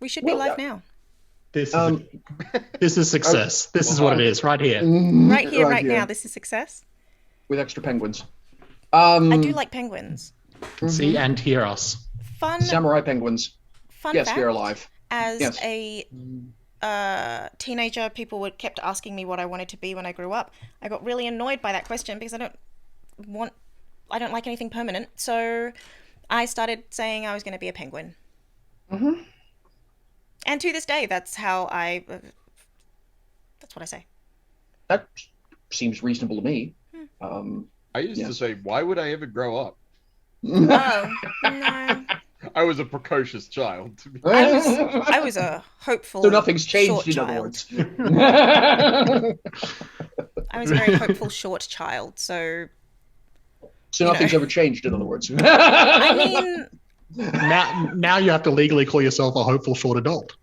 We should be live now. This is success. This is what it is, right here. Right here, right now. This is success. With extra penguins. I do like penguins. See and hear us. Fun Samurai penguins. Yes, fact, we are alive. As Yes. a teenager, people kept asking me what I wanted to be when I grew up. I got really annoyed by that question because I don't like anything permanent. So I started saying I was going to be a penguin. Mm-hmm. And to this day, that's what I say. That seems reasonable to me. I used to say, why would I ever grow up? Oh, no. I was a precocious child. I was a hopeful. So nothing's changed, short in other child. words. I was a very hopeful short child, so. So nothing's ever changed, in other words. I mean. Now you have to legally call yourself a hopeful short adult.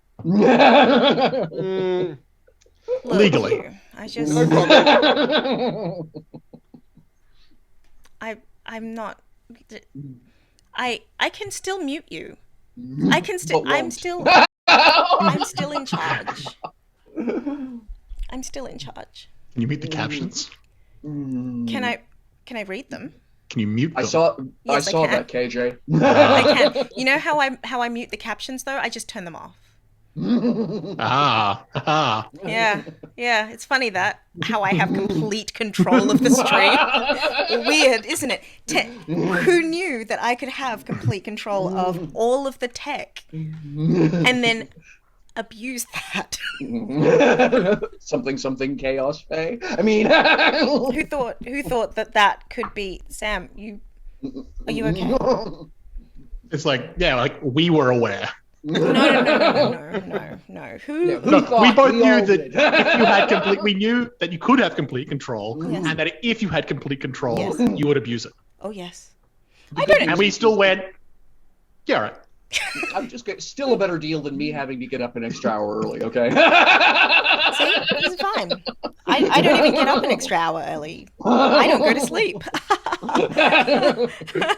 Legally. I just. I'm not. I can still mute you. I can still. I'm still in charge. I'm still in charge. Can you mute the captions? Can I read them? Can you mute them? I saw can. that, KJ. I can. You know how I mute the captions though? I just turn them off. Ah. Yeah. It's funny how I have complete control of the stream. Weird, isn't it? Who knew that I could have complete control of all of the tech and then abuse that? something chaos, eh? I mean, who thought that could be Sam? Are you okay? It's like we were aware. No. Who we both knew that if you had we knew that you could have complete control, and that if you had complete control, you would abuse it. Oh yes. I don't. And we still went. Yeah, right. I'm just still a better deal than me having to get up an extra hour early. Okay. See, this is fine. I don't even get up an extra hour early. I don't go to sleep.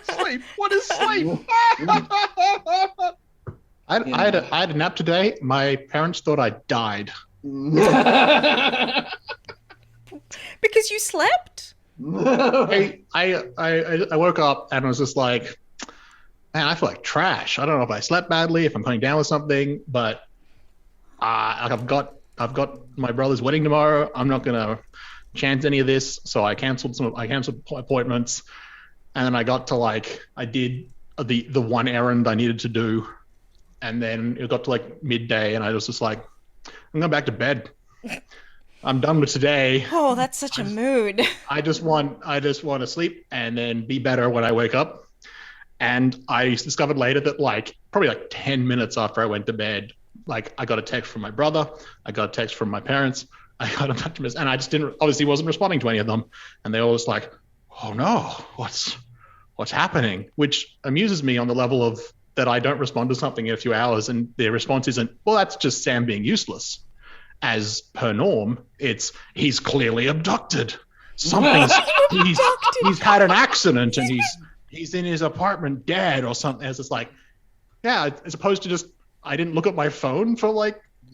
Sleep? What is sleep? I had a nap today. My parents thought I died. Because you slept? I woke up and was just like, man, I feel like trash. I don't know if I slept badly, if I'm coming down with something, but I've got my brother's wedding tomorrow. I'm not gonna chance any of this, so I canceled appointments, and then I got to I did the one errand I needed to do. And then it got to midday, and I was just like, I'm going back to bed. I'm done with today. Oh, that's such a mood. I just want to sleep and then be better when I wake up. And I discovered later that probably 10 minutes after I went to bed, I got a text from my brother, I got a text from my parents, I got a bunch of messages, and I just wasn't responding to any of them. And they were just like, oh no, what's happening? Which amuses me on the level of that I don't respond to something in a few hours and their response isn't, well, that's just Sam being useless. As per norm, it's, he's clearly abducted. He's had an accident and he's in his apartment dead or something. It's just as opposed to just, I didn't look at my phone for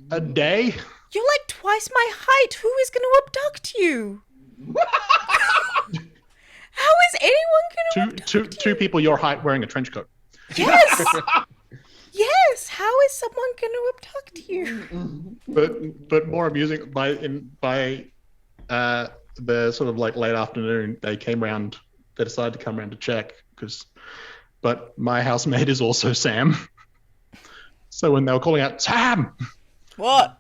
a day. You're twice my height. Who is going to abduct you? How is anyone going to abduct you? Two people your height wearing a trench coat. Yes. Yes. How is someone going to abduct you? But more amusing by the sort of late afternoon, they decided to come around to check but my housemate is also Sam. So when they were calling out Sam, what?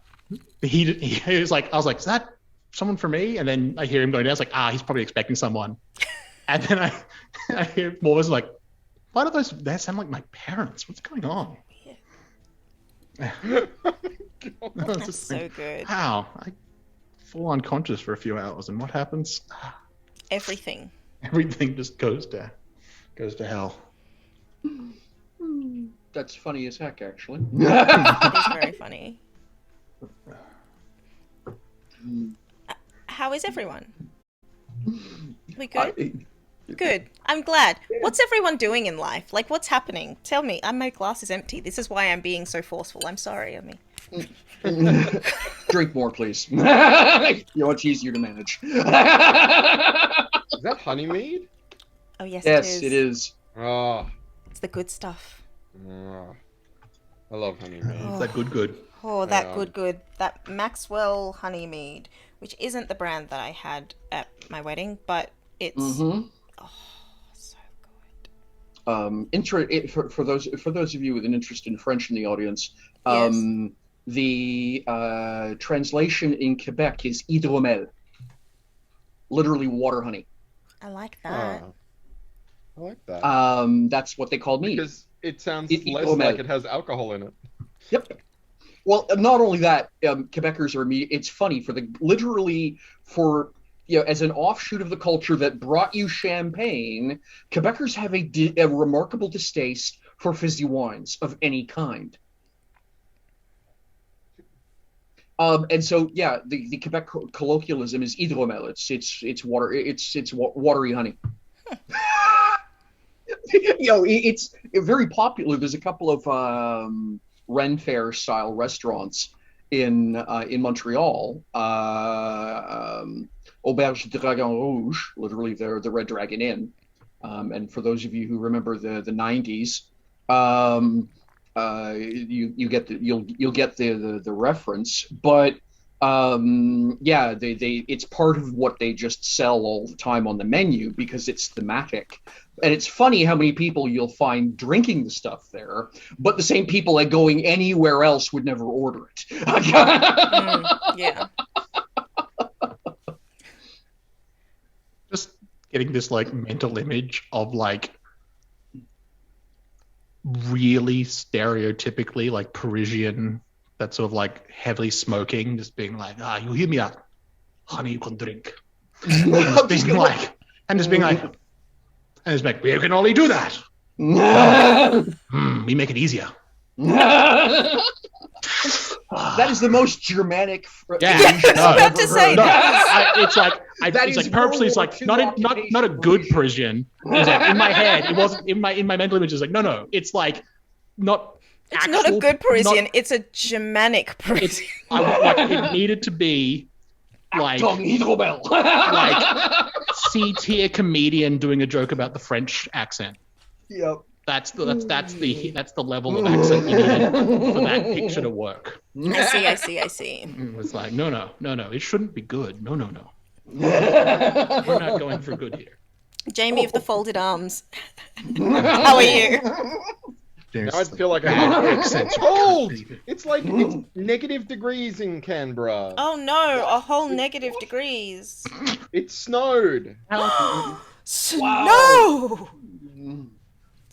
He was like, I was like, is that someone for me? And then I hear him going down. I was like, he's probably expecting someone. And then I hear more was like, why do they sound like my parents? What's going on? That's so good. Wow, I fall unconscious for a few hours, and what happens? Everything just goes to hell. That's funny as heck, actually. It is very funny. How is everyone? We good? Good. I'm glad. What's everyone doing in life? Like, what's happening? Tell me. My glass is empty. This is why I'm being so forceful. I'm sorry, I mean. Drink more, please. You know, it's easier to manage. Is that honey mead? Oh, yes, Yes, it is. it is. Oh, It's the good stuff. I love honey mead. It's that good. Oh, that Yeah. good. That Maxwell honey mead, which isn't the brand that I had at my wedding, but it's Mm-hmm. so good. For those of you with an interest in French in the audience, Yes. the translation in Quebec is hydromel, literally water honey. I like that. I like that. That's what they call mead. Because it sounds It- less hydromel. like it has alcohol in it. Yep. Well, not only that, Quebecers are it's funny for as an offshoot of the culture that brought you champagne, Quebecers have a remarkable distaste for fizzy wines of any kind. And so, yeah, the Quebec colloquialism is hydromel. It's water. It's watery honey. It's very popular. There's a couple of Ren Fair style restaurants in Montreal. Auberge Dragon Rouge, literally the Red Dragon Inn. And for those of you who remember the 90s, you'll get the reference. But it's part of what they just sell all the time on the menu because it's thematic. And it's funny how many people you'll find drinking the stuff there, but the same people that going anywhere else would never order it. Yeah. Just getting this like mental image of like really stereotypically like Parisian, that sort of like heavily smoking, just being like, you hear me out, honey, you can drink. And just being like, we can only do that. We make it easier. That is the most Germanic. Yeah, I was about to say that. It's like purposely. It's like not a good Parisian. It's like in my head. It wasn't in my mental image. It's like no. It's like not. It's not a good Parisian. It's a Germanic Parisian. It needed to be like C-tier comedian doing a joke about the French accent. Yep. That's the level of accent you needed for that picture to work. I see. It was like no. It shouldn't be good. No. We're not going for good here. Jamie of the folded arms. How are you? Now I feel like I have it's cold. It's like it's negative degrees in Canberra. Oh no, a whole negative degrees. It snowed. Snow.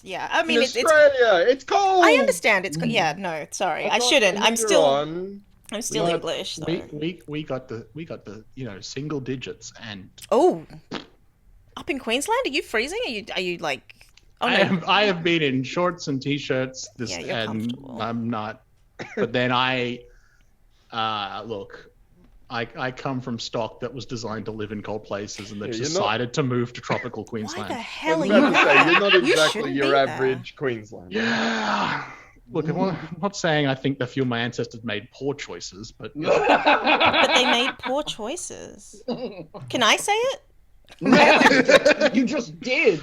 Yeah, I mean in Australia, it's cold. I understand. No, sorry, I shouldn't. I'm still English. So. We got the single digits and. Oh, up in Queensland, are you freezing? Are you like? Oh no. I have been in shorts and t-shirts you're and comfortable. I'm not. But then I come from stock that was designed to live in cold places and that decided to move to tropical Queensland. Why the hell are you're not exactly your average Queenslander. Yeah. Look, I'm not saying I think a few of my ancestors made poor choices, but But they made poor choices. Can I say it? You just did.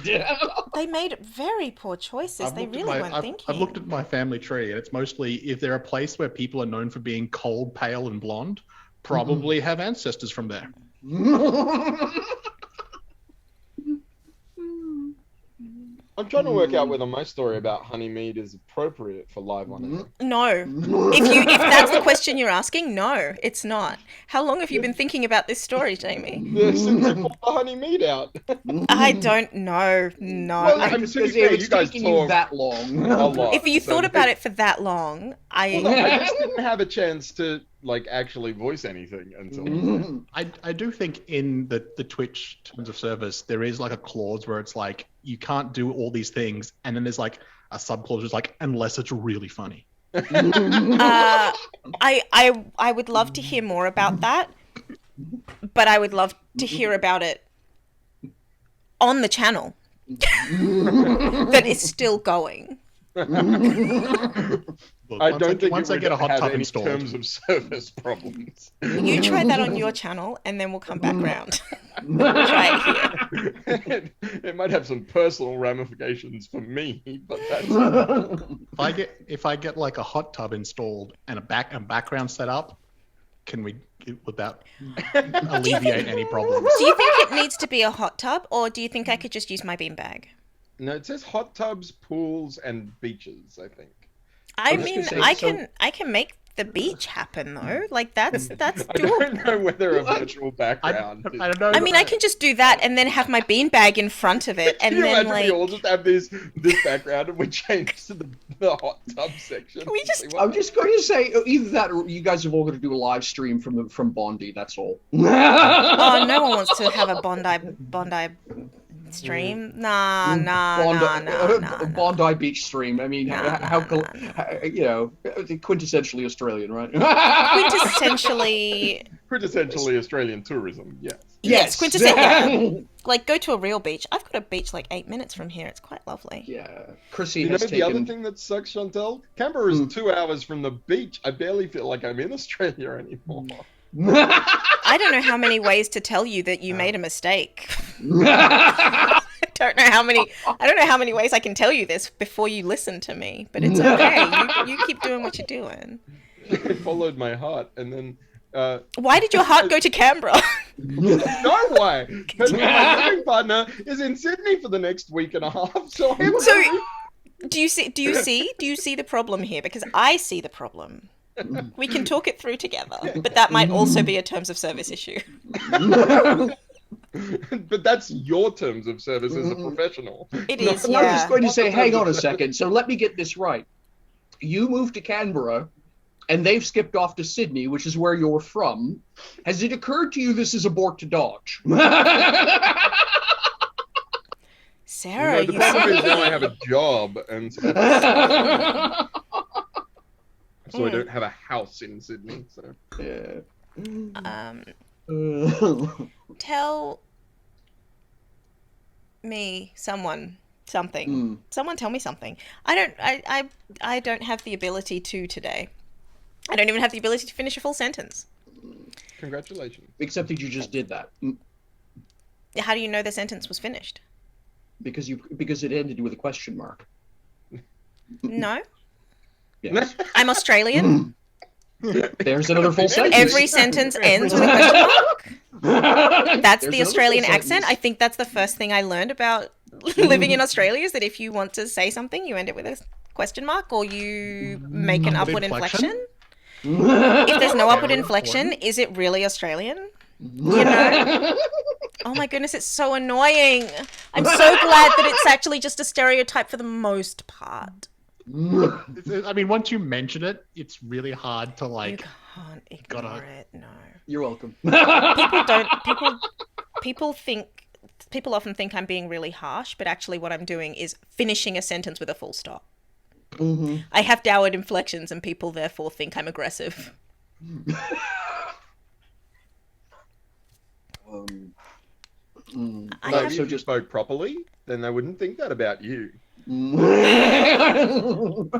They made very poor choices. They really weren't thinking. I've looked at my family tree, and it's mostly if they're a place where people are known for being cold, pale, and blonde, probably have ancestors from there. I'm trying to work out whether my story about honey mead is appropriate for live on air. No. If that's the question you're asking, no, it's not. How long have you been thinking about this story, Jamie? Yeah, since I pulled the honey mead out. I don't know. No. Well, I'm just going to say, if it's taking you that long. A lot. If you thought about it for that long, I just didn't have a chance to actually voice anything until. I do think in the Twitch terms of service there is like a clause where it's like you can't do all these things, and then there's like a subclause that's like unless it's really funny. I would love to hear more about that, but I would love to hear about it on the channel that is still going. Look, I once don't think once it I get a would hot have tub any installed, terms of service problems. You try that on your channel, and then we'll come back round. We'll try it here. It might have some personal ramifications for me, but that's if I get like a hot tub installed and a background set up, would that alleviate any problems? Do you think it needs to be a hot tub, or do you think I could just use my beanbag? no. It says hot tubs, pools, and beaches. I think. I was mean, just gonna say, I can make the beach happen though. Like that's I doable. don't know whether a virtual background. I don't know. I mean, I can just do that and then have my beanbag in front of it, and Can you then imagine we all just have this background and we change to the hot tub section? We just- See what- I'm just going to say either that or you guys have all got to do a live stream from Bondi. That's all. Oh, no one wants to have a Bondi stream. Nah. Bondi Beach stream. I mean, Nah, how nah. you know, quintessentially Australian, right? Quintessentially, Australian tourism, yes. yes, quintessentially. Like, go to a real beach. I've got a beach like 8 minutes from here. It's quite lovely. Yeah, Chrissy You know has the taken. other thing that sucks, Chantel? Canberra is 2 hours from the beach. I barely feel like I'm in Australia anymore. I don't know how many ways to tell you that you made a mistake. I don't know how many ways I can tell you this before you listen to me, but it's okay. You keep doing what you're doing. I followed my heart, and then Why did your heart go to Canberra? no why? Because my living partner is in Sydney for the next week and a half. So Do you see the problem here? Because I see the problem. We can talk it through together, but that might also be a terms of service issue. But that's your terms of service as a professional. It is, I'm yeah. just going to say, hang on a second. So let me get this right. You moved to Canberra, and they've skipped off to Sydney, which is where you're from. Has it occurred to you this is abort to Dodge? Sarah, The you problem is see- now I have a job, and so I don't have a house in Sydney. So Yeah. Tell me something. Someone tell me something. I don't have the ability to today. I don't even have the ability to finish a full sentence. congratulations. Except that you just did that. How do you know the sentence was finished? Because it ended with a question mark. No. Yes. I'm Australian. There's another full sentence. Every sentence ends with a question mark. That's There's the another Australian full accent. sentence. I think that's the first thing I learned about living in Australia, is that if you want to say something, you end it with a question mark, or you make an upward inflection. If there's no upward inflection, is it really Australian? You know? Oh my goodness, it's so annoying. I'm so glad that it's actually just a stereotype for the most part. I mean, once you mention it, it's really hard to You like. can't ignore it, no. You're welcome. People often think I'm being really harsh, but actually what I'm doing is finishing a sentence with a full stop. Mm-hmm. I have downward inflections, and people therefore think I'm aggressive. I So have- if you just spoke properly, then they wouldn't think that about you.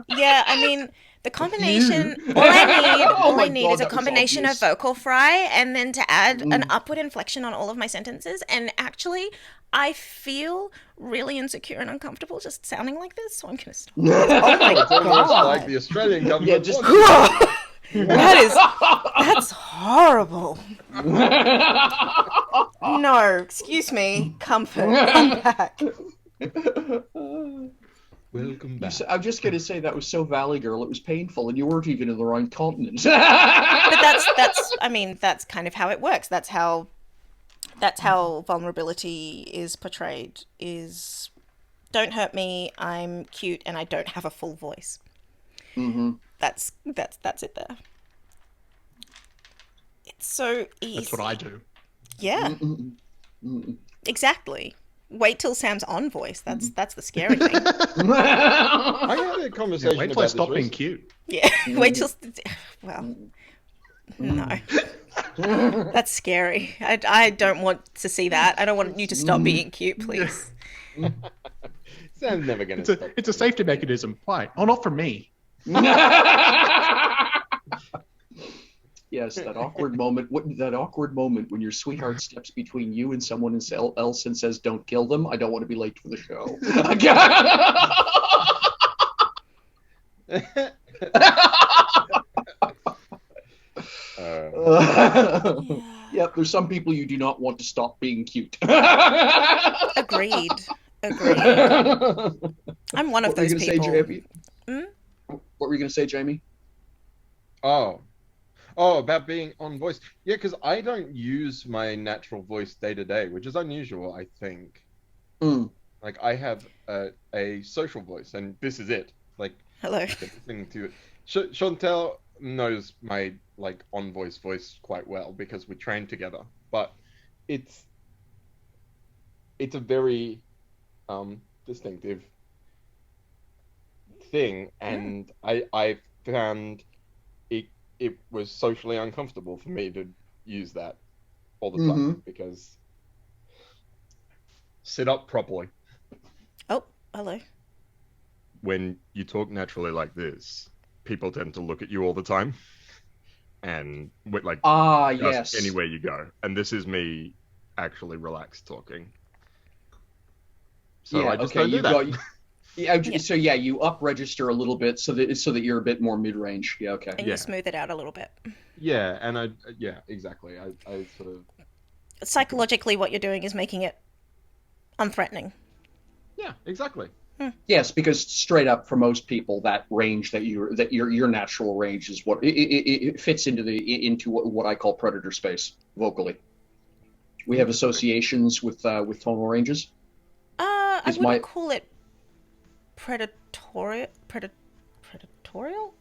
Yeah, I mean, the combination, all I need God, is a that was combination of obvious. vocal fry and then to add an upward inflection on all of my sentences. And actually, I feel really insecure and uncomfortable just sounding like this, so I'm going to stop. Oh my It's almost God. like the Australian government. Yeah, just- wants it. That's horrible. No, excuse me. Comfort. Come back. Welcome back. I'm just going to say that was so Valley Girl. It was painful, and you weren't even in the right continent. But I mean, that's kind of how it works. That's how vulnerability is portrayed, is don't hurt me, I'm cute, and I don't have a full voice. Mm-hmm. That's it there. It's so easy. That's what I do. Yeah, Mm-hmm. exactly. Wait till Sam's on voice. That's the scary thing. I had a conversation Wait till I about stop this being recently. cute. Yeah, wait till. Well, no. That's scary. I don't want to see that. I don't want you to stop being cute, please. Sam's never going to stop. It's a safety mechanism. Why? Oh, not for me. Yes, that awkward moment. That awkward moment when your sweetheart steps between you and someone else and says, "Don't kill them. I don't want to be late for the show." Yep, there's some people you do not want to stop being cute. Agreed. I'm one of those people. What were you going to say, Jamie? Oh, about being on voice. Yeah, because I don't use my natural voice day to day, which is unusual, I think. Like, I have a social voice, and this is it. Like, hello. Listening to it. Chantel knows my on voice quite well because we train together, but it's a very distinctive thing, and I found it was socially uncomfortable for me to use that all the time because sit up properly. Oh, hello. When you talk naturally like this, people tend to look at you all the time, and yes, anywhere you go. And this is me actually relaxed talking. So I just don't do that. So you up register a little bit so that you're a bit more mid range. Yeah, okay. And you smooth it out a little bit. Yeah, and exactly. I sort of psychologically what you're doing is making it unthreatening. Yeah, exactly. Yes, because straight up for most people, that range that your natural range is what it fits into what I call predator space vocally. We have associations with tonal ranges. I wouldn't call it predatorial.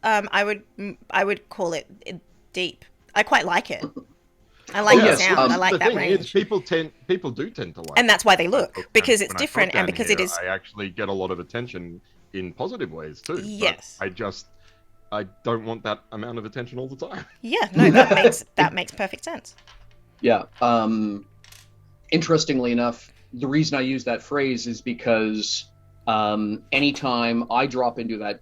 I would call it deep. I quite like it. I like the sound. I like that range. People do tend to like, and that's why they look, because it's different and because it is. I actually get a lot of attention in positive ways too. Yes. But I don't want that amount of attention all the time. Yeah, no, that makes perfect sense. Yeah. Interestingly enough, the reason I use that phrase is because anytime I drop into that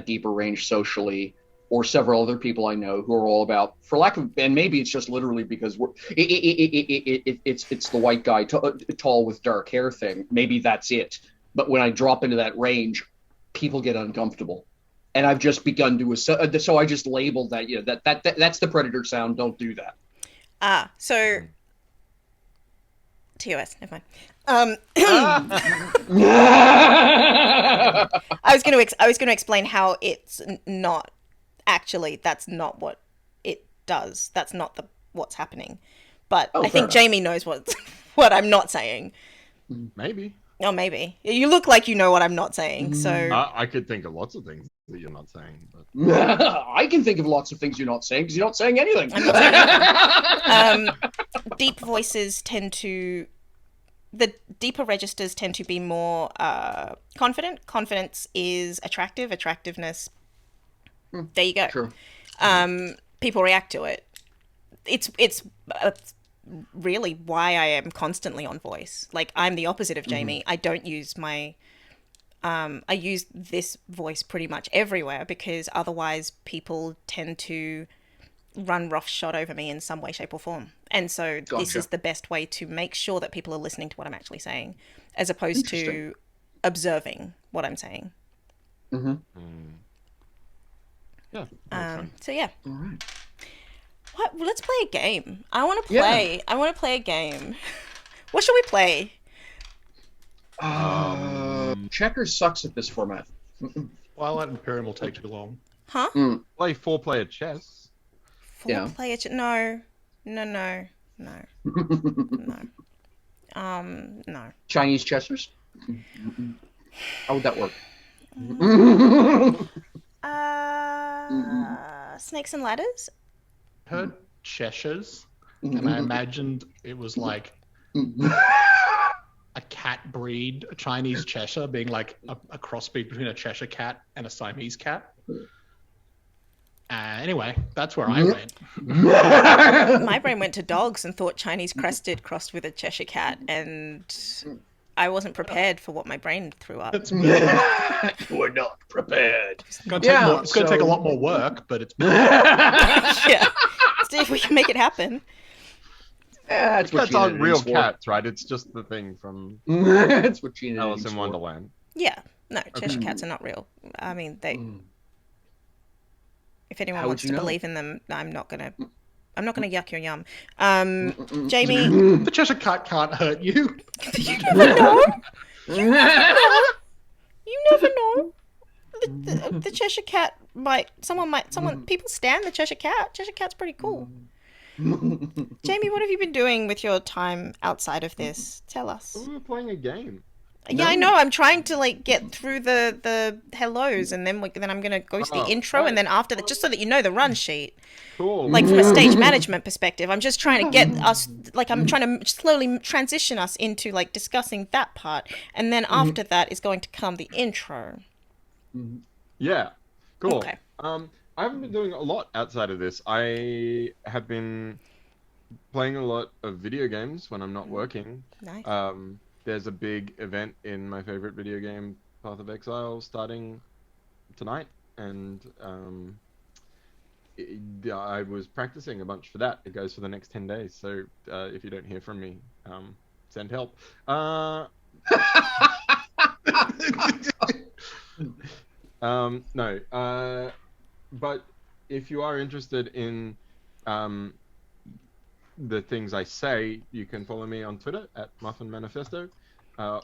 deeper range socially, or several other people I know who are all about, for lack of, and maybe it's just literally because it's the white guy tall with dark hair thing. Maybe that's it. But when I drop into that range, people get uncomfortable, and I've just begun to so I just labeled that that's the predator sound. Don't do that. So TOS, never mind. I was going to explain how it's not. Actually, that's not what it does. That's not what's happening. But I think Jamie knows what I'm not saying. Maybe. Oh, maybe. You look like you know what I'm not saying, so... I could think of lots of things that you're not saying. But... I can think of lots of things you're not saying, because you're not saying anything. I'm not saying anything. Deep voices tend to... The deeper registers tend to be more confident. Confidence is attractive. Attractiveness... There you go. True. People react to it. It's really why I am constantly on voice. Like, I'm the opposite of Jamie. I don't use my... I use this voice pretty much everywhere, because otherwise people tend to run roughshod over me in some way, shape or form. And so this is the best way to make sure that people are listening to what I'm actually saying, as opposed to observing what I'm saying. Mm-hmm. Yeah. So yeah. All right. What? Let's play a game. I want to play. I want to play a game. What should we play? Checkers sucks at this format. Twilight Imperium will take too long. Huh? Play 4-player chess. 4-player chess? No. No. Chinese chessers? How would that work? Snakes and ladders? Heard Cheshires, and I imagined it was like a cat breed, a Chinese Cheshire, being like a crossbreed between a Cheshire cat and a Siamese cat. Anyway, that's where I went. My brain went to dogs and thought Chinese crested crossed with a Cheshire cat, and I wasn't prepared for what my brain threw up. We're not prepared. It's going to take a lot more work, but it's... Yeah. See if we can make it happen. That's what Cats aren't Gina real needs for. cats, right? It's just the thing from That's what Gina Alice needs in for. Wonderland. Yeah. No, Cheshire cats are not real. I mean, they... If anyone How would wants you to know? believe in them, I'm not gonna yuck your yum. Jamie, The Cheshire Cat can't hurt you. you never know. You never know. The Cheshire Cat people stand the Cheshire Cat. Cheshire Cat's pretty cool. Jamie, what have you been doing with your time outside of this? Tell us. We were playing a game. Yeah, I know. I'm trying to like get through the hellos, and then I'm gonna go to the intro, and then after that, just so that you know the run sheet. Cool. Like from a stage management perspective, I'm just trying to get us, like I'm trying to slowly transition us into like discussing that part, and then after that is going to come the intro. Yeah. Cool. Okay. I haven't been doing a lot outside of this. I have been playing a lot of video games when I'm not working. Nice. There's a big event in my favorite video game, Path of Exile, starting tonight, and I was practicing a bunch for that. It goes for the next 10 days, so if you don't hear from me, send help. No, but if you are interested in the things I say, you can follow me on Twitter at Muffin Manifesto,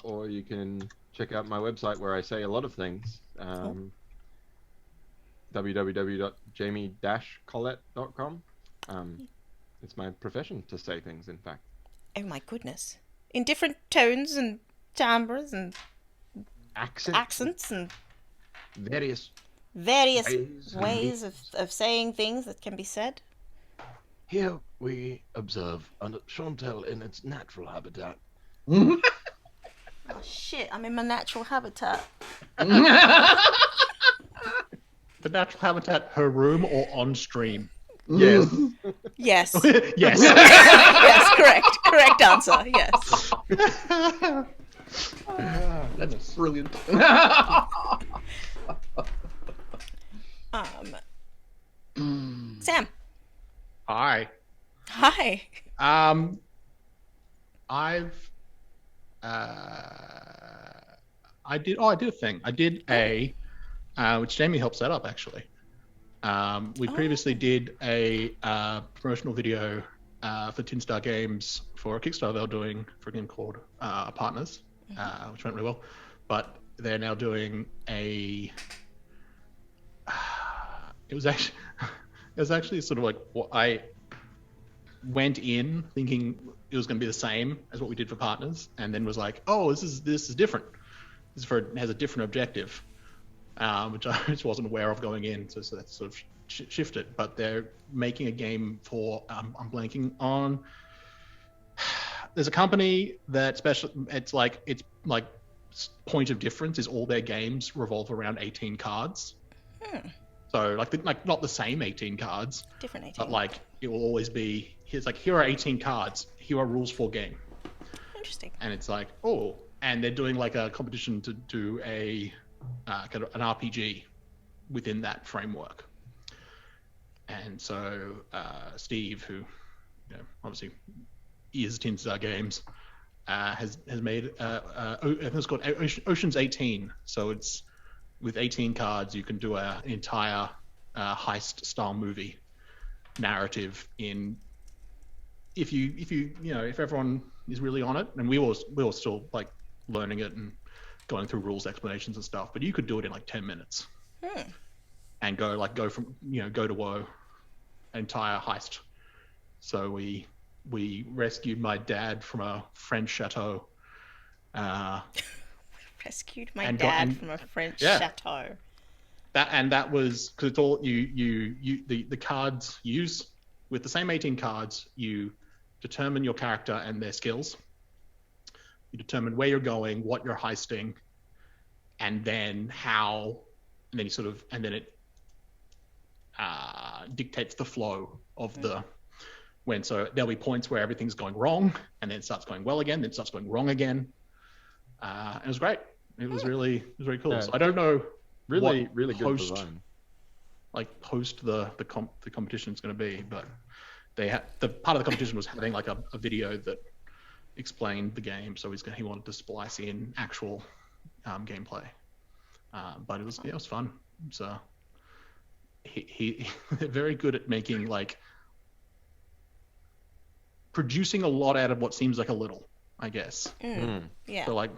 or you can check out my website where I say a lot of things. www.jamie-collette.com. It's my profession to say things, in fact. Oh my goodness! In different tones and timbres and accents and Various ways of saying things that can be said. Here we observe Chantel in its natural habitat. Oh shit! I'm in my natural habitat. The natural habitat, her room, or on stream? Yes. Yes. Yes. Yes. Correct answer. Yes. That's brilliant. Sam. Hi. Hi. I did a thing. I did a, which Jamie helped set up actually. We previously did a promotional video for Tin Star Games for a Kickstarter they were doing for a game called Partners, which went really well. But they're now doing a. It was actually sort of like what I went in thinking it was going to be the same as what we did for Partners, and then was like, oh, this is different. It has a different objective, which I just wasn't aware of going in. So that's sort of shifted. But they're making a game for I'm blanking on. There's a company that it's like point of difference is all their games revolve around 18 cards. So like not the same 18 cards, Different 18. but like it will always be here are 18 cards. Here are rules for game. Interesting. And it's like, oh, and they're doing like a competition to do a kind of an RPG within that framework. And so Steve, who obviously is Tin Star Games, has made it's called Ocean's 18. So it's with 18 cards, you can do an entire heist style movie narrative in. If everyone is really on it, and we were still like learning it and going through rules explanations and stuff, but you could do it in like 10 minutes and go to woe, entire heist. So we rescued my dad from a French chateau. Rescued my dad from a French chateau. That was because it's all the cards use with the same 18 cards. You determine your character and their skills. You determine where you're going, what you're heisting, and then how, and then you sort of, and then it dictates the flow of the so there'll be points where everything's going wrong and then it starts going well again, then it starts going wrong again. It was great. It was really cool. Yeah. So I don't know Really what good design. Post the competition is going to be, but they had the part of the competition was having like a video that explained the game, so he wanted to splice in actual gameplay, but it was fun. So he very good at making producing a lot out of what seems like a little, I guess. Yeah. So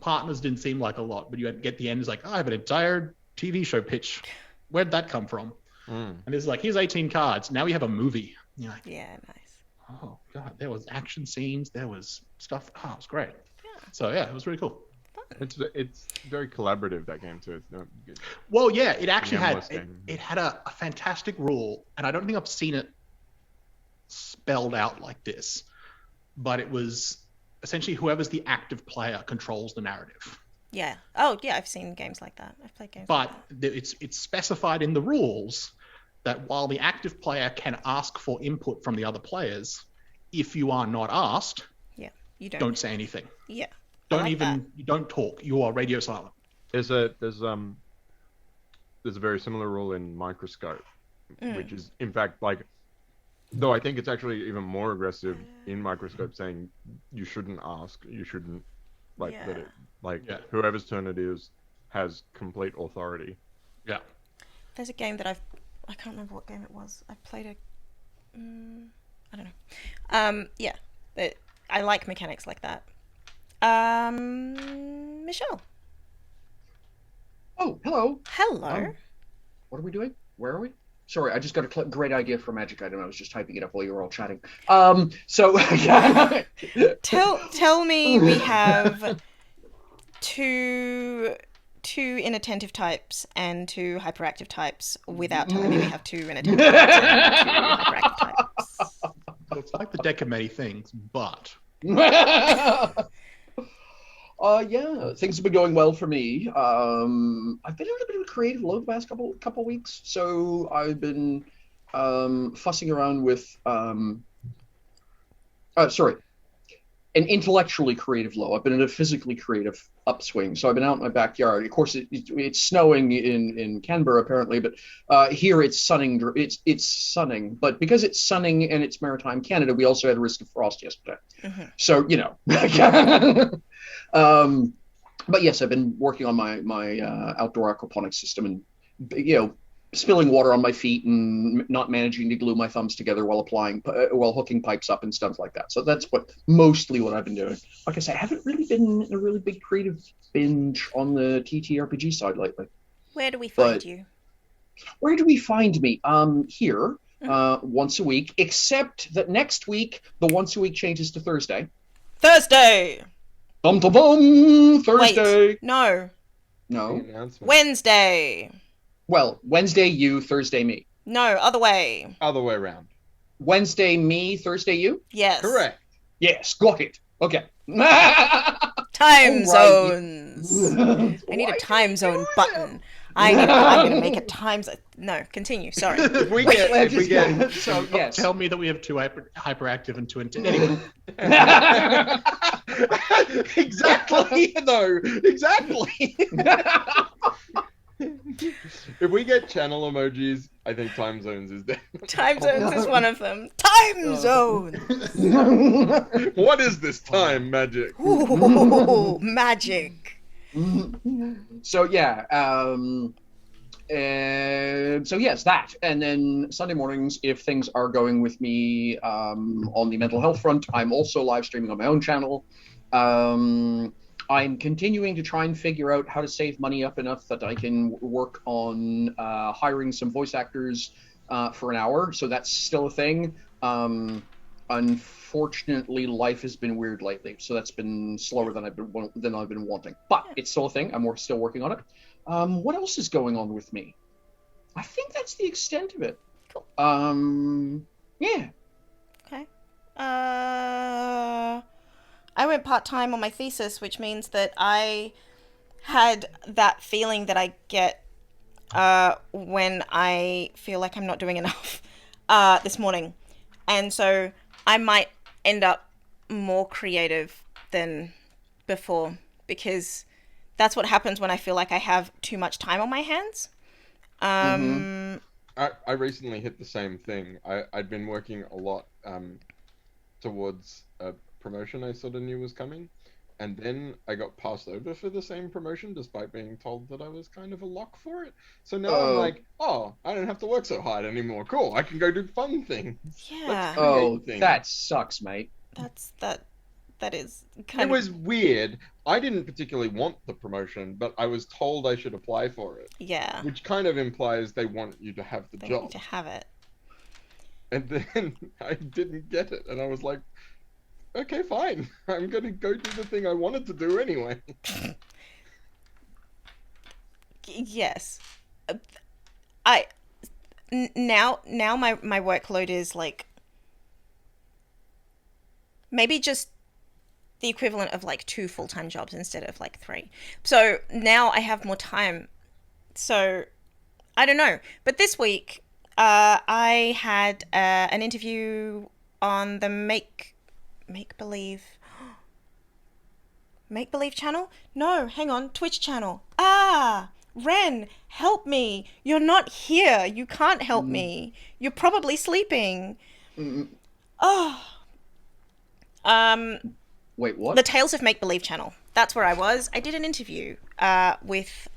partners didn't seem like a lot, but you get the end is I have an entire TV show pitch. Where'd that come from? And it's here's 18 cards. Now we have a movie. You're yeah, nice. Oh god, there was action scenes. There was stuff. Oh, it was great. Yeah. So yeah, it was really cool. It's very collaborative, that game too. It's not good. Well, yeah, it actually had a fantastic rule, and I don't think I've seen it spelled out like this, but it was essentially whoever's the active player controls the narrative. Yeah. Oh, yeah, I've seen games like that. I've played games But like that. it's specified in the rules that while the active player can ask for input from the other players, if you are not asked, you don't say anything. Yeah. You don't talk. You are radio silent. There's a very similar rule in Microscope, which is in fact though I think it's actually even more aggressive in Microscope, saying you shouldn't ask, you shouldn't that it whoever's turn it is has complete authority. Yeah. There's a game that I can't remember what game it was. I played I don't know. Yeah, but I like mechanics like that. Michelle. Oh, hello. Hello. What are we doing? Where are we? Sorry, I just got a great idea for a magic item. I was just typing it up while you were all chatting. So tell me we have two inattentive types and two hyperactive types without telling me we have two inattentive types and two hyperactive types. It's like the deck of many things, but yeah, things have been going well for me. I've been in a bit of a creative load the past couple weeks, so I've been fussing around with an intellectually creative low. I've been in a physically creative upswing. So I've been out in my backyard. Of course, it's snowing in Canberra apparently, but here it's sunning. It's sunning, but because it's sunning and it's maritime Canada, we also had a risk of frost yesterday. Mm-hmm. So but yes, I've been working on my outdoor aquaponics system, and spilling water on my feet and not managing to glue my thumbs together while hooking pipes up and stuff like that. So that's mostly what I've been doing. Like I said, I haven't really been in a really big creative binge on the TTRPG side lately. Where do we find you? Where do we find me? Here, once a week, except that next week, the once a week changes to Thursday. Thursday! Bum, bum, bum, Thursday! Wait, no. Wednesday! Well, Wednesday you, Thursday me. No, other way. Other way around. Wednesday me, Thursday you? Yes. Correct. Yes, got it. Okay. Time zones. I need a time zone button. I'm going to make a time zone. No, continue. Sorry. If we get so yes. Tell me that we have two hyperactive and two intelligent. Exactly, though. Exactly. If we get channel emojis, I think time zones is there. Time zones is one of them. Time zone. What is this time magic? Ooh, magic. So yeah, so yes, that, and then Sunday mornings, if things are going with me on the mental health front, I'm also live streaming on my own channel. I'm continuing to try and figure out how to save money up enough that I can work on hiring some voice actors for an hour. So that's still a thing. Unfortunately, life has been weird lately, so that's been slower than I've been wanting. But it's still a thing. I'm still working on it. What else is going on with me? I think that's the extent of it. Cool. Yeah. Okay. I went part-time on my thesis, which means that I had that feeling that I get when I feel like I'm not doing enough this morning. And so I might end up more creative than before, because that's what happens when I feel like I have too much time on my hands. I recently hit the same thing. I'd been working a lot towards a promotion I sort of knew was coming, and then I got passed over for the same promotion despite being told that I was kind of a lock for it. So now I'm like, oh, I don't have to work so hard anymore. Cool, I can go do fun things. Yeah. Oh, that sucks, mate. That is kind of... It was weird. I didn't particularly want the promotion, but I was told I should apply for it. Yeah. Which kind of implies they want you to have the They job. want you to have it. And then I didn't get it, and I was like, okay, fine. I'm gonna go do the thing I wanted to do anyway. Yes. Now my workload is like maybe just the equivalent of like 2 full-time jobs instead of like 3. So now I have more time. So I don't know. But this week, I had an interview on the Make Believe channel? No, hang on, Twitch channel. Ren, help me. You're not here. You can't help me. You're probably sleeping. Oh. Wait, what? The Tales of Make Believe channel. That's where I was. I did an interview with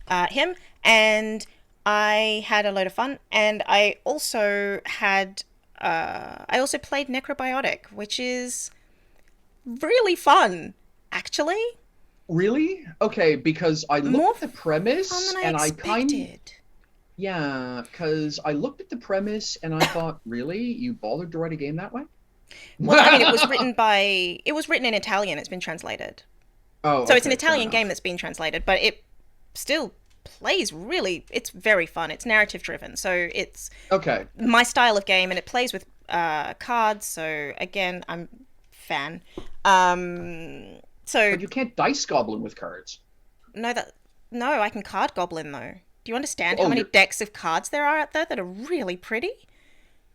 him, and I had a load of fun. And I also had I also played Necrobiotic, which is really fun, actually. Really? Okay, because I looked at the premise and I yeah, because I looked at the premise and I thought, really, you bothered to write a game that way? Well, I mean, it was written in Italian. It's been translated. Oh, so it's an Italian game that's been translated, but it still plays really. It's very fun. It's narrative driven, so it's my style of game, and it plays with cards. So again, I'm fan. But you can't dice goblin with cards. No, I can card goblin though. Do you understand how many decks of cards there are out there that are really pretty?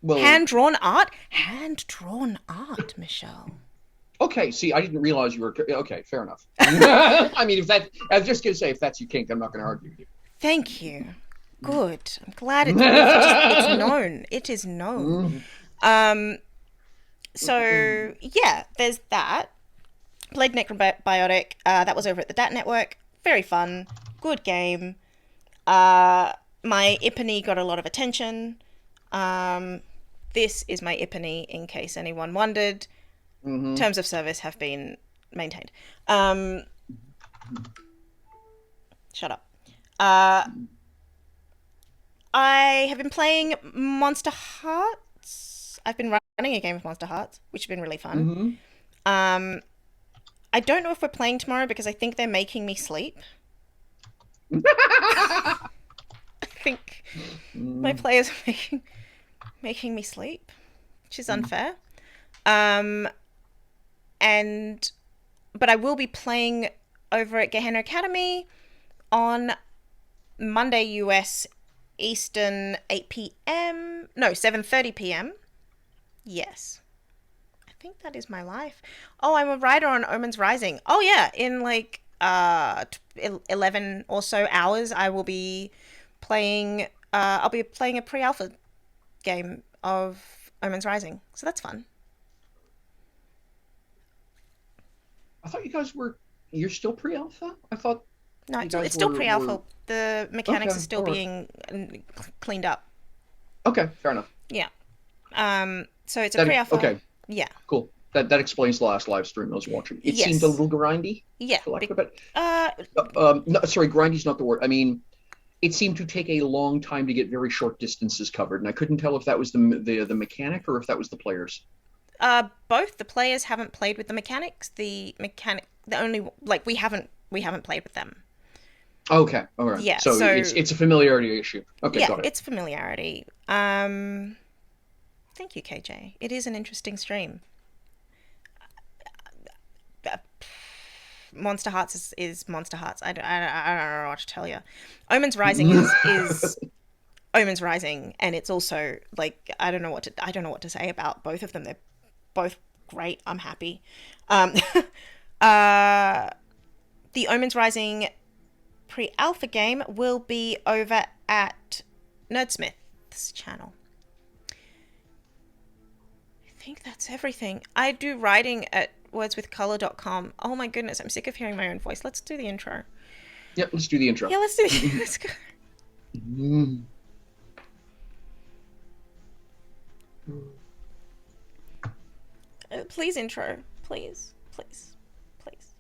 Well, hand-drawn art, Michelle. Okay, see, I didn't realize you were... Okay, fair enough. I mean, I was just going to say, if that's your kink, I'm not going to argue with you. Thank you. Good. I'm glad it's known. It is known. So, yeah, there's that. Played Necrobiotic. That was over at the DAT Network. Very fun. Good game. My Epony got a lot of attention. This is my Epony, in case anyone wondered. Terms of service have been maintained. Shut up. I have been playing Monster Hearts. I've been running a game of Monster Hearts, which has been really fun. I don't know if we're playing tomorrow because I think they're making me sleep. I think my players are making me sleep, which is unfair. But I will be playing over at Gehenna Academy on Monday US Eastern 8 p.m. No, 7:30 p.m. Yes. I think that is my life. Oh, I'm a writer on Omen's Rising. Oh yeah, in like 11 or so hours I will be playing I'll be playing a pre-alpha game of Omen's Rising. So that's fun. I thought you guys you're still pre-alpha? I thought no, it's still pre-alpha. The mechanics are still being cleaned up. Okay, fair enough. Yeah. So it's a pre-alpha. Okay. Yeah. Cool. That explains the last live stream I was watching. It seemed a little grindy. Yeah. No, sorry, grindy's not the word. I mean, it seemed to take a long time to get very short distances covered, and I couldn't tell if that was the mechanic or if that was the players. Both. The players haven't played with the mechanics. The only we haven't played with them. Okay, all right. Yeah. So it's a familiarity issue. Okay, got it. It's familiarity. Thank you, KJ. It is an interesting stream. Monster Hearts is Monster Hearts. I don't know what to tell you. Omens Rising is Omens Rising, and it's also like I don't know what to say about both of them. They're both great. I'm happy. The Omens Rising pre-alpha game will be over at Nerdsmith's channel. I think that's everything. I do writing at wordswithcolor.com. Oh my goodness, I'm sick of hearing my own voice. Let's do the intro. Yep, let's do the intro. Yeah, let's do the let's go. Please intro. Please. Please. Please.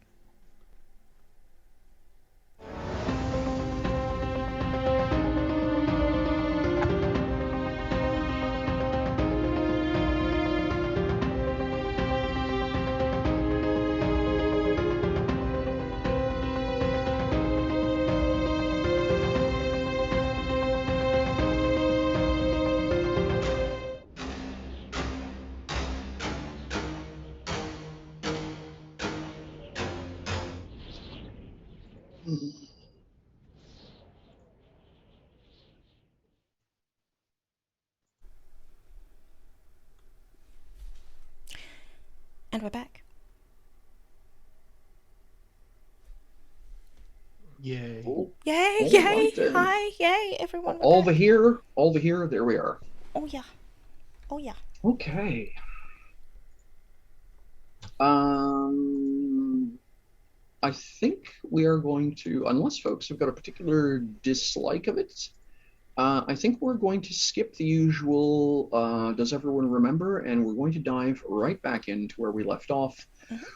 And we're back. Yay. Cool. Yay, All yay, right, then. hi, yay, everyone. All the here, there we are. Oh yeah. Oh yeah. Okay. I think we are going to, unless folks have got a particular dislike of it, I think we're going to skip the usual, does everyone remember? And we're going to dive right back into where we left off,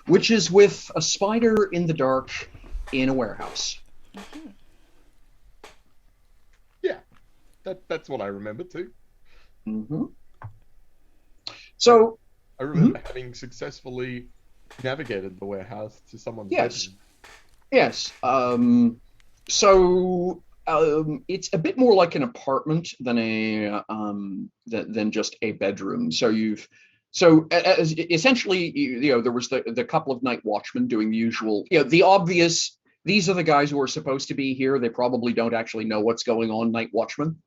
which is with a spider in the dark in a warehouse. Yeah, that's what I remember too. So, I remember having successfully navigated the warehouse to someone's bedroom. Yes. It's a bit more like an apartment than than just a bedroom. Essentially, there was the couple of night watchmen doing the usual, the obvious. These are the guys who are supposed to be here. They probably don't actually know what's going on. Night watchmen.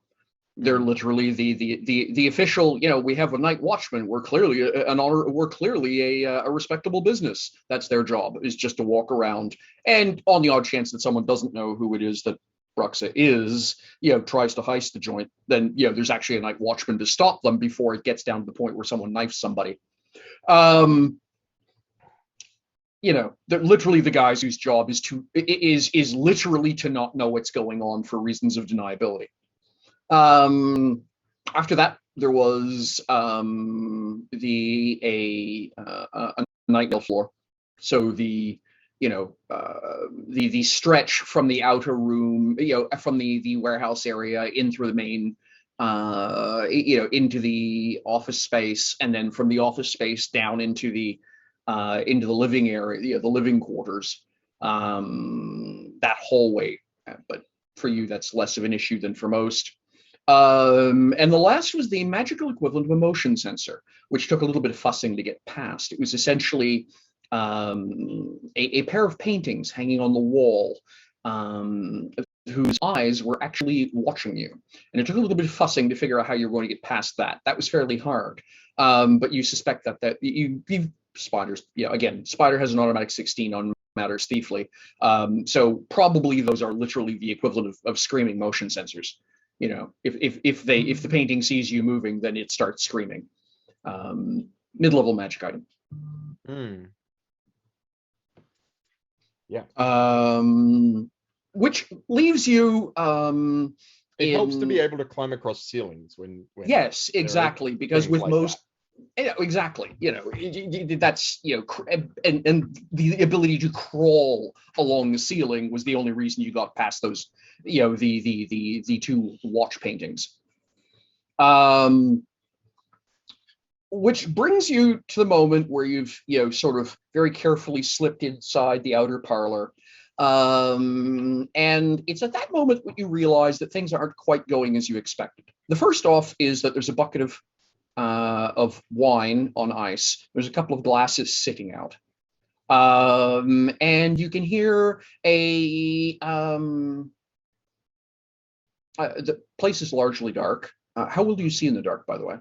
They're literally the official. We have a night watchman. We're clearly We're clearly a respectable business. That's their job, is just to walk around. And on the odd chance that someone doesn't know who it is that Bruxa is, tries to heist the joint, then there's actually a night watchman to stop them before it gets down to the point where someone knifes somebody. They're literally the guys whose job is literally to not know what's going on for reasons of deniability. After that, there was a night mill floor. So the stretch from the outer room, from the warehouse area in through the main, into the office space, and then from the office space down into the living area, the living quarters, that hallway. But for you, that's less of an issue than for most. And the last was the magical equivalent of a motion sensor, which took a little bit of fussing to get past. It was essentially a pair of paintings hanging on the wall, whose eyes were actually watching you. And it took a little bit of fussing to figure out how you're going to get past that. That was fairly hard. But you suspect that you spiders, again, Spider has an automatic 16 on matters thiefly. So probably those are literally the equivalent of screaming motion sensors. If the painting sees you moving, then it starts screaming. Mid-level magic item. Yeah. Which leaves you. It helps to be able to climb across ceilings when yes, exactly, because with like most. Exactly. That's and the ability to crawl along the ceiling was the only reason you got past those, the two watch paintings. Which brings you to the moment where you've sort of very carefully slipped inside the outer parlor. And it's at that moment when you realize that things aren't quite going as you expected. The first off is that there's a bucket of wine on ice. There's a couple of glasses sitting out. And you can hear the place is largely dark. How well do you see in the dark, by the way?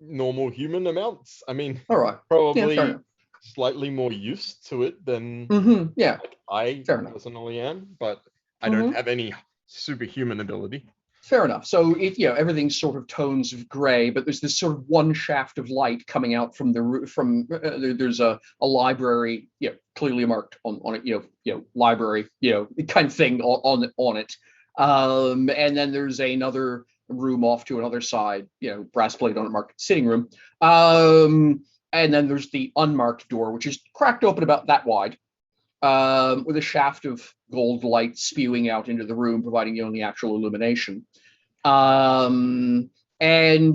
Normal human amounts. I mean, All right. probably slightly more used to it than I personally am, but I don't have any superhuman ability. Fair enough. So everything's sort of tones of gray, but there's this sort of one shaft of light coming out from there's a library, clearly marked on it, library, kind of thing on it. And then there's another room off to another side, brass plate on it marked sitting room. And then there's the unmarked door, which is cracked open about that wide, with a shaft of gold light spewing out into the room, providing the only actual illumination. And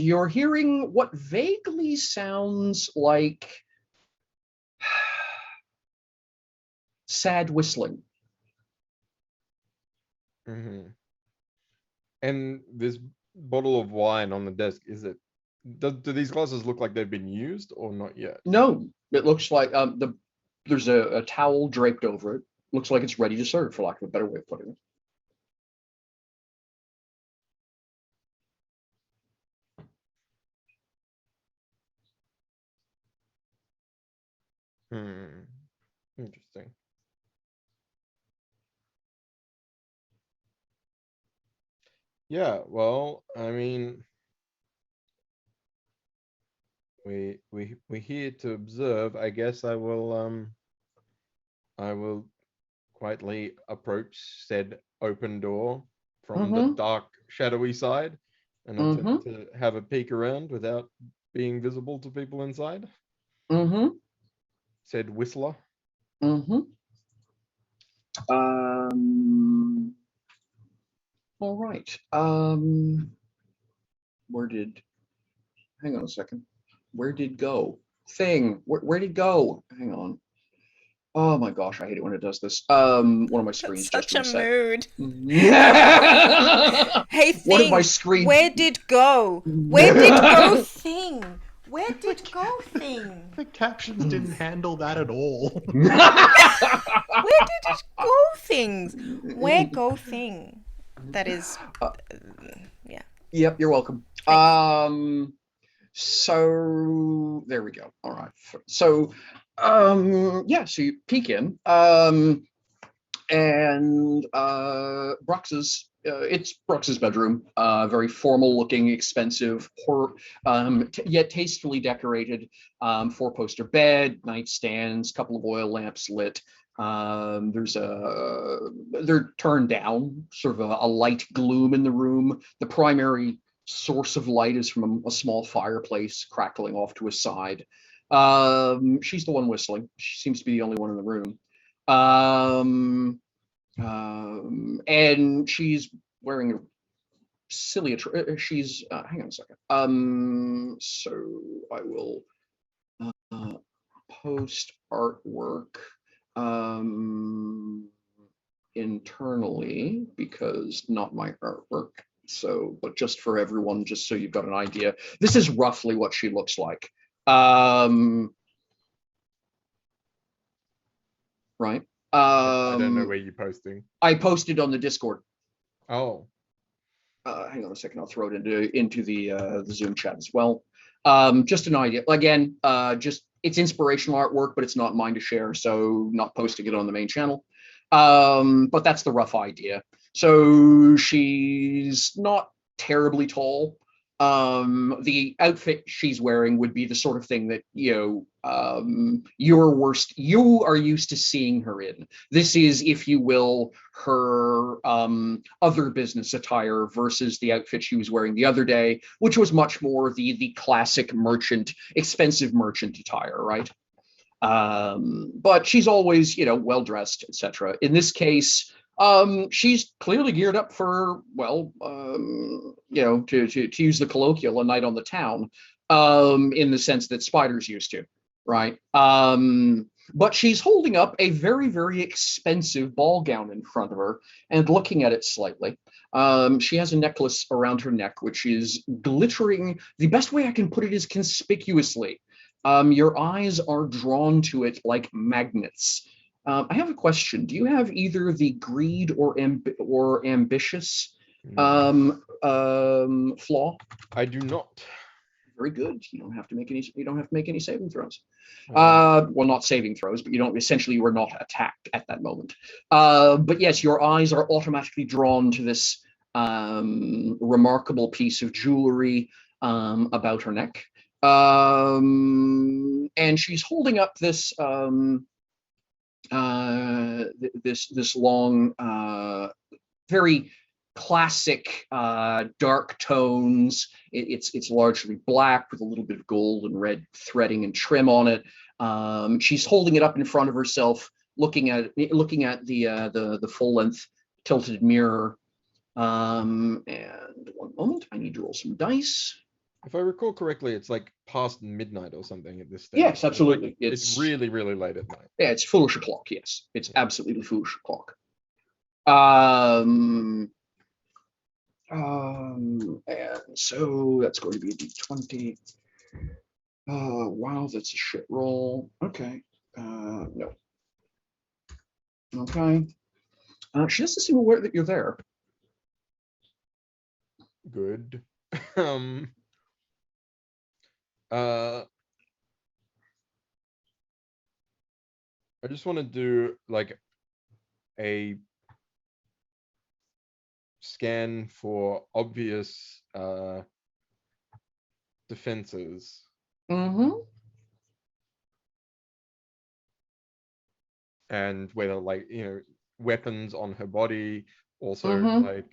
you're hearing what vaguely sounds like sad whistling. Mm-hmm. And this bottle of wine on the desk, do these glasses look like they've been used or not yet? No, it looks like there's a towel draped over it. Looks like it's ready to serve, for lack of a better way of putting it. Interesting. Yeah, well, I mean, we're here to observe. I guess I will quietly approach said open door from the dark, shadowy side and attempt to have a peek around without being visible to people inside. Said whistler. All right. Hang on a second. Where did go? Where did go? Hang on. Oh my gosh, I hate it when it does this. One of my screens That's just such a mood. Yeah. Hey, thing. One of my screens. Where did go? Where did go thing? Where did go thing? The captions didn't handle that at all. Where did it go things? Where go thing? That is, yeah. Yep, you're welcome. So there we go. All right. So, so you peek in, and it's Brux's bedroom. Very formal-looking, expensive, yet tastefully decorated. Four-poster bed, nightstands, couple of oil lamps lit. They're turned down, sort of a light gloom in the room. The primary source of light is from a small fireplace crackling off to his side. She's the one whistling. She seems to be the only one in the room. And she's wearing a silly, she's, hang on a second. So I will post artwork internally, because not my artwork. So, but just for everyone, just so you've got an idea, this is roughly what she looks like. Right. I don't know where you're posting. I posted on the Discord. Oh. Hang on a second. I'll throw it into the Zoom chat as well. Just an idea. Again, just it's inspirational artwork, but it's not mine to share, so not posting it on the main channel. But that's the rough idea. So she's not terribly tall. The outfit she's wearing would be the sort of thing that you are used to seeing her in. This is, if you will, her other business attire versus the outfit she was wearing the other day, which was much more the classic merchant, expensive merchant attire, right? But she's always, well dressed, etc. In this case, she's clearly geared up for, well, to use the colloquial, a night on the town, in the sense that Spider's used to, right? But she's holding up a very, very expensive ball gown in front of her and looking at it slightly. She has a necklace around her neck, which is glittering. The best way I can put it is conspicuously. Your eyes are drawn to it like magnets. I have a question. Do you have either the greed or ambitious flaw? I do not. Very good. You don't have to make any. You don't have to make any saving throws. Oh. Well, not saving throws, but you don't. Essentially, you were not attacked at that moment. But yes, your eyes are automatically drawn to this remarkable piece of jewelry about her neck, and she's holding up this this long, very classic dark tones. It's largely black with a little bit of gold and red threading and trim on it. She's holding it up in front of herself, looking at the full length tilted mirror. And one moment, I need to roll some dice. If I recall correctly, it's like past midnight or something at this stage. Yes, absolutely. It's really, really late at night. Yeah, it's foolish o'clock. Yes, it's absolutely foolish o'clock. And so that's going to be a d20. Wow, that's a shit roll. Okay. No. Okay. She doesn't seem aware that you're there. Good. I just want to do like a scan for obvious defenses. Mm-hmm. And whether, like, you know, weapons on her body, also like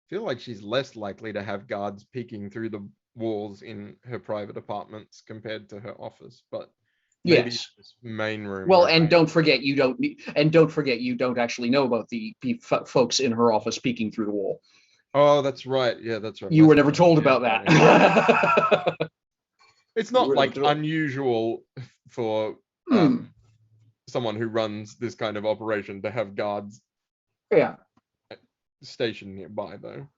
feel like she's less likely to have guards peeking through the walls in her private apartments compared to her office, but maybe Yes. this main room. Well, and don't forget you don't actually know about the folks in her office peeking through the wall. Oh, that's right. Yeah, that's right. You were never told about that. It's not like unusual for someone who runs this kind of operation to have guards stationed nearby, though.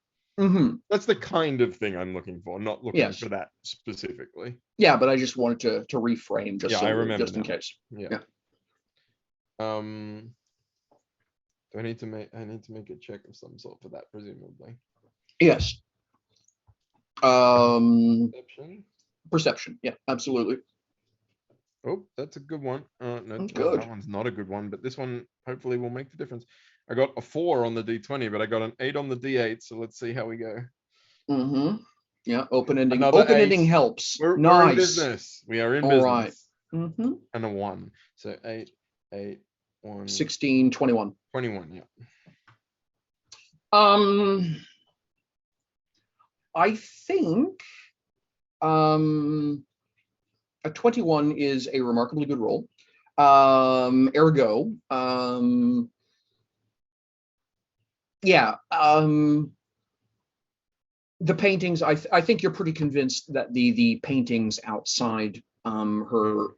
That's the kind of thing I'm looking for, not looking for that specifically. Yeah, but I just wanted to reframe just I remember just in case. Yeah. Do I need to make a check of some sort for that, presumably? Yes. Perception? Yeah, absolutely. Oh, that's a good one. No, good. That one's not a good one, but this one hopefully will make the difference. I got a 4 on the D20, but I got an 8 on the D8, so let's see how we go. Yeah, open-ending helps. We're in business. We are in business. All right. And a 1. So 8, 1. 16, 21. 21, yeah. I think a 21 is a remarkably good roll. Ergo, the paintings, I think you're pretty convinced that the paintings outside were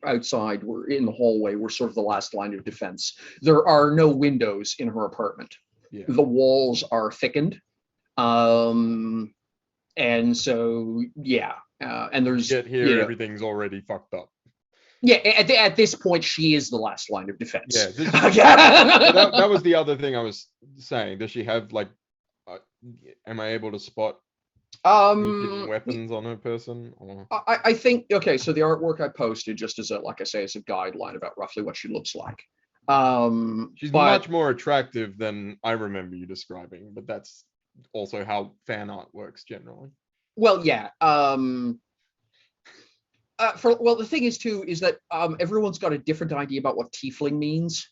in the hallway were sort of the last line of defense. There are no windows in her apartment. Yeah. The walls are thickened. And so, and there's everything's already fucked up. Yeah, at this point, she is the last line of defense. That was the other thing I was saying. Does she have, like, am I able to spot weapons on her person? Or? I think, okay, so the artwork I posted, just as a guideline about roughly what she looks like. She's much more attractive than I remember you describing, but that's also how fan art works generally. Well, yeah. The thing is too is that everyone's got a different idea about what tiefling means,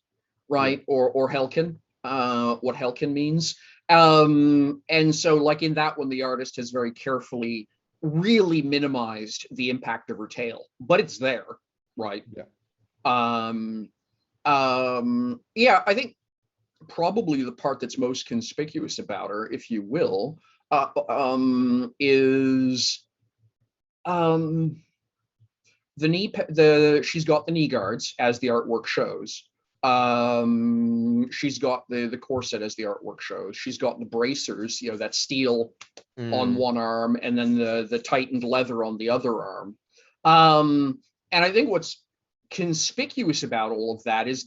right? Or Helkin, what Helkin means. And so, like in that one, the artist has very carefully really minimized the impact of her tail, but it's there, right? Yeah. I think probably the part that's most conspicuous about her, if you will, is she's got the knee guards, as the artwork shows, She's got the corset, as the artwork shows. She's got the bracers, that steel on one arm, and then the tightened leather on the other arm. And I think what's conspicuous about all of that is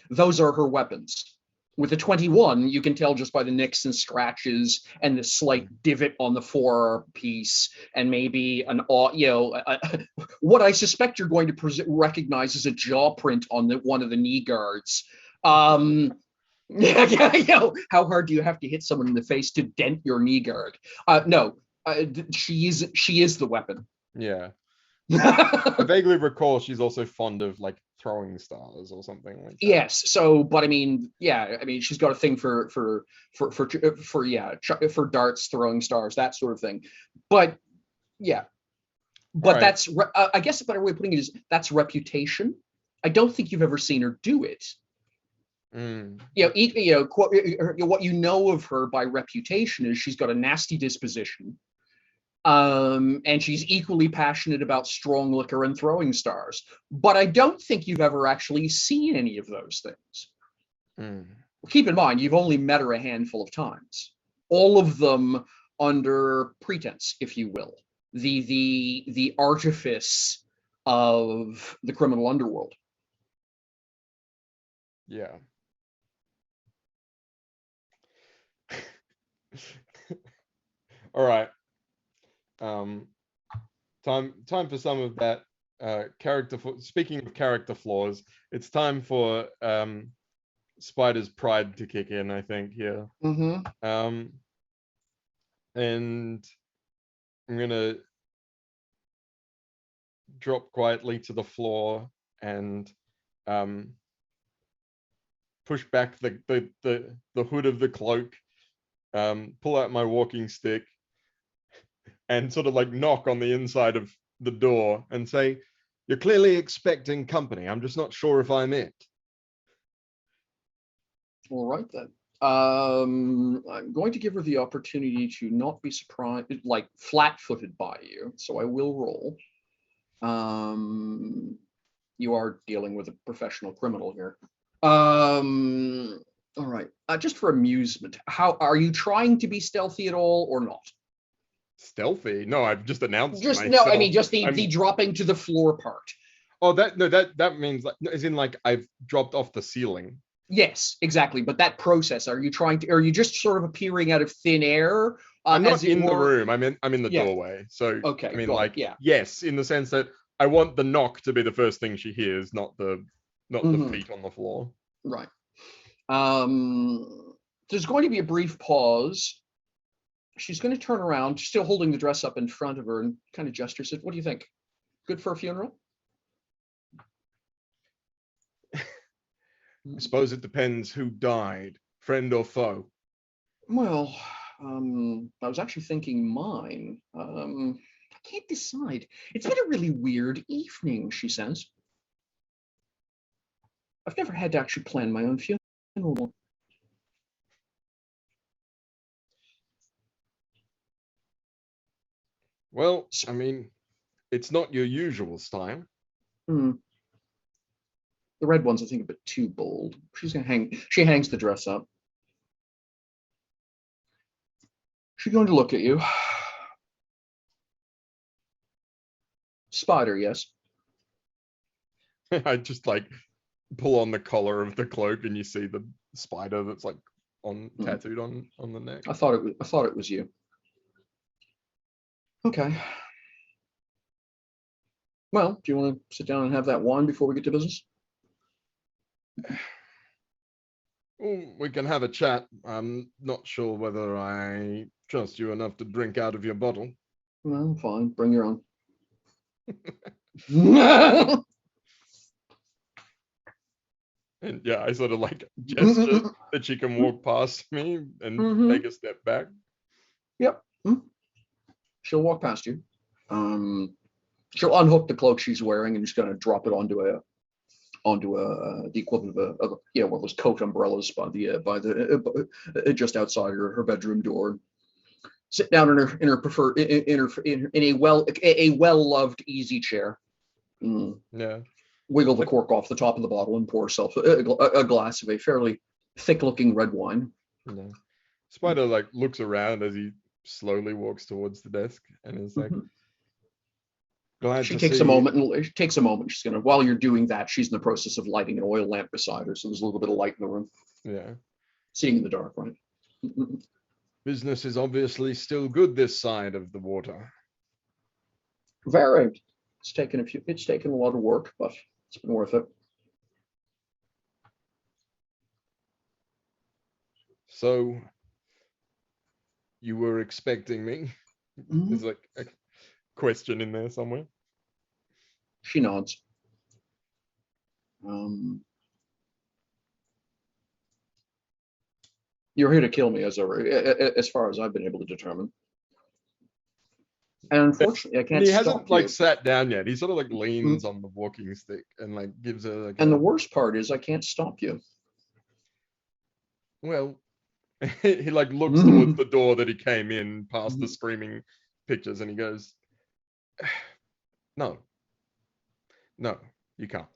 those are her weapons. With the 21, you can tell just by the nicks and scratches and the slight divot on the forearm piece, and maybe what I suspect you're going to recognize as a jaw print on one of the knee guards. How hard do you have to hit someone in the face to dent your knee guard? No, she is the weapon. Yeah. I vaguely recall she's also fond of like throwing stars or something like that. Yes. So, but I mean, she's got a thing for darts, throwing stars, that sort of thing. But yeah, but right. That's I guess a better way of putting it is that's reputation. I don't think you've ever seen her do it. What you know of her by reputation is she's got a nasty disposition. And she's equally passionate about strong liquor and throwing stars. But I don't think you've ever actually seen any of those things. Keep in mind, you've only met her a handful of times. All of them under pretense, if you will. The artifice of the criminal underworld. Yeah. All right. Time for some of that character. Speaking of character flaws, it's time for Spider's pride to kick in, I think, here. And I'm gonna drop quietly to the floor and push back the hood of the cloak, pull out my walking stick, and sort of like knock on the inside of the door and say, "You're clearly expecting company. I'm just not sure if I'm it." All right then. I'm going to give her the opportunity to not be surprised, like flat-footed by you. So I will roll. You are dealing with a professional criminal here. All right. Just for amusement, how are you trying to be stealthy at all or not? Stealthy? No, I've just announced myself. No, I mean just the dropping to the floor part. Oh, that means like, as in like I've dropped off the ceiling. Yes, exactly. But that process, are you just sort of appearing out of thin air? I'm not in the room. I'm in the doorway. So okay, I mean, yes, in the sense that I want the knock to be the first thing she hears, not the feet on the floor. Right. There's going to be a brief pause. She's going to turn around, still holding the dress up in front of her, and kind of gestures it. What do you think? Good for a funeral? I suppose it depends who died, friend or foe. Well, I was actually thinking mine. I can't decide. It's been a really weird evening, she says. I've never had to actually plan my own funeral. Well, I mean, it's not your usual style. The red one's, I think, a bit too bold. She hangs the dress up. She's going to look at you. Spider, yes. I just like pull on the collar of the cloak, and you see the spider that's like tattooed on the neck. I thought it was you. Okay. Well, do you want to sit down and have that wine before we get to business? We can have a chat. I'm not sure whether I trust you enough to drink out of your bottle. Well, fine. Bring your own. And yeah, I sort of like gesture that she can walk past me and take a step back. Yep. She'll walk past you. She'll unhook the cloak she's wearing and just gonna drop it onto the equivalent of one of those coat umbrellas by the just outside her bedroom door. Sit down in a well-loved easy chair. Yeah. wiggle the cork off the top of the bottle and pour herself a glass of a fairly thick-looking red wine. No. Spider like looks around as he slowly walks towards the desk and is like, glad She to takes see a moment, and takes a moment. She's gonna, while you're doing that, she's in the process of lighting an oil lamp beside her, so there's a little bit of light in the room. Yeah. Seeing in the dark, right? Business is obviously still good this side of the water. Very. It's taken a lot of work, but it's been worth it. So you were expecting me? There's like a question in there somewhere. She nods. You're here to kill me, as far as I've been able to determine. And unfortunately, I can't And he stop hasn't you. like sat down yet. He sort of like leans on the walking stick and like gives her like. And the worst part is, I can't stop you. Well, he like looks towards the door that he came in past the screaming pictures, and he goes, "No, you can't."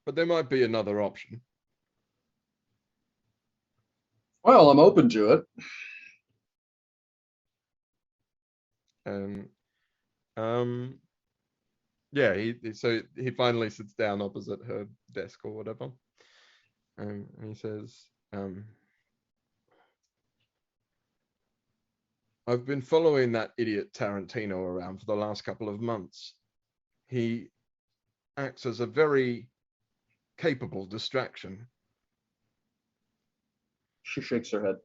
But there might be another option. Well, I'm open to it. Yeah, so he finally sits down opposite her desk or whatever, and he says, I've been following that idiot Tarantino around for the last couple of months. He acts as a very capable distraction. She shakes her head.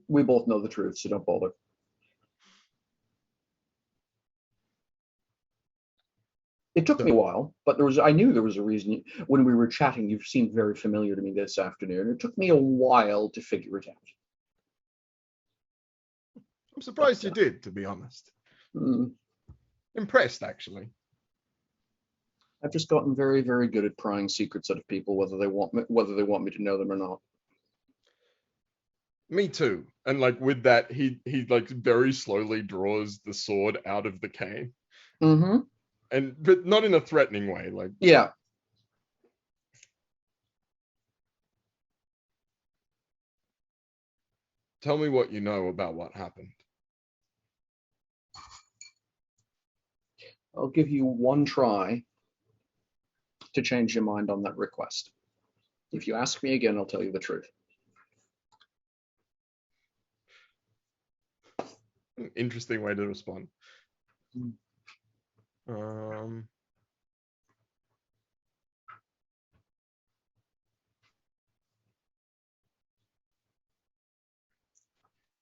We both know the truth, so don't bother. It took me a while, but I knew there was a reason. When we were chatting, you seemed very familiar to me this afternoon. It took me a while to figure it out. I'm surprised you did, to be honest. Impressed, actually. I've just gotten very, very good at prying secrets out of people, whether they want me to know them or not. Me too. And like with that, he like very slowly draws the sword out of the cane. But not in a threatening way, like. Yeah. Tell me what you know about what happened. I'll give you one try to change your mind on that request. If you ask me again, I'll tell you the truth. An interesting way to respond.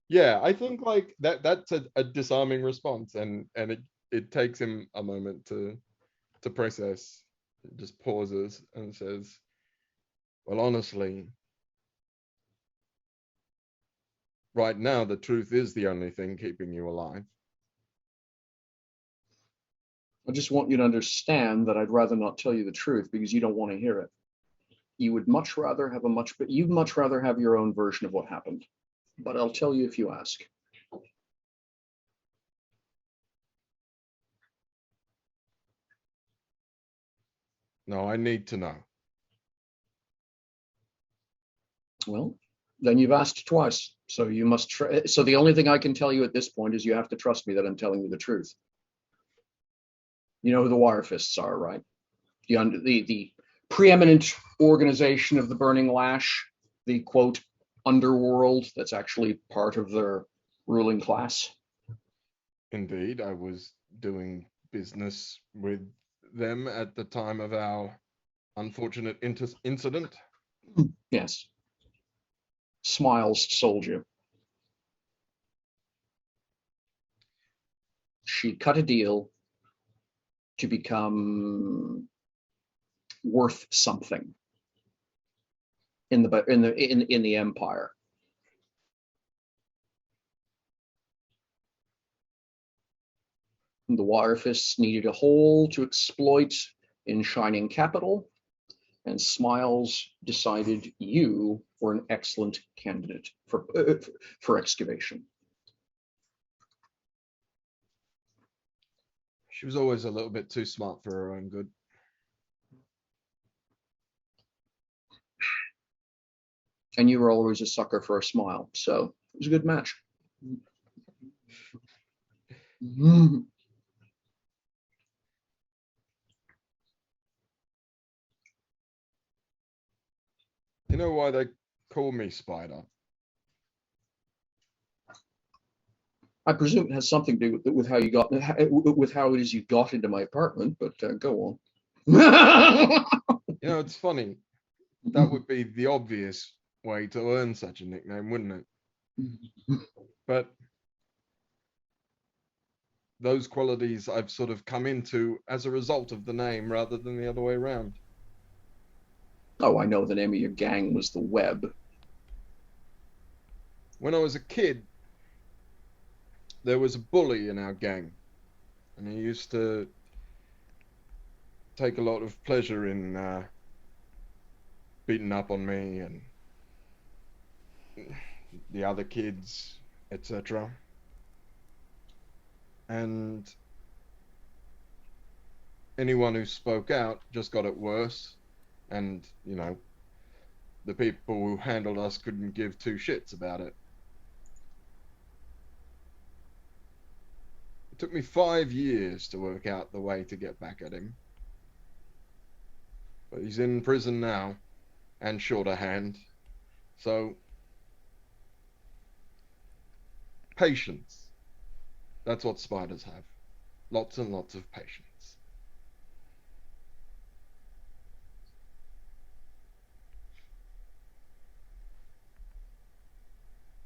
Yeah, I think like that's a disarming response, and it takes him a moment to process. It just pauses and says, well, honestly, right now the truth is the only thing keeping you alive. I just want you to understand that I'd rather not tell you the truth because you don't want to hear it. You'd much rather have your own version of what happened. But I'll tell you if you ask. No, I need to know. Well, then you've asked twice. So you must so the only thing I can tell you at this point is you have to trust me that I'm telling you the truth. You know who the Wire Fists are, right? The preeminent organization of the Burning Lash, the quote underworld that's actually part of their ruling class. Indeed, I was doing business with them at the time of our unfortunate incident. Yes. Smiles sold you. She cut a deal to become worth something in the empire. The Wire Fists needed a hole to exploit in Shining Capital, And Smiles decided you were an excellent candidate for excavation. She was always a little bit too smart for her own good. And you were always a sucker for a smile, so it was a good match. You know why they call me Spider? I presume it has something to do with how you got, with how it is you got into my apartment, but go on. You know, it's funny. That would be the obvious way to earn such a nickname, wouldn't it? But those qualities I've sort of come into as a result of the name rather than the other way around. Oh, I know the name of your gang was the Web. When I was a kid, there was a bully in our gang, and he used to take a lot of pleasure in beating up on me and the other kids, etc. And anyone who spoke out just got it worse, and, you know, the people who handled us couldn't give two shits about it. It took me 5 years to work out the way to get back at him. But he's in prison now, and short of hand. So, patience. That's what spiders have. Lots and lots of patience.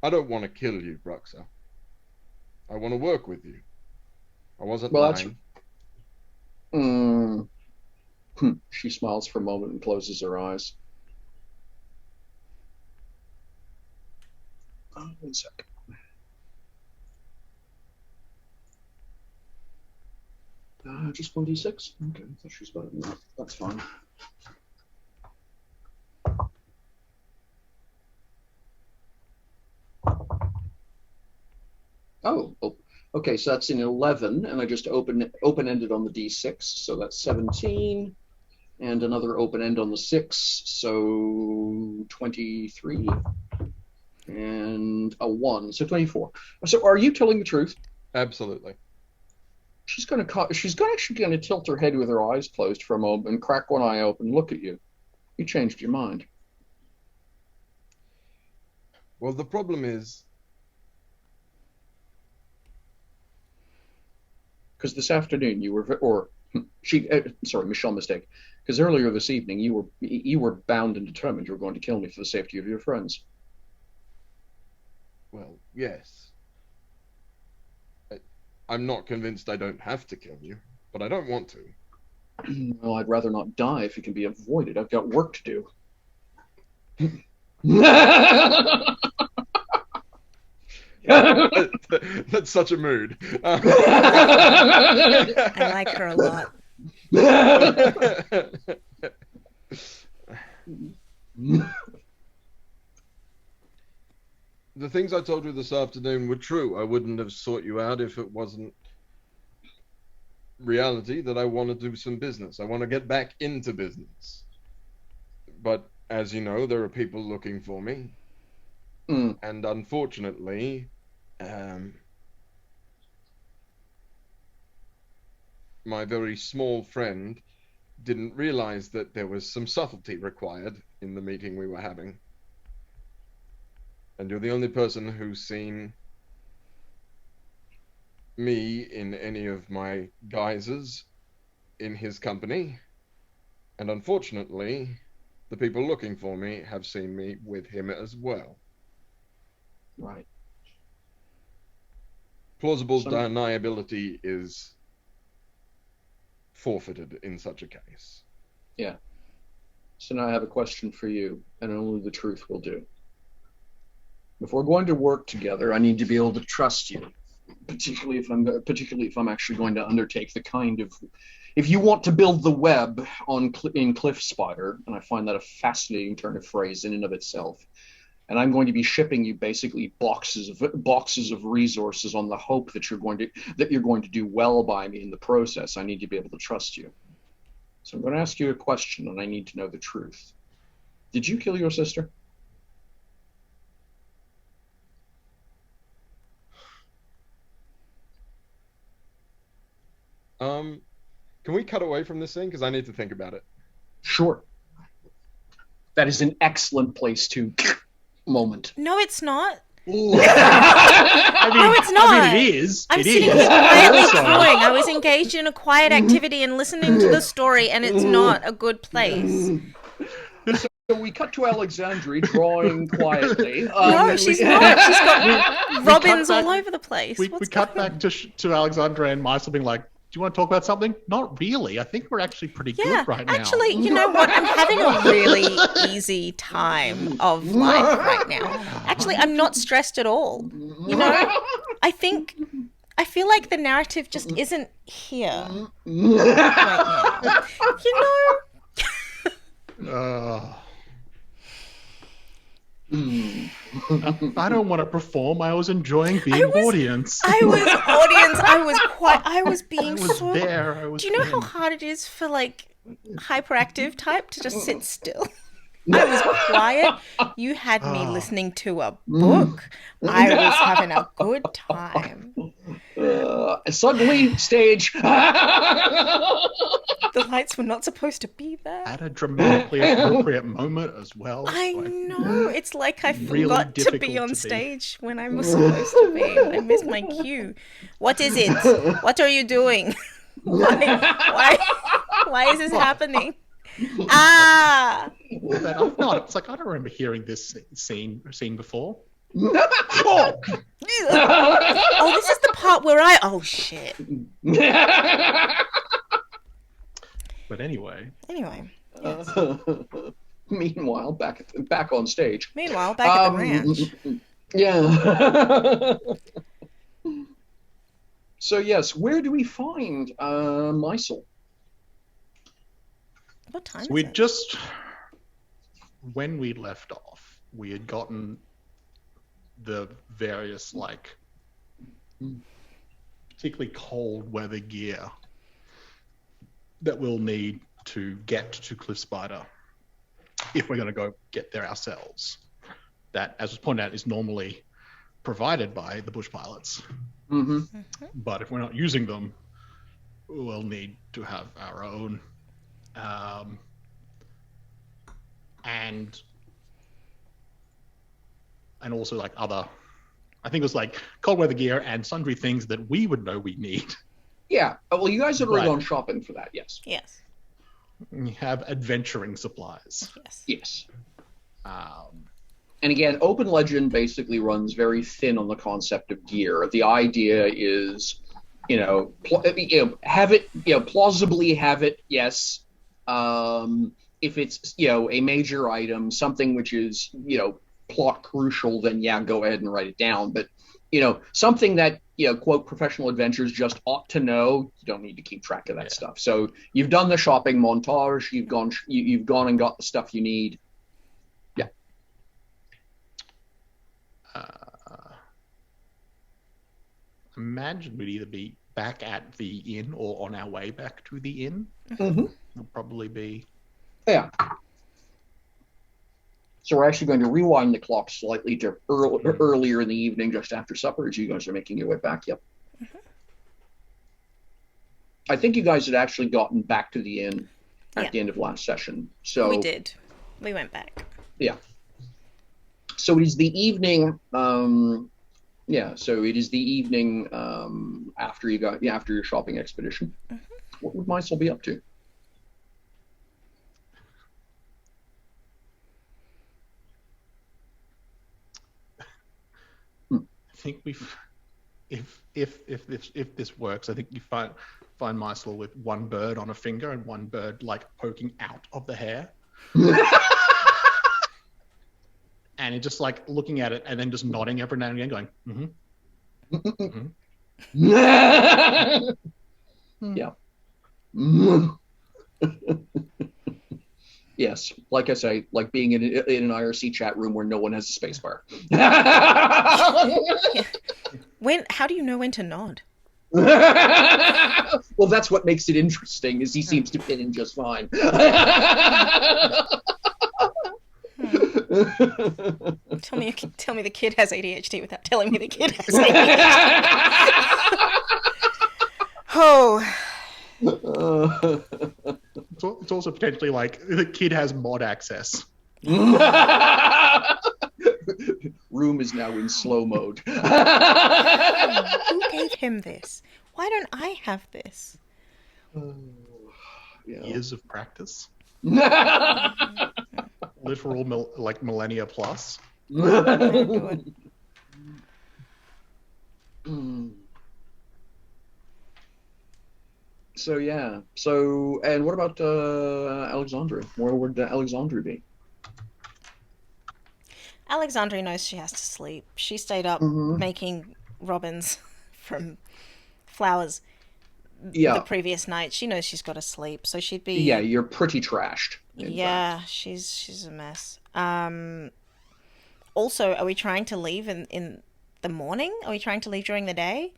I don't want to kill you, Bruxa. I want to work with you. I wasn't lying. She smiles for a moment and closes her eyes. Oh, 1 second. Just 1d6? Okay, I thought she was better than that. That's fine. Oh, okay, so that's an 11, and I just open-ended on the d6, so that's 17, and another open end on the 6, so 23, and a 1, so 24. So are you telling the truth? Absolutely. She's actually gonna tilt her head with her eyes closed for a moment and crack one eye open and look at you. You changed your mind. Well, the problem is, because this afternoon you were, Michelle mistake, because earlier this evening you were bound and determined you were going to kill me for the safety of your friends. well, yes. I'm not convinced I don't have to kill you, but I don't want to. Well, I'd rather not die if it can be avoided. I've got work to do. That's such a mood. I like her a lot. The things I told you this afternoon were true. I wouldn't have sought you out if it wasn't reality that I want to do some business. I want to get back into business. But as you know, there are people looking for me. And unfortunately, my very small friend didn't realize that there was some subtlety required in the meeting we were having. And you're the only person who's seen me in any of my guises in his company. And unfortunately, the people looking for me have seen me with him as well. Right. Plausible deniability is forfeited in such a case. Yeah. So now I have a question for you, and only the truth will do. If we're going to work together, I need to be able to trust you. particularly if I'm actually going to undertake the kind of, if you want to build the web in Cliff Spider, and I find that a fascinating turn of phrase in and of itself. And I'm going to be shipping you basically boxes of resources on the hope that you're going to do well by me in the process. I need to be able to trust you. So I'm going to ask you a question, and I need to know the truth. Did you kill your sister? Can we cut away from this thing? Because I need to think about it. Sure. That is an excellent place to moment. No, it's not. I mean, No, it's not. I mean, it is. I'm It sitting is. here quietly Also- drawing. I was engaged in a quiet activity and listening to the story, and it's not a good place. So we cut to Alexandria drawing quietly. No, she's not. She's got robins back- all over the place. We What's cut going back to Alexandra and Maisel being like, "Do you want to talk about something?" Not really. I think we're actually pretty Yeah, good right now. actually, you know what? I'm having a really easy time of life right now. Actually, I'm not stressed at all. You know, I feel like the narrative just isn't here right now. You know, I don't want to perform. I was enjoying being audience. I was audience. I was being I was so. there. I was. Do you know in. how hard it is for like hyperactive type to just sit still? I was quiet. You had me listening to a book. I was having a good time. Suddenly, stage. The lights were not supposed to be there. At a dramatically appropriate moment as well. I Like, know. It's like I really forgot to be difficult on to be. stage when I was supposed to be. I missed my cue. What is it? What are you doing? Why is this happening? Ah! But I'm not. It's like I don't remember hearing this scene before. Oh. Oh, this is the part where oh shit. But anyway. Anyway. Meanwhile, back on stage. Meanwhile, back at the ranch. Yeah. So yes, where do we find Maisel? What time is We it? just, when we left off, we had gotten the various, like, particularly cold weather gear that we'll need to get to Cliff Spider if we're going to go get there ourselves. That, as was pointed out, is normally provided by the bush pilots. Mm-hmm. But if we're not using them, we'll need to have our own. And also like other, I think it was like cold weather gear and sundry things that we would know we need. Yeah. Well, you guys had already Right. gone shopping for that. Yes. Yes. We have adventuring supplies. Yes. Yes. Um, And again, Open Legend basically runs very thin on the concept of gear. The idea is, have it, plausibly have it. Yes. If it's, a major item, something which is, plot crucial, then yeah, go ahead and write it down. But, something that, quote, professional adventurers just ought to know, you don't need to keep track of that stuff. So you've done the shopping montage, you've gone and got the stuff you need. Yeah. Imagine we'd either be back at the inn or on our way back to the inn. Mm-hmm. It'll probably be. Yeah. So we're actually going to rewind the clock slightly to earlier in the evening, just after supper, as you guys are making your way back. Yep. Mm-hmm. I think you guys had actually gotten back to the inn at Yeah. the end of last session. So We did. We went back. Yeah. So it is the evening. So it is the evening after your shopping expedition. Mm-hmm. What would Maisel be up to? I think if this works, I think you find Maisel with one bird on a finger and one bird like poking out of the hair. And it just like looking at it and then just nodding every now and again, going, mm-hmm. Mm-hmm. Yeah. Yes, like I say, like being in an IRC chat room where no one has a spacebar. How do you know when to nod? Well, that's what makes it interesting, is he seems to fit in just fine. Tell me the kid has ADHD without telling me the kid has ADHD. Oh. It's also potentially like the kid has mod access. Room is now in slow mode. Who gave him this? Why don't I have this? Years of practice. Literal millennia plus. So yeah. So, and what about Alexandra? Where would Alexandra be? Alexandra knows she has to sleep. She stayed up making robins from flowers the previous night. She knows she's got to sleep, so she'd be... Yeah, you're pretty trashed. Yeah, she's a mess. Also, are we trying to leave in the morning? Are we trying to leave during the day?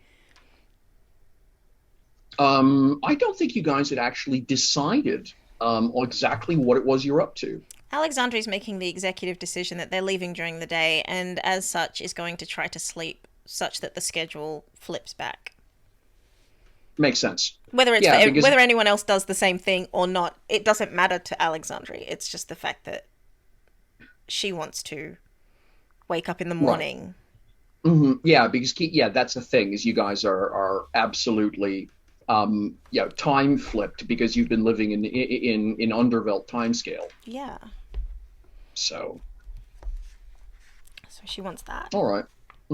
I don't think you guys had actually decided exactly what it was you're up to. Alexandria's making the executive decision that they're leaving during the day, and as such is going to try to sleep such that the schedule flips back. Makes sense. Whether whether anyone else does the same thing or not, it doesn't matter to Alexandria. It's just the fact that she wants to wake up in the morning. Right. Yeah, because that's the thing, is you guys are absolutely time flipped because you've been living in Undervelt timescale. Yeah. So she wants that. All right.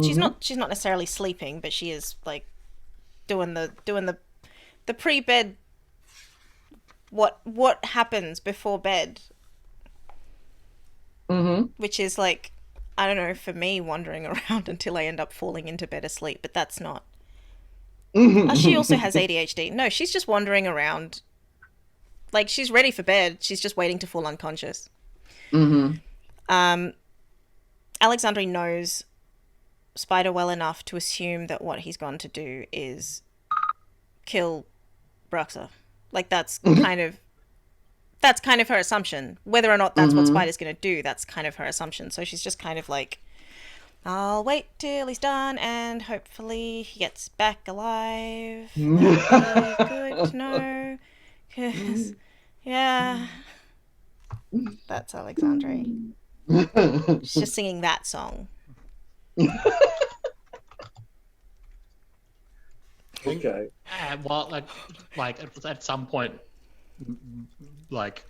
She's not necessarily sleeping, but she is like doing the pre-bed what happens before bed. Which is like, I don't know, for me, wandering around until I end up falling into bed asleep, but that's not. She also has ADHD. No, she's just wandering around. Like, she's ready for bed. She's just waiting to fall unconscious. Alexandri knows Spider well enough to assume that what he's gone to do is kill Bruxa. Like, that's kind of her assumption. Whether or not that's what Spider's going to do, that's kind of her assumption. So she's just kind of like, I'll wait till he's done, and hopefully he gets back alive. That'd be good to know. 'Cause, yeah, that's Alexandre. She's just singing that song. Okay. Well, like at some point, like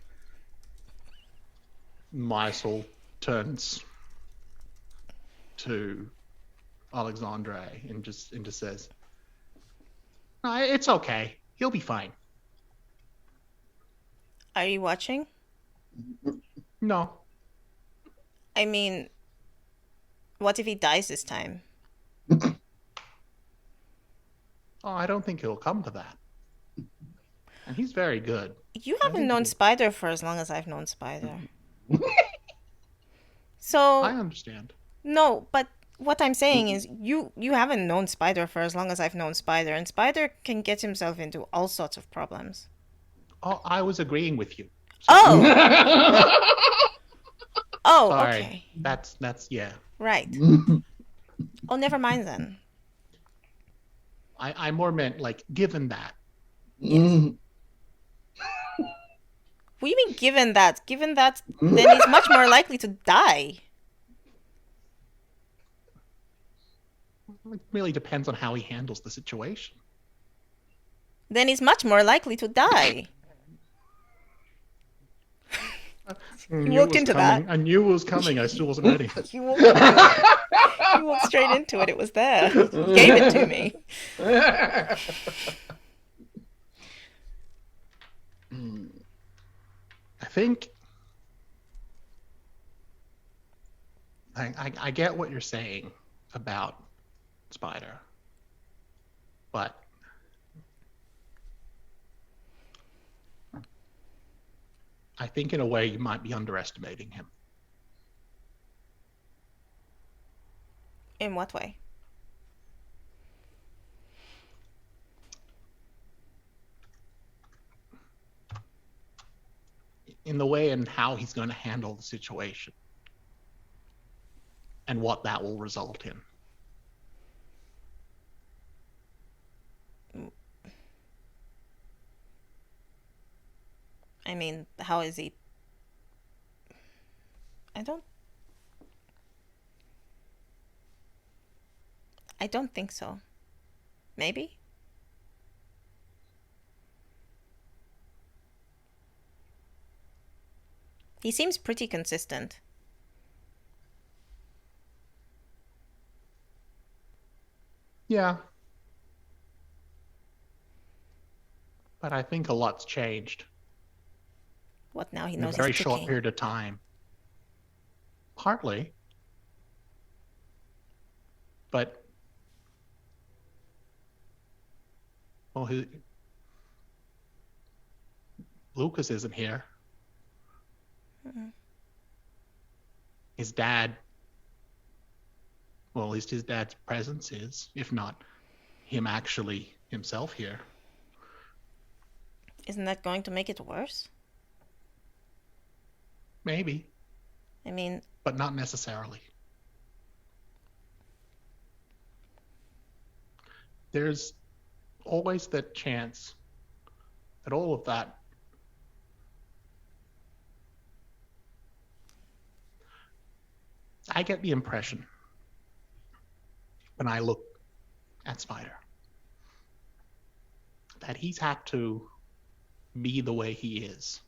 Mysel turns to Alexandre and just says, "No, it's okay. He'll be fine." Are you watching? No. I mean, what if he dies this time? Oh, I don't think it'll come to that. And he's very good. You haven't known Spider for as long as I've known Spider. So I understand. No, but what I'm saying is you haven't known Spider for as long as I've known Spider, and Spider can get himself into all sorts of problems. Oh, I was agreeing with you. Oh! Oh, sorry. Okay. That's yeah. Right. Oh, never mind then. I more meant, like, given that. Yes. What do you mean given that? Given that, then he's much more likely to die. It really depends on how he handles the situation. Then he's much more likely to die. You walked into that. I knew it was coming. I still wasn't ready. You walked into it. You walked straight into it. It was there. You gave it to me. I think I get what you're saying about Spider. But I think in a way you might be underestimating him. In what way? In the way and how he's going to handle the situation. And what that will result in. I mean, how is he? I don't think so. Maybe? He seems pretty consistent. Yeah. But I think a lot's changed. What now? He In a knows very he's short ticking. period of time. Partly. But well, Lucas isn't here. Mm-mm. His dad, well, at least his dad's presence is, if not him actually himself here. Isn't that going to make it worse? Maybe, I mean, but not necessarily. There's always that chance that all of that I get the impression when I look at Spider that he's had to be the way he is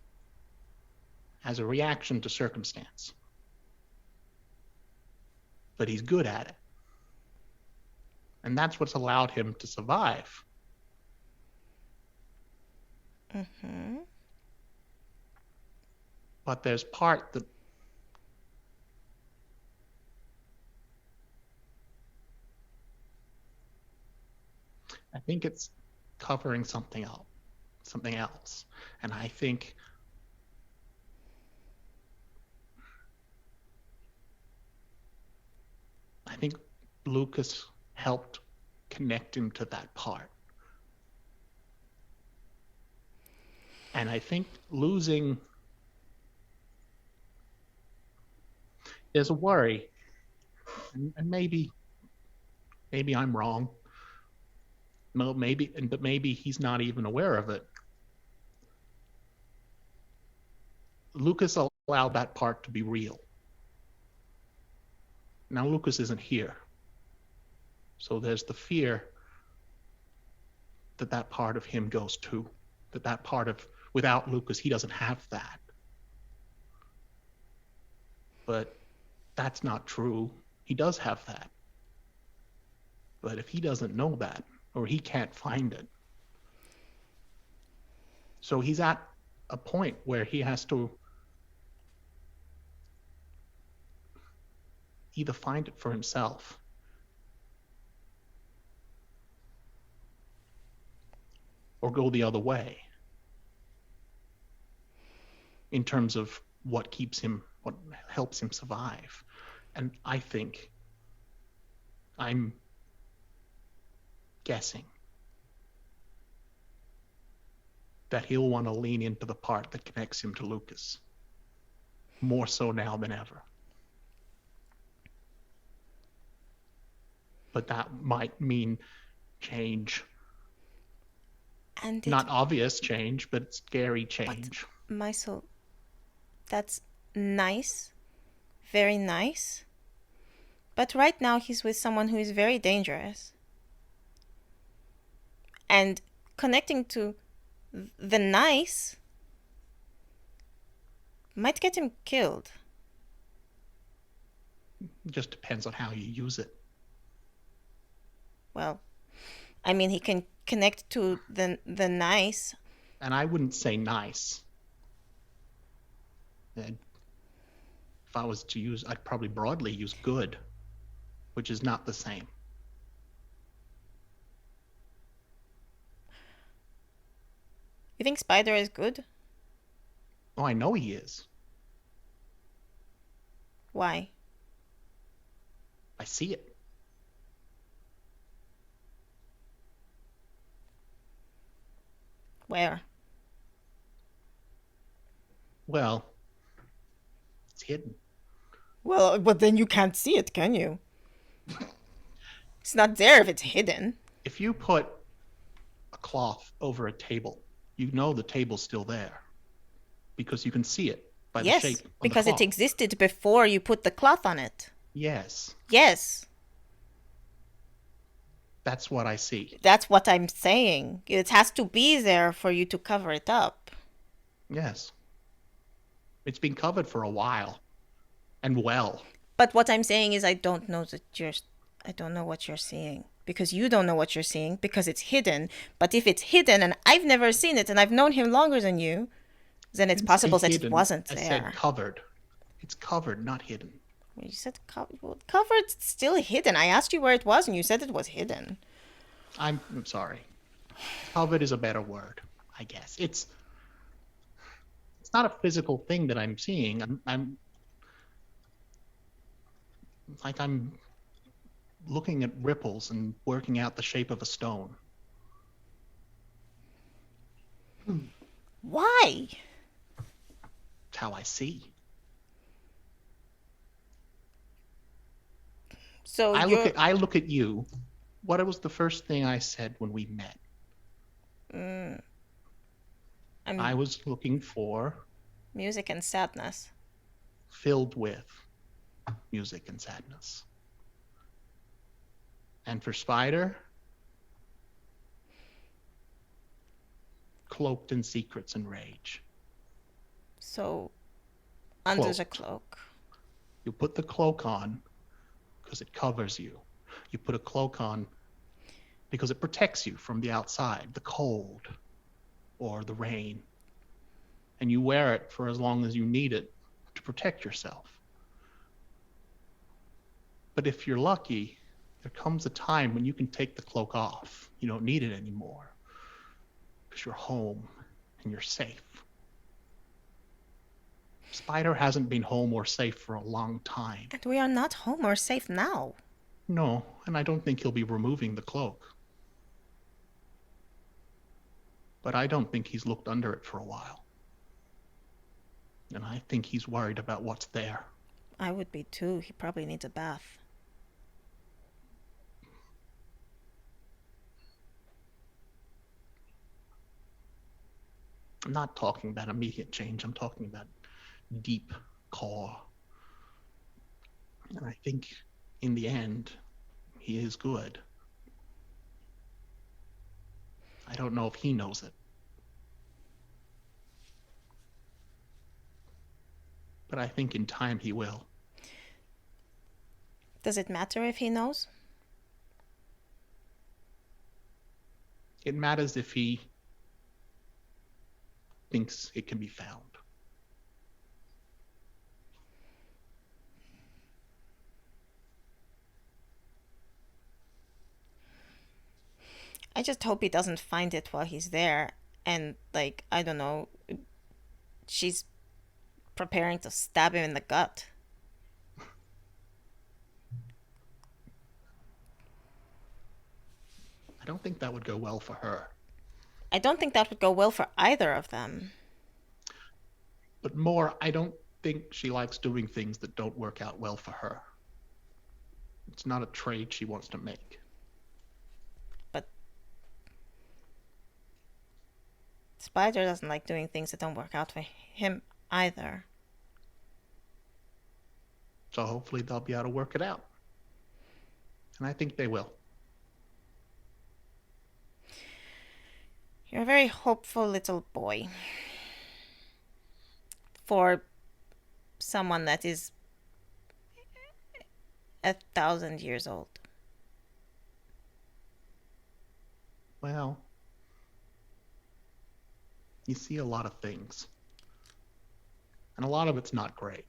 as a reaction to circumstance. But he's good at it. And that's what's allowed him to survive. mm-hmm. But there's part that I think it's covering something else. And I think Lucas helped connect him to that part. And I think losing, there's a worry, and maybe I'm wrong. No, but maybe he's not even aware of it. Lucas allowed that part to be real. Now Lucas isn't here. So there's the fear that part of him goes too. That part of, without Lucas, he doesn't have that. But that's not true. He does have that. But if he doesn't know that, or he can't find it, so he's at a point where he has to either find it for himself or go the other way in terms of what helps him survive. And I think, I'm guessing, that he'll want to lean into the part that connects him to Lucas, more so now than ever. But that might mean change. And not obvious change, but scary change. But, Maisel, that's nice. Very nice. But right now he's with someone who is very dangerous. And connecting to the nice might get him killed. It just depends on how you use it. Well, I mean, he can connect to the nice. And I wouldn't say nice. And if I was to use, I'd probably broadly use good, which is not the same. think Spider is good? Oh, I know he is. Why? I see it. Where? Well, it's hidden. Well, but then you can't see it, can you? It's not there if it's hidden. If you put a cloth over a table, you know the table's still there because you can see it by the shape of the because cloth. it existed before you put the cloth on it. Yes, Yes, that's what I see. that's what I'm saying. It has to be there for you to cover it up. Yes. It's been covered for a while. And well. But what I'm saying is I don't know what you're seeing. Because you don't know what you're seeing because it's hidden. But if it's hidden and I've never seen it and I've known him longer than you, then it's possible that it wasn't there. I said covered. It's covered, not hidden. You said covered, still hidden. I asked you where it was and you said it was hidden. I'm sorry. Covered is a better word, I guess. It's not a physical thing that I'm seeing. I'm looking at ripples and working out the shape of a stone. Why? That's how I see. So I look at you. What was the first thing I said when we met? I was looking for music and sadness. Filled with music and sadness. And for Spider, cloaked in secrets and rage. So, under the cloak. You put the cloak on because it covers you. You put a cloak on because it protects you from the outside, the cold or the rain. And you wear it for as long as you need it to protect yourself. But if you're lucky, there comes a time when you can take the cloak off. You don't need it anymore because you're home and you're safe. Spider hasn't been home or safe for a long time. And we are not home or safe now. No, and I don't think he'll be removing the cloak. But I don't think he's looked under it for a while. And I think he's worried about what's there. I would be too. He probably needs a bath. I'm not talking about immediate change. I'm talking about deep core. And I think in the end, he is good. I don't know if he knows it. But I think in time he will. Does it matter if he knows? It matters if he thinks it can be found. I just hope he doesn't find it while he's there and, like, I don't know, she's preparing to stab him in the gut. I don't think that would go well for her. I don't think that would go well for either of them. But more, I don't think she likes doing things that don't work out well for her. It's not a trade she wants to make. But Spider doesn't like doing things that don't work out for him either. So hopefully they'll be able to work it out. And I think they will. You're a very hopeful little boy. For someone that is 1,000 years old. Well, you see a lot of things. And a lot of it's not great.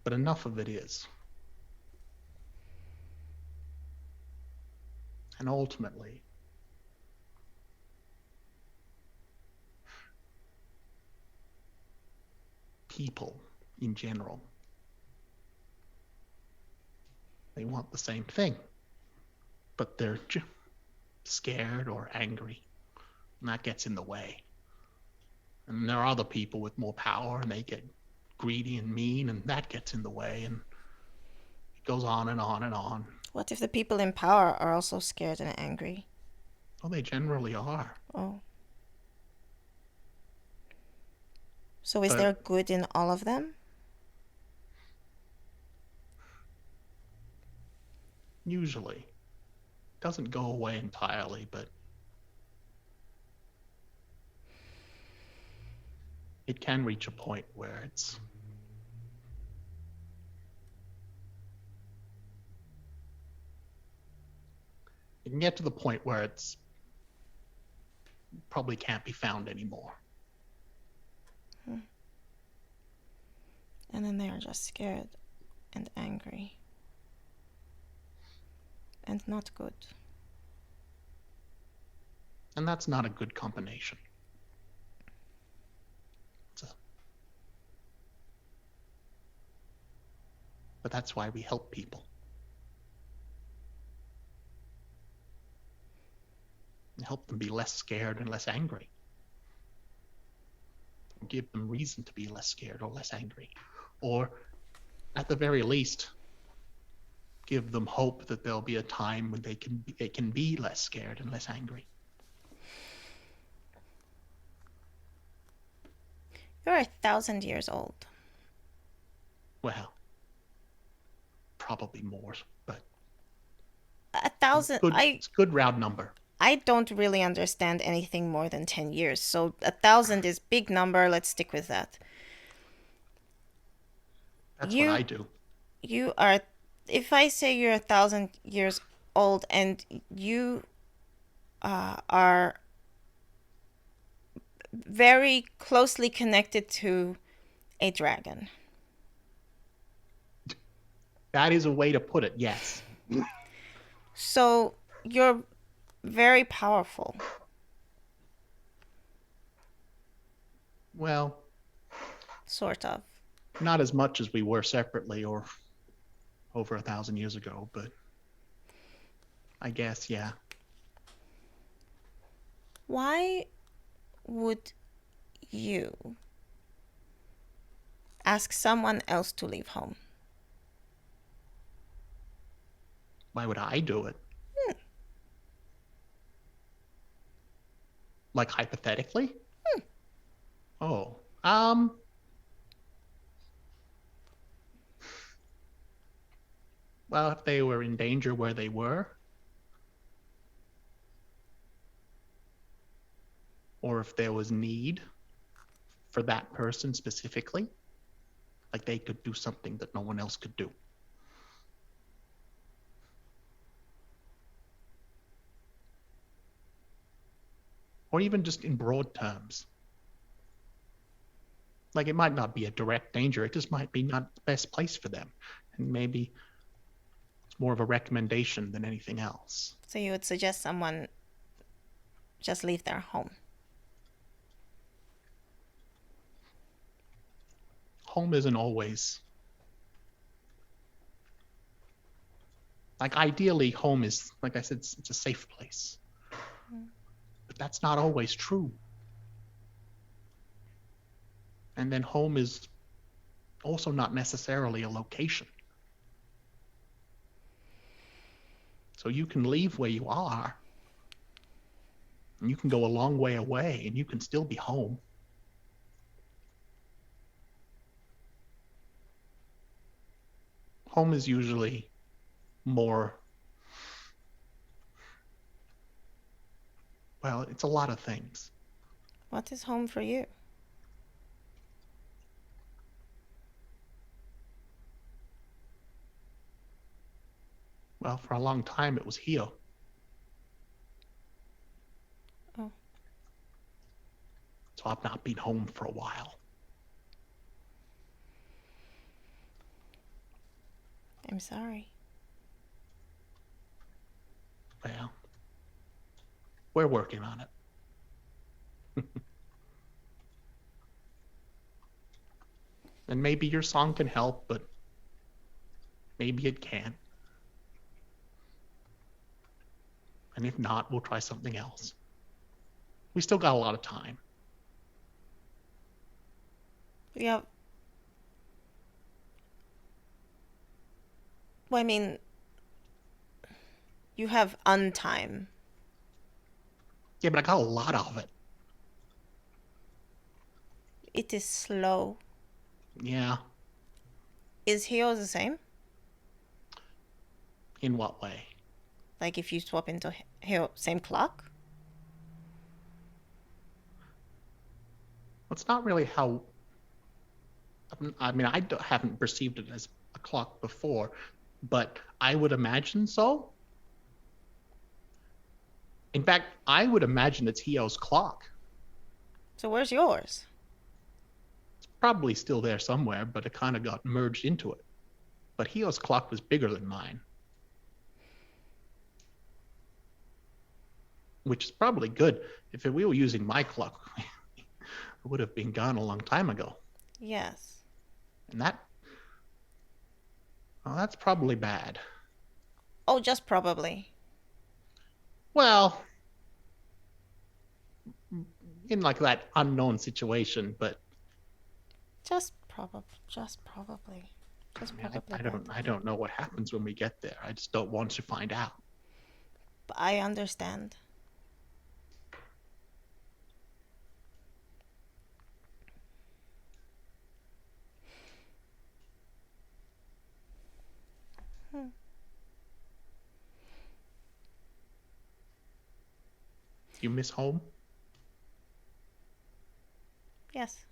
But enough of it is. And ultimately, people in general. They want the same thing, but they're scared or angry, and that gets in the way. And there are other people with more power, and they get greedy and mean, and that gets in the way, and it goes on and on and on. What if the people in power are also scared and angry? Well, they generally are. Oh. So is But there good in all of them? usually. Doesn't go away entirely, but it can reach a point where it can get to the point where it's probably can't be found anymore. And then they are just scared and angry. And not good. And that's not a good combination. But that's why we help people. And help them be less scared and less angry. Give them reason to be less scared or less angry. Or, at the very least, give them hope that there'll be a time when they can be less scared and less angry. You're 1,000 years old. Well, probably more, but 1,000. It's a good round number. I don't really understand anything more than 10 years, so 1,000 is big number. Let's stick with that. That's what I do. You are. If I say you're 1,000 years old and you are very closely connected to a dragon. That is a way to put it, yes. So you're very powerful. Well, sort of. Not as much as we were separately or over 1,000 years ago, but I guess, yeah. Why would you ask someone else to leave home? Why would I do it? Like hypothetically? Oh, well, if they were in danger where they were, or if there was need for that person specifically, like they could do something that no one else could do. Or even just in broad terms. Like it might not be a direct danger, it just might be not the best place for them. And maybe it's more of a recommendation than anything else. So you would suggest someone just leave their home? Home isn't always... Like ideally, home is, like I said, it's a safe place. But that's not always true. And then home is also not necessarily a location. So you can leave where you are, and you can go a long way away, and you can still be home. Home is usually more... Well, it's a lot of things. What is home for you? Well, for a long time it was here. Oh. So I've not been home for a while. I'm sorry. Well, we're working on it. And maybe your song can help, but maybe it can't. And if not, we'll try something else. We still got a lot of time. Yeah. Well, I mean, you have untime. Yeah, but I got a lot of it. It is slow. Yeah. Is Heo the same? In what way? Like if you swap into Heo, same clock? It's not really how. I mean, haven't perceived it as a clock before, but I would imagine so. In fact, I would imagine it's Hio's clock. So where's yours? It's probably still there somewhere, but it kind of got merged into it. But Hio's clock was bigger than mine. Which is probably good. If we were using my clock, it would have been gone a long time ago. Yes. And that's probably bad. Oh, just probably. Well, in like that unknown situation, but Just probably. I don't know what happens when we get there. I just don't want to find out. But I understand. You miss home? Yes.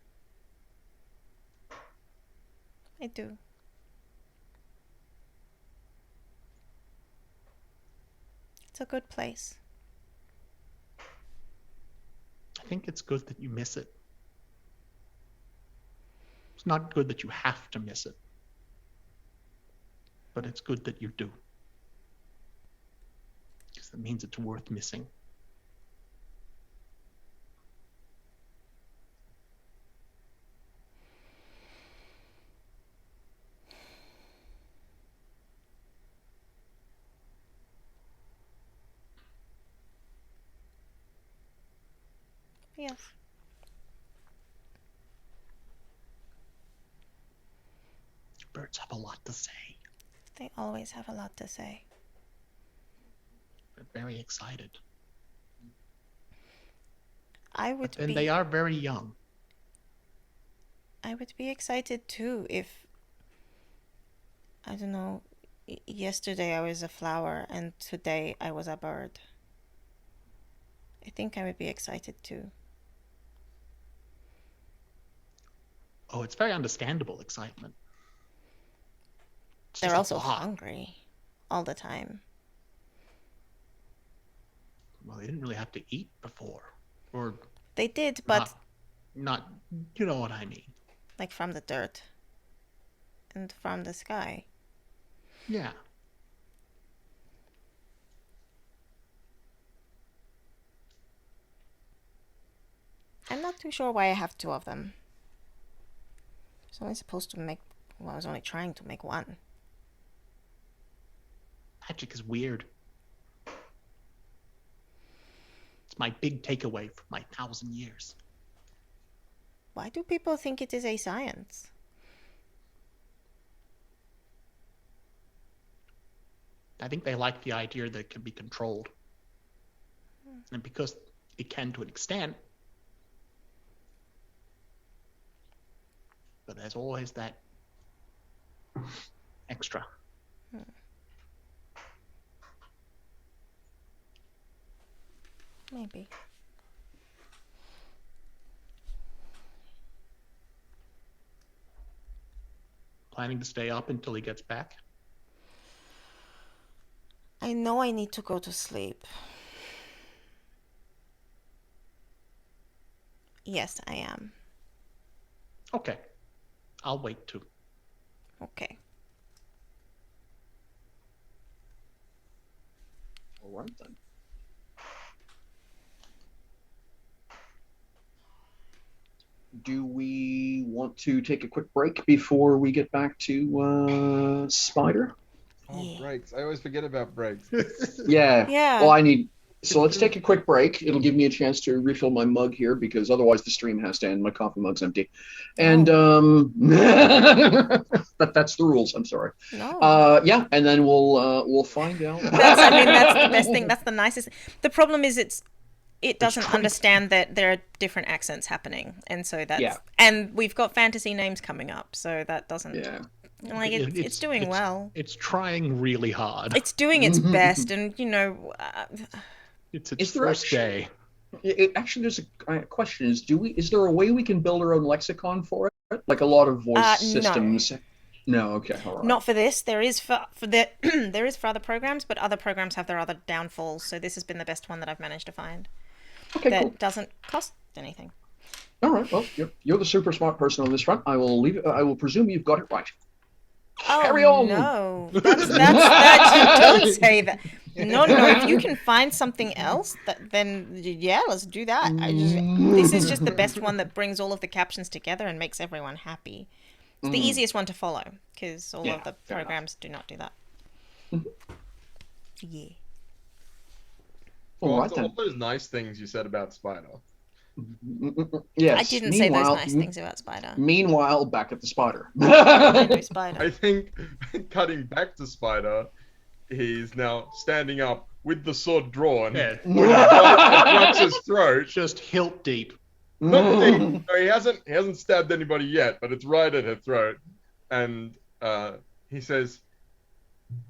I do. It's a good place. I think it's good that you miss it. It's not good that you have to miss it. But it's good that you do. Because that means it's worth missing. Yes. Birds have a lot to say. They always have a lot to say. They're very excited. And they are very young. I would be excited too if, I don't know, yesterday I was a flower and today I was a bird. I think I would be excited too. Oh, it's very understandable excitement. They're also hungry all the time. Well, they didn't really have to eat before. Or they did, but not you know what I mean. Like from the dirt and from the sky. Yeah. I'm not too sure why I have two of them. I was only supposed to make, well, I was only trying to make one. Magic is weird. It's my big takeaway from my 1,000 years. Why do people think it is a science? I think they like the idea that it can be controlled. And because it can to an extent, but there's always that extra. Maybe. Planning to stay up until he gets back? I know I need to go to sleep. Yes, I am. Okay. I'll wait too. Okay. All right then. do we want to take a quick break before we get back to Spider? Oh, Yeah. breaks. I always forget about breaks. Yeah. Yeah. Well, so let's take a quick break. It'll give me a chance to refill my mug here because otherwise the stream has to end. My coffee mug's empty. And that's the rules. I'm sorry. No. Yeah, and then we'll find out. That's the best thing. That's the nicest. The problem is it doesn't understand that there are different accents happening, and so that's and we've got fantasy names coming up, so that doesn't like it's doing well. It's trying really hard. It's doing its best, and it's its first day. Actually, there's a question: is there a way we can build our own lexicon for it, like a lot of voice systems? No, okay, all right. Not for this. There is for there is for other programs, but other programs have their other downfalls. So this has been the best one that I've managed to find. Okay, that cool. Doesn't cost anything. All right. Well, you're the super smart person on this front. I will presume you've got it right. Oh, Carry on. No, don't say that. No. If you can find something else, then yeah, let's do that. This is just the best one that brings all of the captions together and makes everyone happy. It's the easiest one to follow because all of the programs do not do that. Yeah. All those nice things you said about Spider. Yes. I didn't say those nice things about Spider. Meanwhile, back at the Spider. Spider. I think cutting back to Spider, he's now standing up with the sword drawn. Yeah. Across his throat. Just hilt deep. Not deep. No, he hasn't stabbed anybody yet, but it's right at her throat. And he says,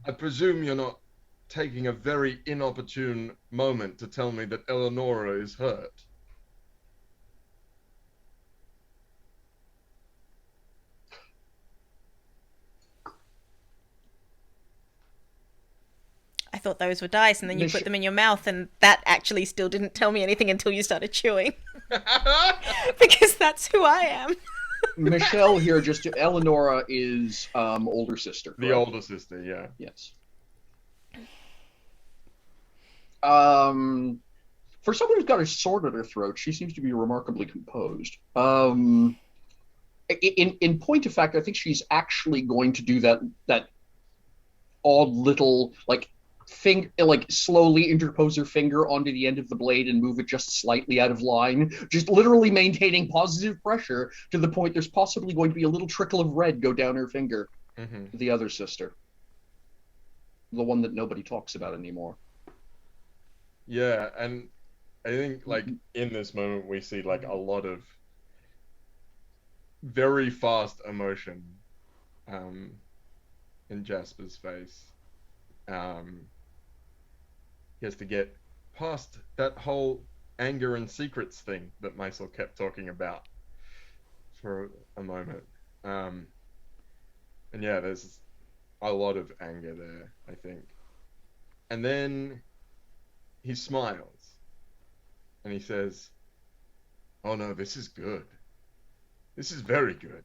I presume you're not taking a very inopportune moment to tell me that Eleonora is hurt. I thought those were dice, and then you put them in your mouth, and that actually still didn't tell me anything until you started chewing. Because that's who I am. Michelle here, Eleonora is older sister. Correct? The older sister, yeah. Yes. For someone who's got a sword at her throat, she seems to be remarkably composed. In point of fact, I think she's actually going to do that odd little slowly interpose her finger onto the end of the blade and move it just slightly out of line, just literally maintaining positive pressure to the point there's possibly going to be a little trickle of red go down her finger. The other sister, the one that nobody talks about anymore. Yeah, and I think in this moment we see a lot of very fast emotion in Jasper's face. He has to get past that whole anger and secrets thing that Maisel kept talking about for a moment. And yeah, there's a lot of anger there, I think. And then he smiles and he says, oh no, this is good. This is very good.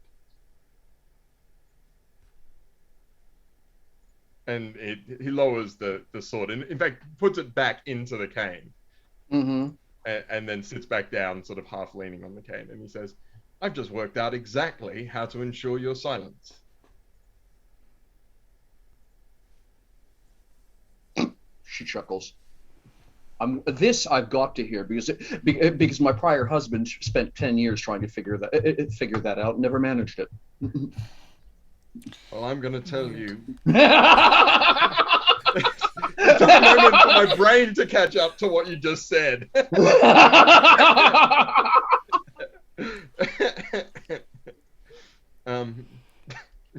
And he lowers the sword and in fact puts it back into the cane. And then sits back down, sort of half leaning on the cane, and he says, I've just worked out exactly how to ensure your silence. She chuckles. This I've got to hear because my prior husband spent 10 years trying to figure that out and never managed it. Well, I'm going to tell you. It took a moment for my brain to catch up to what you just said.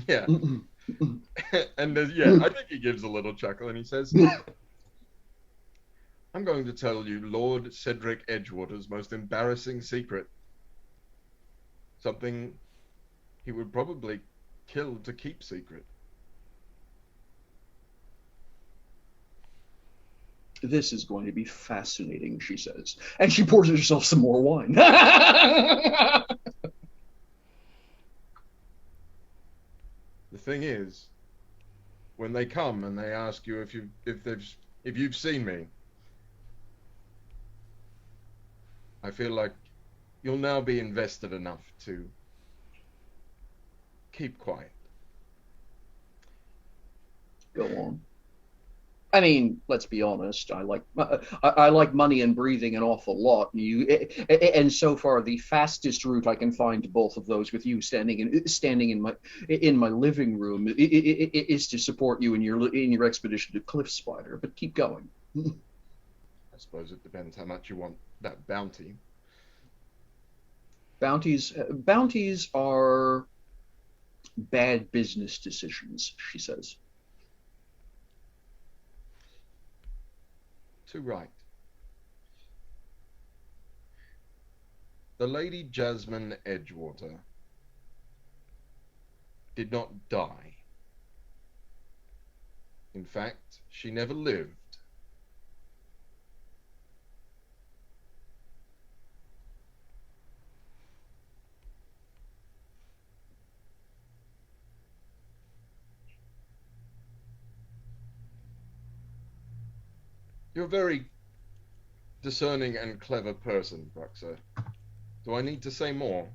Yeah. And I think he gives a little chuckle and he says, I'm going to tell you Lord Cedric Edgewater's most embarrassing secret. Something he would probably kill to keep secret. This is going to be fascinating, she says. And she pours herself some more wine. The thing is, when they come and they ask you if you've seen me, I feel like you'll now be invested enough to keep quiet. Go on. I mean, let's be honest. I like money and breathing an awful lot. And so far, the fastest route I can find to both of those, with you standing in my living room, is to support you in your expedition to Cliff Spider. But keep going. I suppose it depends how much you want that bounty. Bounties are bad business decisions, she says. Too right. The Lady Jasmine Edgewater did not die. In fact, she never lived. You're a very discerning and clever person, Bruxer. Do I need to say more?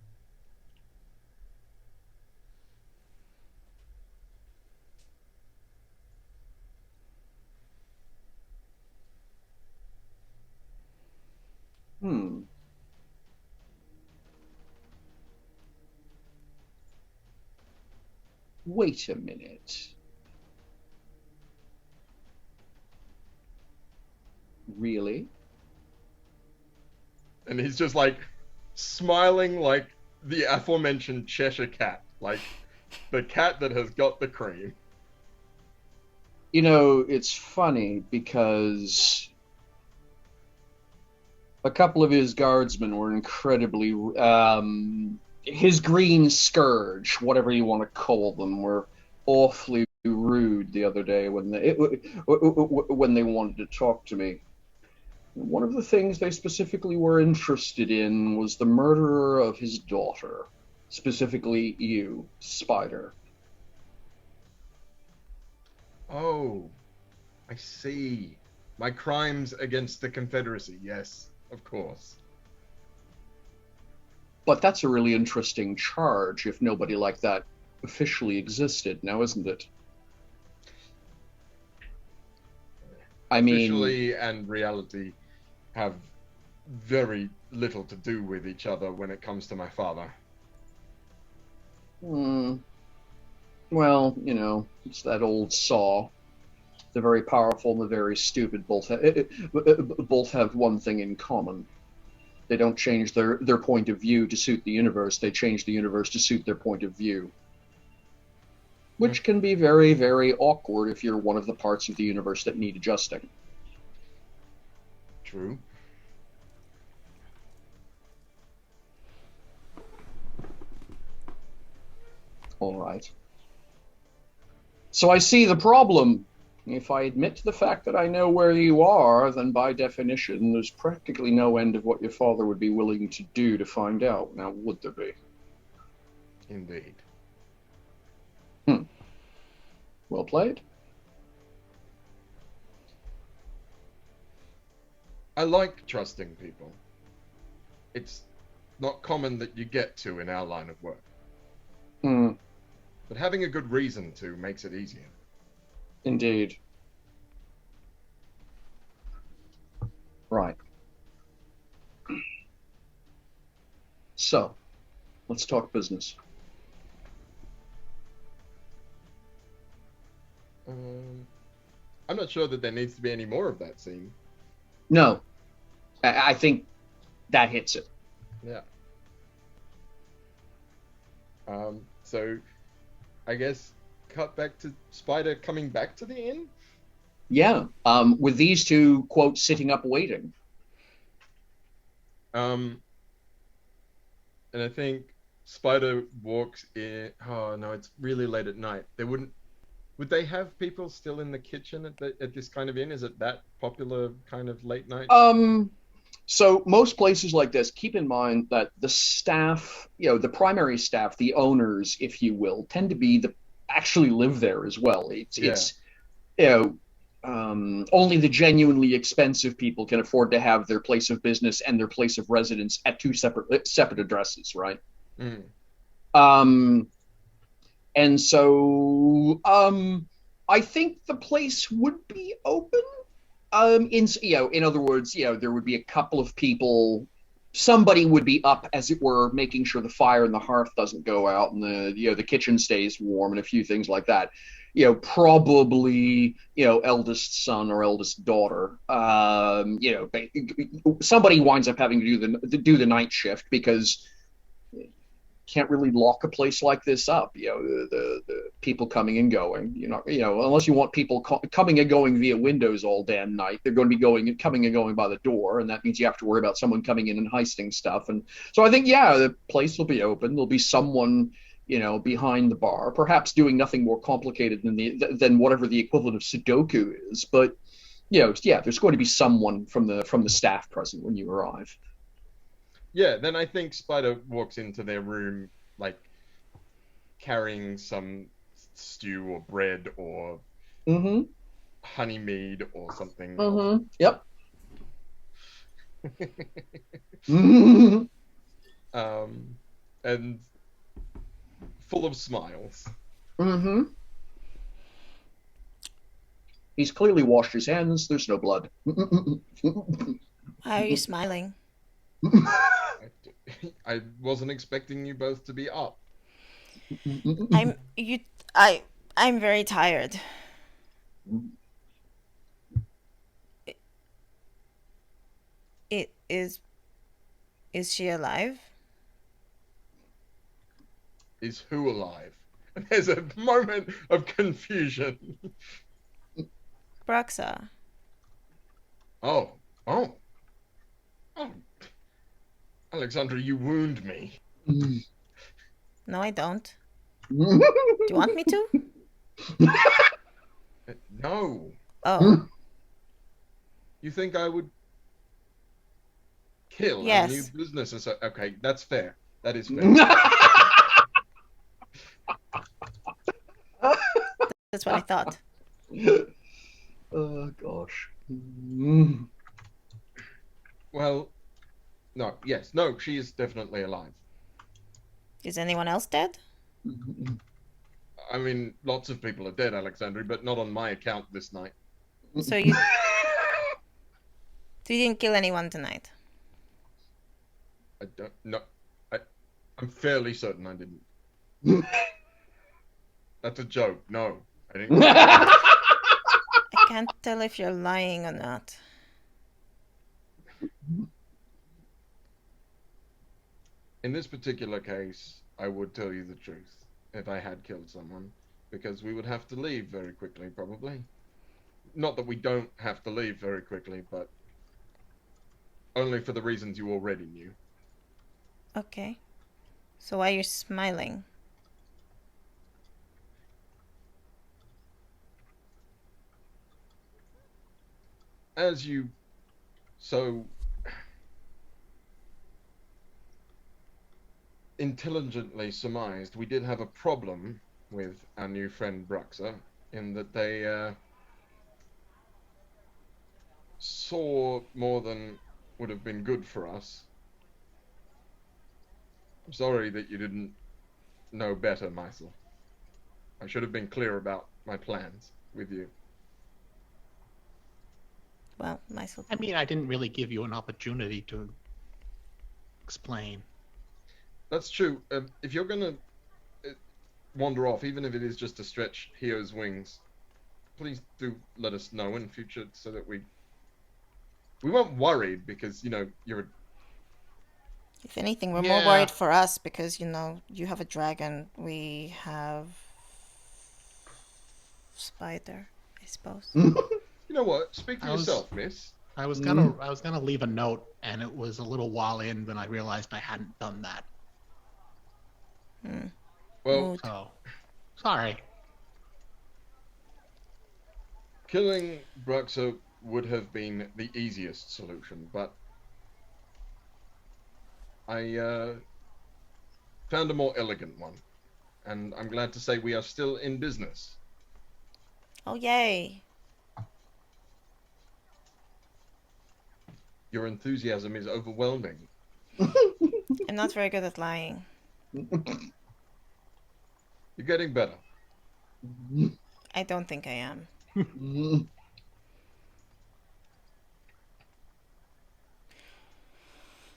Wait a minute. Really? And he's just like smiling like the aforementioned Cheshire cat, like the cat that has got the cream. You know, it's funny because a couple of his guardsmen were incredibly his green scourge, whatever you want to call them, were awfully rude the other day when they wanted to talk to me. One of the things they specifically were interested in was the murderer of his daughter, specifically you, Spider. Oh, I see. My crimes against the Confederacy, yes, of course. But that's a really interesting charge if nobody like that officially existed, now isn't it? I mean, officially and reality have very little to do with each other when it comes to my father. Well, you know, it's that old saw. The very powerful and the very stupid both have one thing in common. They don't change their point of view to suit the universe. They change the universe to suit their point of view. Which can be very, very awkward if you're one of the parts of the universe that need adjusting. True. All right. So I see the problem. If I admit to the fact that I know where you are, then by definition, there's practically no end of what your father would be willing to do to find out. Now, would there be? Indeed. Well played. I like trusting people. It's not common that you get to in our line of work. But having a good reason to makes it easier. Indeed. Right. So, let's talk business. I'm not sure that there needs to be any more of that scene. No. I think that hits it. Yeah. So, I guess cut back to Spider coming back to the inn? Yeah, with these two, quote, sitting up waiting. And I think Spider walks in. Oh no, it's really late at night. Would they have people still in the kitchen at this kind of inn? Is it that popular kind of late night? So most places like this, keep in mind that the staff, you know, the primary staff, the owners, if you will, tend to be actually live there as well. It's you know, only the genuinely expensive people can afford to have their place of business and their place of residence at two separate addresses, right? Mm. And so I think the place would be open. In other words, there would be a couple of people. Somebody would be up, as it were, making sure the fire in the hearth doesn't go out and the kitchen stays warm and a few things like that. Probably eldest son or eldest daughter. Somebody winds up having to do the night shift because can't really lock a place like this up. The people coming and going. Unless you want people coming and going via windows all damn night, they're going to be coming and going by the door, and that means you have to worry about someone coming in and heisting stuff. And so I think, the place will be open. There'll be someone, behind the bar, perhaps doing nothing more complicated than whatever the equivalent of Sudoku is. But there's going to be someone from the staff present when you arrive. Yeah, then I think Spider walks into their room, like, carrying some stew or bread or honey mead or something. Yep. And full of smiles. He's clearly washed his hands. There's no blood. Why are you smiling? I wasn't expecting you both to be up. I'm very tired. Is she alive? Is who alive? There's a moment of confusion. Bruxa. Oh. Alexandra, you wound me. No, I don't. Do you want me to? No. Oh. You think I would kill Yes. a new business? And so, okay, that's fair. That is fair. That's what I thought. Oh, gosh. Well, no, she is definitely alive. Is anyone else dead? I mean, lots of people are dead, Alexandria, but not on my account this night. So you didn't kill anyone tonight? I don't know. I'm fairly certain I didn't. That's a joke. No, I didn't. I can't tell if you're lying or not. In this particular case, I would tell you the truth if I had killed someone, because we would have to leave very quickly, probably. Not that we don't have to leave very quickly, but only for the reasons you already knew. Okay. So why are you smiling? As you so intelligently surmised, we did have a problem with our new friend Bruxa, in that they saw more than would have been good for us. I'm sorry that you didn't know better, Meisel. I should have been clear about my plans with you. Well, myself. I mean, I didn't really give you an opportunity to explain. That's true. If you're gonna wander off, even if it is just to stretch Hio's wings, please do let us know in future so that we weren't worried because, you're... If anything, we're more worried for us because, you have a dragon. We have... Spider, I suppose. You know what? Speak for yourself, miss. I was gonna leave a note, and it was a little while in when I realized I hadn't done that. Well, so sorry. Killing Bruxa would have been the easiest solution, but I found a more elegant one, and I'm glad to say we are still in business. Oh, yay. Your enthusiasm is overwhelming. I'm not very good at lying. You're getting better. I don't think I am.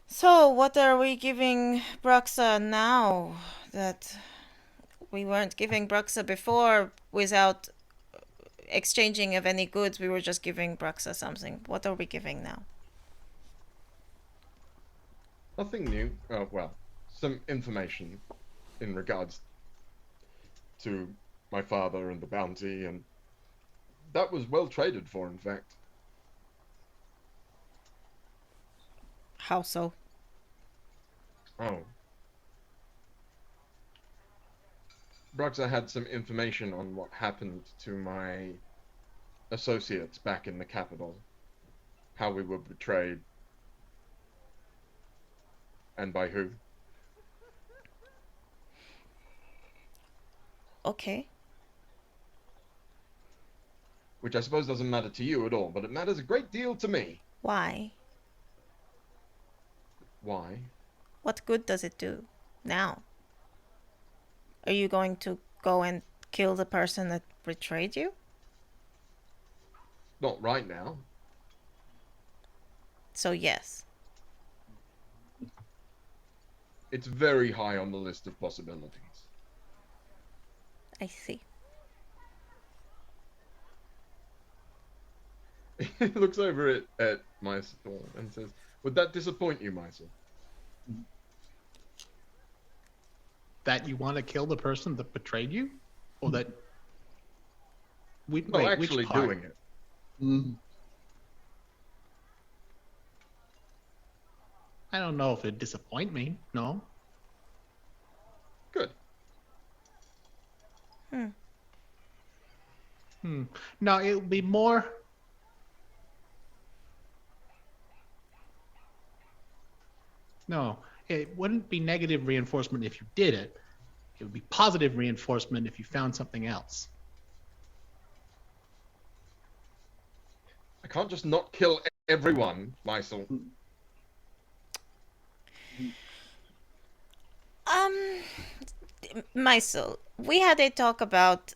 So, what are we giving Bruxa now that we weren't giving Bruxa before without exchanging of any goods? We were just giving Bruxa something. What are we giving now? Nothing new. Oh, well, some information in regards to my father and the bounty, and that was well traded for, in fact. How so? Oh. Bruxa had some information on what happened to my associates back in the capital. How we were betrayed. And by who? Okay. Which I suppose doesn't matter to you at all, but it matters a great deal to me. Why? Why? What good does it do now? Are you going to go and kill the person that betrayed you? Not right now. So yes. It's very high on the list of possibilities. I see. He looks over at Mysel and says, "Would that disappoint you, Mysel?" That you want to kill the person that betrayed you? Or that... No, wait, actually which part? doing it. I don't know if it'd disappoint me, no. Good. No, it would be more... No, it wouldn't be negative reinforcement if you did it. It would be positive reinforcement if you found something else. I can't just not kill everyone, Mysel. Mysel, we had a talk about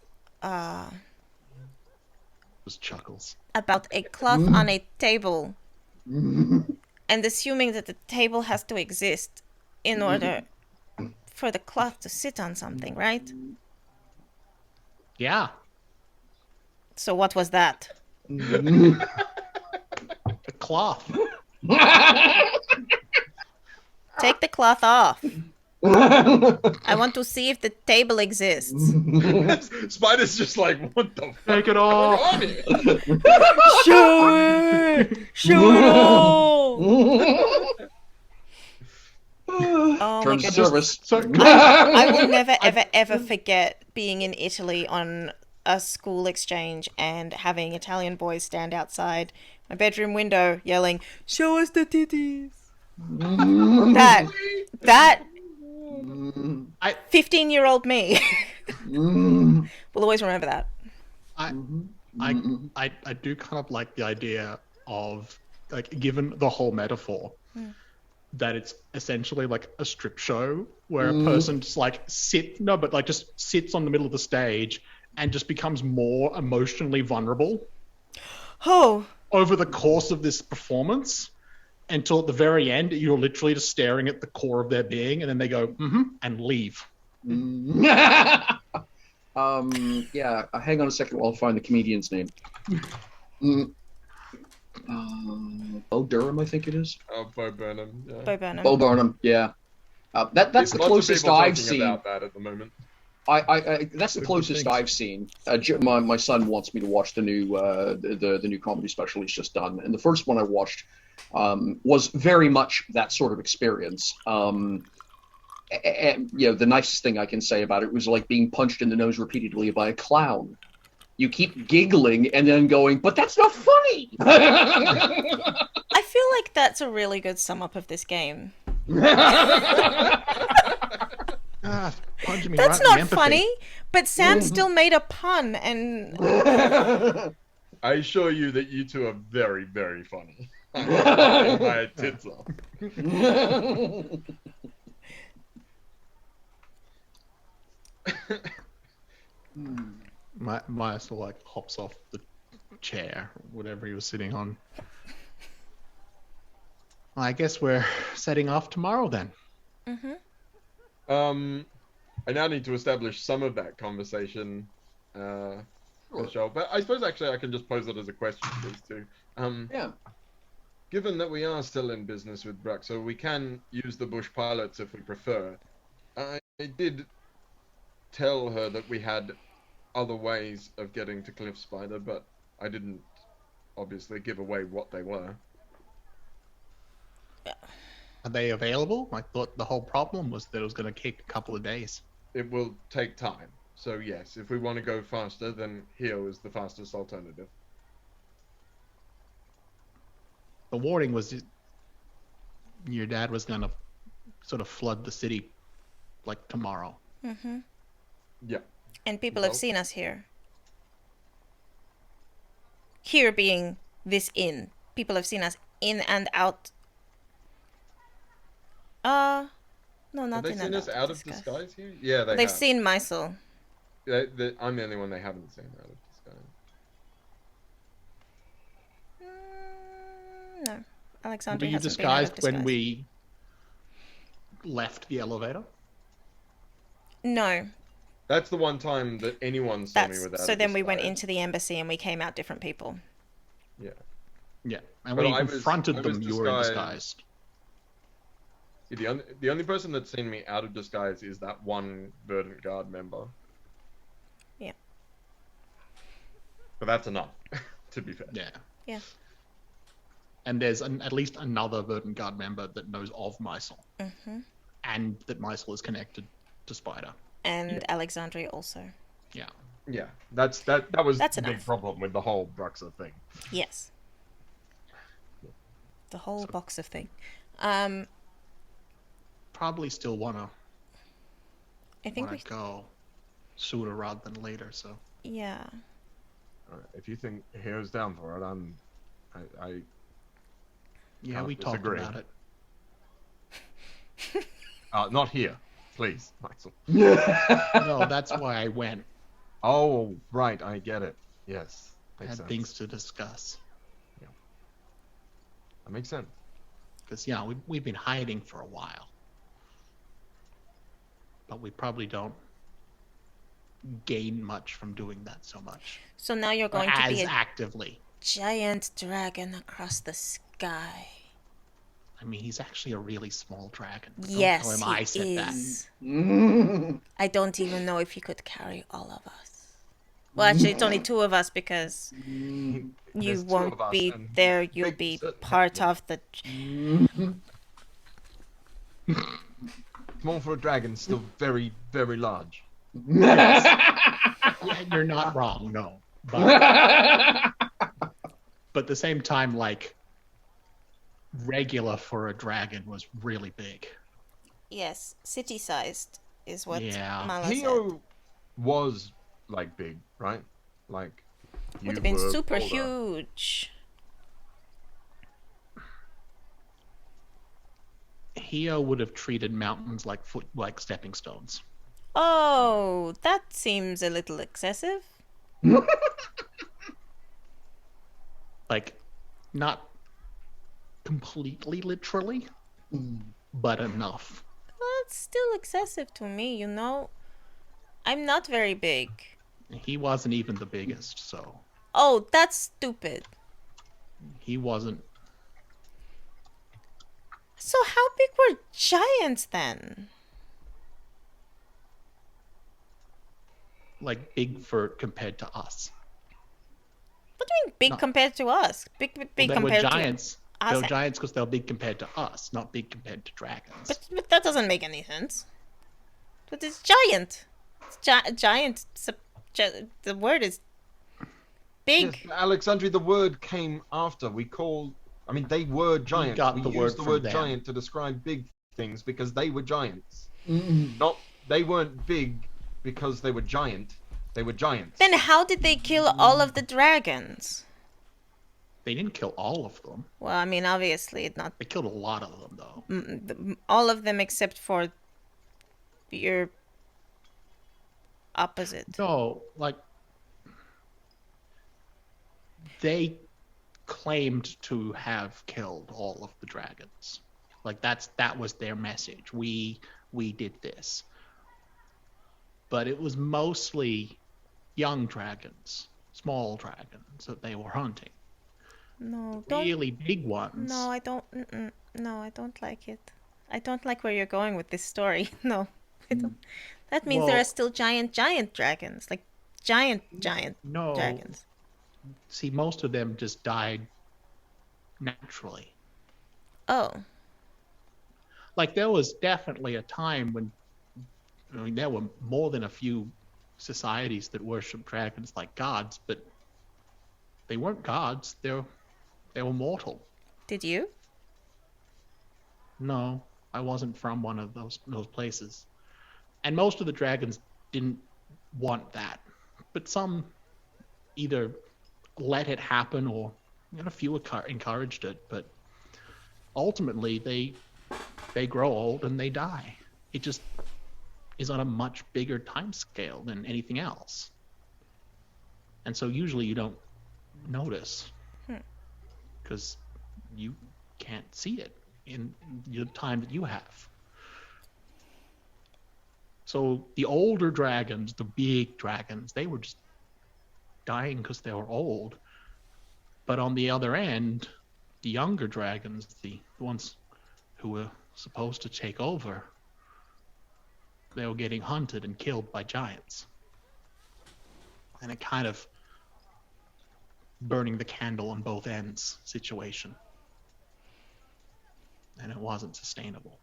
Just chuckles. about a cloth on a table, and assuming that the table has to exist in order for the cloth to sit on something, right? Yeah. So what was that? The cloth. Take the cloth off. I want to see if the table exists. Spider's just like, what the fuck? Take it off. On here? Show it! Show it all! Oh my Terms of goodness. service. So, I will never, ever, ever forget being in Italy on a school exchange and having Italian boys stand outside my bedroom window yelling, "Show us the titties!" That 15-year-old me will always remember that. I do kind of like the idea of, like, given the whole metaphor, that it's essentially like a strip show where a person just just sits on the middle of the stage and just becomes more emotionally vulnerable Oh, over the course of this performance until at the very end you're literally just staring at the core of their being, and then they go and leave. Yeah, hang on a second while I find the comedian's name. Bo Durham, I think it is. Oh, Bo Burnham. Yeah. Bo Burnham. Bo Burnham, yeah. That's the Lots of closest people I've talking seen. about that at the moment. That's the closest I've seen. My son wants me to watch the new the new comedy special he's just done, and the first one I watched was very much that sort of experience. And the nicest thing I can say about it was like being punched in the nose repeatedly by a clown. You keep giggling and then going, but that's not funny. I feel like that's a really good sum up of this game. Punching me That's right in the not empathy. funny, but Sam still made a pun, and I assure you that you two are very, very funny. My tits off. Maestro like hops off the chair, whatever he was sitting on. I guess we're setting off tomorrow then. I now need to establish some of that conversation, Michelle. But I suppose actually I can just pose it as a question to these two. Yeah. Given that we are still in business with Bruck, so we can use the bush pilots if we prefer. I did tell her that we had other ways of getting to Cliff Spider, but I didn't obviously give away what they were. Are they available? I thought the whole problem was that it was going to take a couple of days. It will take time. So yes, if we want to go faster, then Hio is the fastest alternative. The warning was your dad was going to sort of flood the city like tomorrow. Yeah. And people have seen us here. Here being this inn. People have seen us in and out. No, not Have they in seen and us out of disguise. disguise here? Yeah, They've have. seen Mysel. I'm the only one they haven't seen out of disguise. No. Alexandria Were you hasn't been out of disguised when disguise. we left the elevator? No. That's the one time that anyone saw me without. So a then we went disguise. into the embassy and we came out different people. Yeah. Yeah. And But when you I was- confronted I them, was you were disguised. disguised. The only person that's seen me out of disguise is that one Verdant Guard member. Yeah. But that's enough, to be fair. Yeah. Yeah. And there's at least another Verdant Guard member that knows of Mysel. And that Mysel is connected to Spider. And Alexandria also. Yeah. Yeah, that was That's the big enough. problem with the whole Bruxa thing. Yes. The whole box of thing. Probably still wanna I think we... go sooner rather than later, so. Yeah. If you think Hio's down for it, I Yeah, Can't we talked disagree. about it. not here, please, Maxwell. No, that's why I went. Oh, right, I get it. Yes, I makes had sense. things to discuss. That makes sense. Because, yeah, we've been hiding for a while. But we probably don't gain much from doing that so much. So now you're going to As be a actively. giant dragon across the sky. I mean, he's actually a really small dragon. Don't Yes, tell him he I said is. that. I don't even know if he could carry all of us. Well, actually, it's only two of us because you There's two won't of us be and there. You'll big be certain- part of the... Small for a dragon, still very, very large. Yeah, you're not wrong, no. But at the same time, like, regular for a dragon was really big. Yes, city-sized is what Yeah. Mala said. Hio was like big, right? Like you Would have been were super older. huge. Hio would have treated mountains like stepping stones. Oh, that seems a little excessive. Like, not completely literally, but enough. That's still excessive to me, you know. I'm not very big. He wasn't even the biggest, so Oh, that's stupid. he wasn't. So how big were giants then? Like, big for compared to us. What do you mean big No. compared to us? Big They were compared giants. to They us. were giants because they were big compared to us, not big compared to dragons. But that doesn't make any sense. But it's giant. It's giant. The word is big. Yes, Alexandria, the word came after. They were giants. got We the used word the from word them. giant to describe big things because they were giants. They weren't big because they were giant. They were giants. Then how did they kill all of the dragons? They didn't kill all of them. Well, I mean, obviously, not They killed a lot of them, though. all of them except for your opposite. No, like they claimed to have killed all of the dragons. Like that was their message. We did this. But it was mostly young dragons, small dragons that they were hunting. No, don't. Really big ones. No, I don't. No, I don't like it. I don't like where you're going with this story. No, I don't. That means there Well- are still giant dragons, like giant No. dragons. See, most of them just died naturally. Oh, Like there was definitely a time when, I mean, there were more than a few societies that worshiped dragons like gods, but they weren't gods. They were mortal. did you? No, I wasn't from one of those places. And most of the dragons didn't want that. But some either let it happen or a few encouraged it, but ultimately they grow old and they die. It just is on a much bigger time scale than anything else. And so usually you don't notice because you can't see it in the time that you have. So the older dragons, the big dragons, they were just dying because they were old. But on the other end, the younger dragons, the ones who were supposed to take over, they were getting hunted and killed by giants. And it kind of burning the candle on both ends situation. And it wasn't sustainable.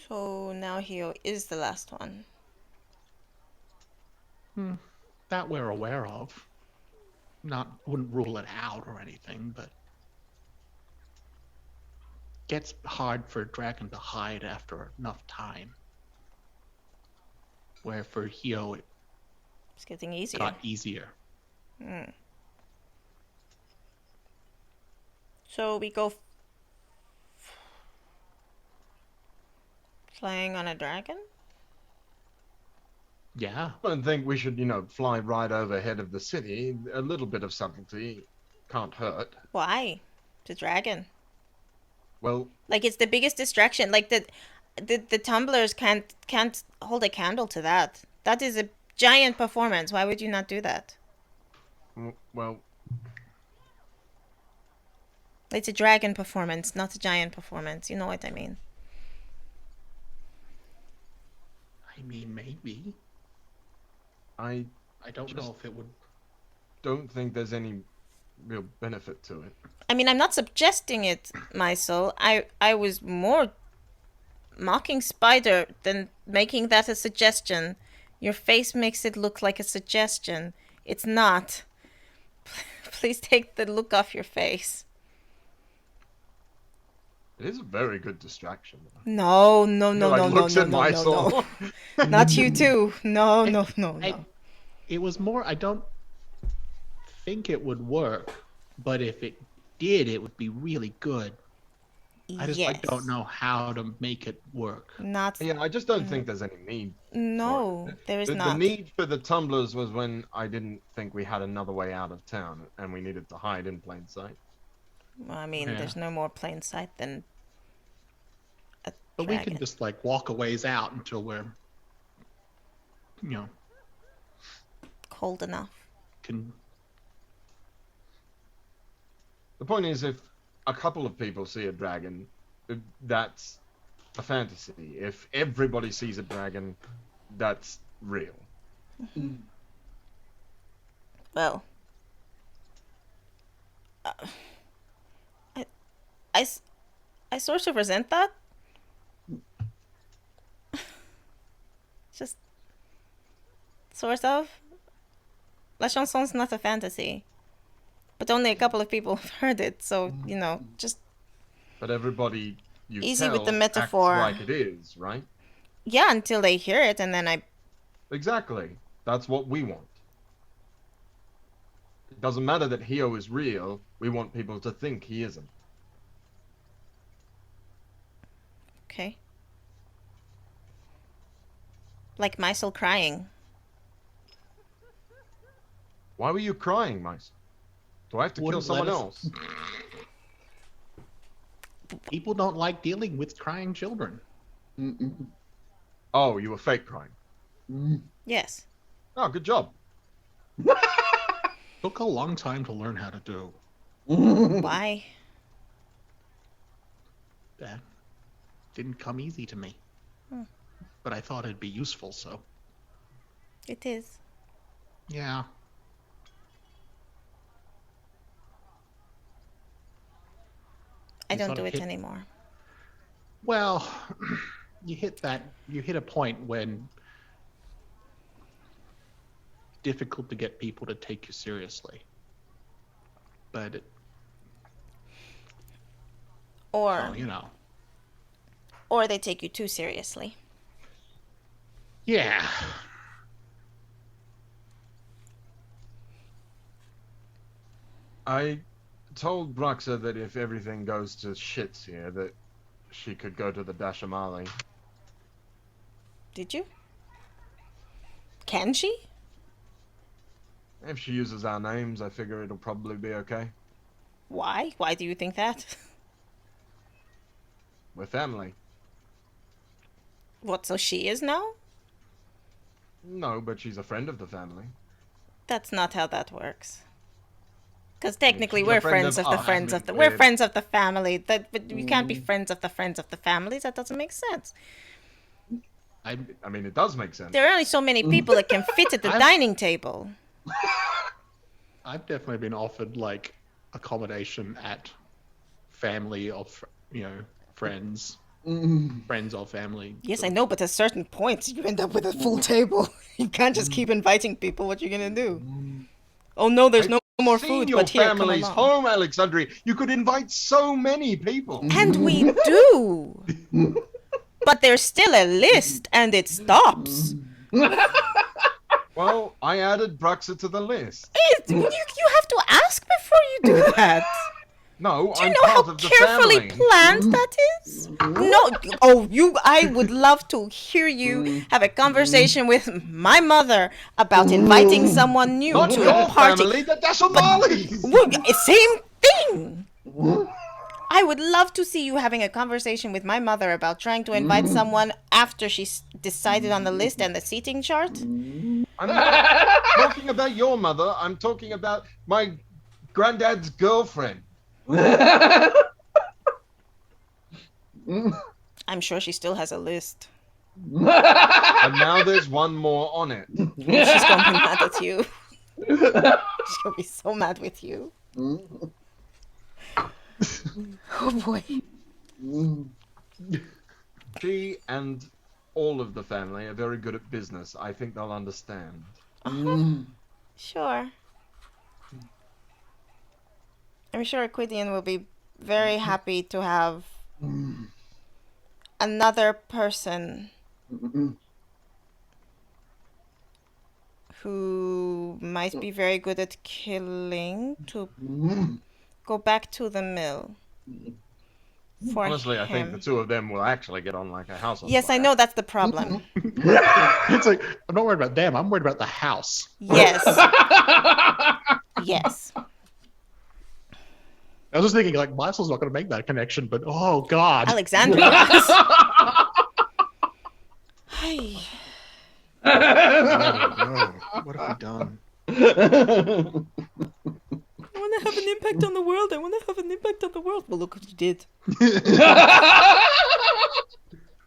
So now Hio is the last one. That we're aware of. Wouldn't rule it out or anything, but gets hard for a dragon to hide after enough time. Where for Hio it It's getting easier. got easier. So we go flying on a dragon? Yeah. I don't think we should, fly right overhead of the city. A little bit of subtlety can't hurt. Why? The dragon. Well, Like it's the biggest distraction. Like the tumblers can't hold a candle to that. That is a giant performance. Why would you not do that? well, It's a dragon performance, not a giant performance. You know what I mean? I mean, maybe. I I don't know if it would. don't think there's any real benefit to it. I mean, I'm not suggesting it, Maisel. I was more mocking Spider than making that a suggestion. Your face makes it look like a suggestion. It's not. Please take the look off your face. It is a very good distraction. No. Looks at Maisel. Not you too. No. It was more. I don't think it would work, but if it did, it would be really good. I just Yes. don't know how to make it work. Not. Yeah, I just don't think there's any need. No, there is The not. need for the tumblers was when I didn't think we had another way out of town and we needed to hide in plain sight. Well, I mean, Yeah. there's no more plain sight than a But dragon. we can just like walk a ways out until we're, Cold enough. can. The point is, if a couple of people see a dragon, that's a fantasy. If everybody sees a dragon, that's real. Well, I sort of resent that. Just sort of. La Chanson's not a fantasy, but only a couple of people have heard it, so just But everybody you Easy tell with the metaphor. acts like it is, right? yeah, until they hear it, and then I Exactly. That's what we want. It doesn't matter that Hio is real. We want people to think he isn't. Okay. Like Mysel crying. Why were you crying, Mice? Do I have to kill Wouldn't someone let us- else? People don't like dealing with crying children. Oh, you were fake crying. Yes. Oh, good job. Took a long time to learn how to do. Why? That didn't come easy to me. But I thought it'd be useful, so It is. yeah. I You don't sort do of it hit- anymore. Well, you hit a point when it's difficult to get people to take you seriously. But Or or they take you too seriously. yeah. I told Bruxa that if everything goes to shits here, that she could go to the Dashamali. Did you? Can she? If she uses our names, I figure it'll probably be okay. Why? Why do you think that? We're family. What, so she is now? No, but she's a friend of the family. That's not how that works. Because technically she's a we're friend friends of of the us. friends I of mean, the... We're we're- friends of the family. But we can't be friends of the friends of the families. That doesn't make sense. I mean, it does make sense. There are only so many people that can fit at the dining table. I've definitely been offered like accommodation at family of friends, friends of family. Yes, I know, but at certain points you end up with a full table. You can't just keep inviting people. What you gonna do? Oh no, there's no more Seen food, your but here, come family's along. home, Alexandria. You could invite so many people. And we do. But there's still a list, and it stops. Well, I added Bruxa to the list. You have to ask before you do that. No, Do you I'm know how part of the carefully family. planned that is? No. Oh, I would love to hear you have a conversation with my mother about inviting someone new Not to your a party. family, the Dashamali. Well, same thing. I would love to see you having a conversation with my mother about trying to invite someone after she's decided on the list and the seating chart. I'm not talking about your mother. I'm talking about my granddad's girlfriend. I'm sure she still has a list. And now there's one more on it. She's gonna be mad at you. She's gonna be so mad with you. Oh boy. She and all of the family are very good at business. I think they'll understand. Sure. I'm sure Quidian will be very happy to have another person who might be very good at killing to go back to the mill. For Honestly, I think him. the two of them will actually get on like a house on Yes, I fire. know that's the problem. It's like I'm not worried about them. I'm worried about the house. Yes. Yes. I was just thinking like Mysel's not going to make that connection, but oh god. Alexandria. Hi. No. What have we done? I want to have an impact on the world. I want to have an impact on the world. Well, look what you did.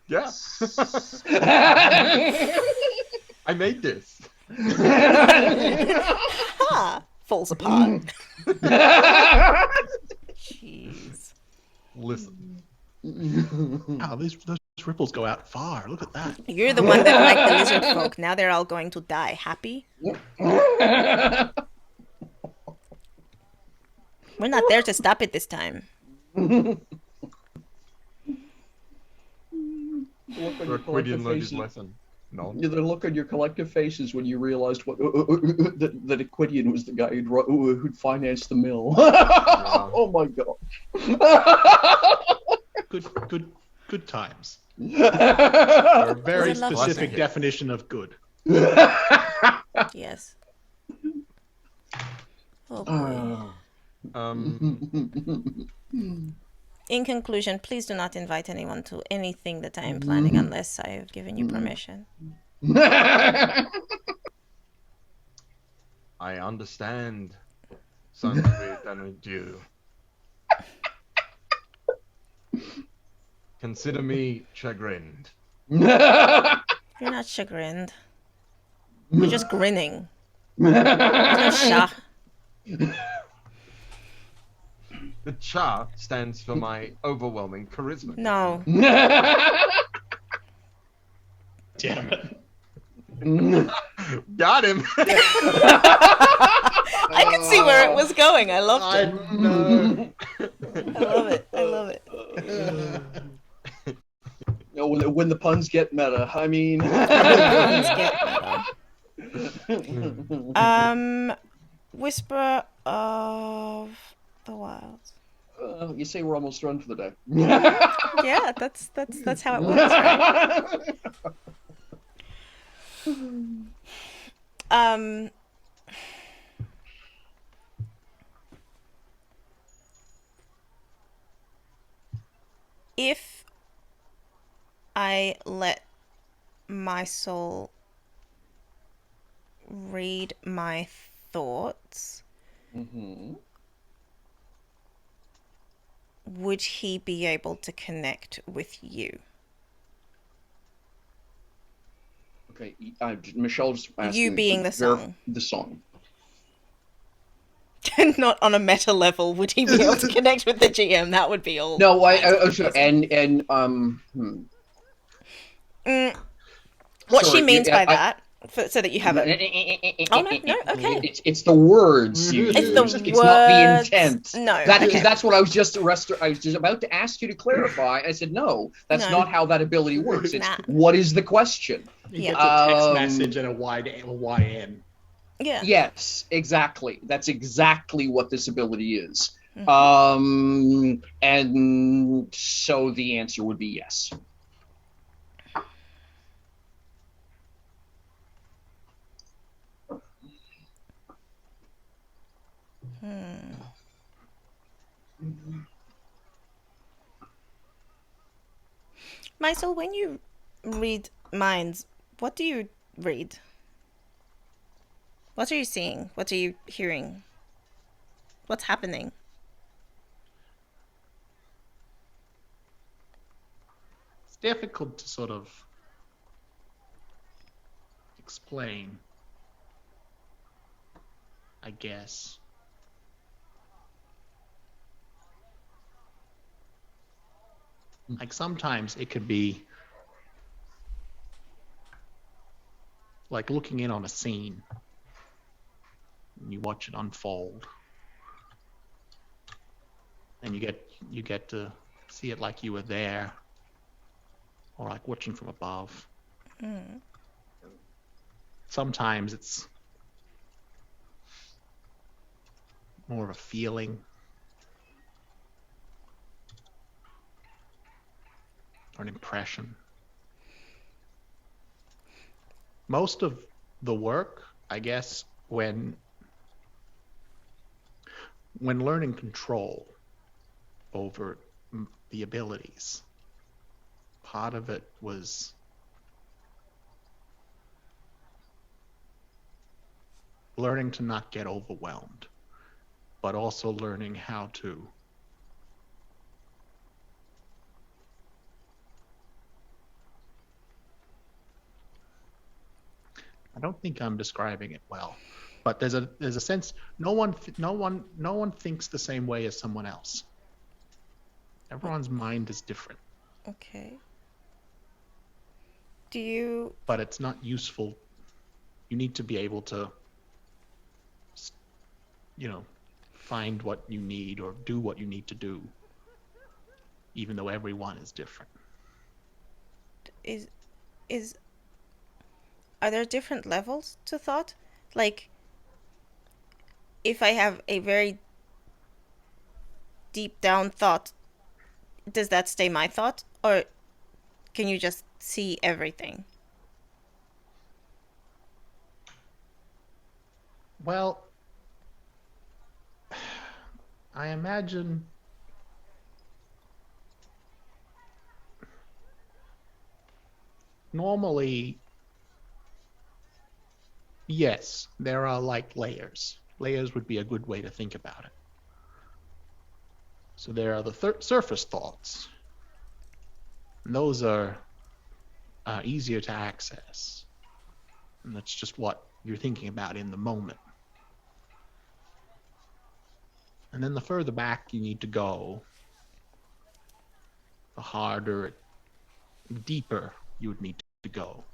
Yeah. I made this. Ha! Falls apart. Jeez. Listen. Wow, those ripples go out far. Look at that. You're the one that liked the lizard folk. Now they're all going to die. Happy? We're not there to stop it this time. Quidian learned his lesson. No. The look on your collective faces when you realized that Equidian was the guy who'd financed the mill. Oh my god. Good times. A very Is it lovely? specific definition of good. Yes. Oh boy. In conclusion, please do not invite anyone to anything that I am planning unless I have given you permission. I understand. Son Lanogiianes. Consider me chagrined. You're not chagrined. You're just grinning. No sha. The cha stands for my overwhelming charisma. No. Damn it. Got him. I could see where it was going. I loved it. No. I love it. I love it. When the puns get meta, I mean. Whisper of the Wild. You say we're almost done for the day. Yeah, that's how it works, right? If I let my soul read my thoughts, would he be able to connect with you? Okay, Michelle just asked You me being the song. The song. Not on a meta level would he be able to connect with the GM. That would be all. No, sure. What sorry, she means by that, so that you have it. Oh no, okay. It's the words. It's the words. words. It's not the intent. No, that's what I was just about to ask you to clarify. I said no, that's not how that ability works. It's what is the question? You get a text message and a YN. Yeah. Yes, exactly. That's exactly what this ability is. And so the answer would be yes. Maisel, when you read minds, what do you read? What are you seeing? What are you hearing? What's happening? It's difficult to sort of explain, I guess. Like sometimes it could be like looking in on a scene and you watch it unfold and you get to see it like you were there or like watching from above. Sometimes it's more of a feeling or an impression. Most of the work, I guess, when learning control over the abilities, part of it was learning to not get overwhelmed, but also learning how to I don't think I'm describing it well, but there's a sense no one thinks the same way as someone else. Everyone's mind is different. Okay. Do you? But it's not useful. You need to be able to, find what you need or do what you need to do, even though everyone is different. Is are there different levels to thought? Like, if I have a very deep down thought, does that stay my thought? Or can you just see everything? Well, I imagine normally, yes, there are like layers. Layers would be a good way to think about it. So there are the surface thoughts. And those are easier to access. And that's just what you're thinking about in the moment. And then the further back you need to go, the harder, deeper you would need to go.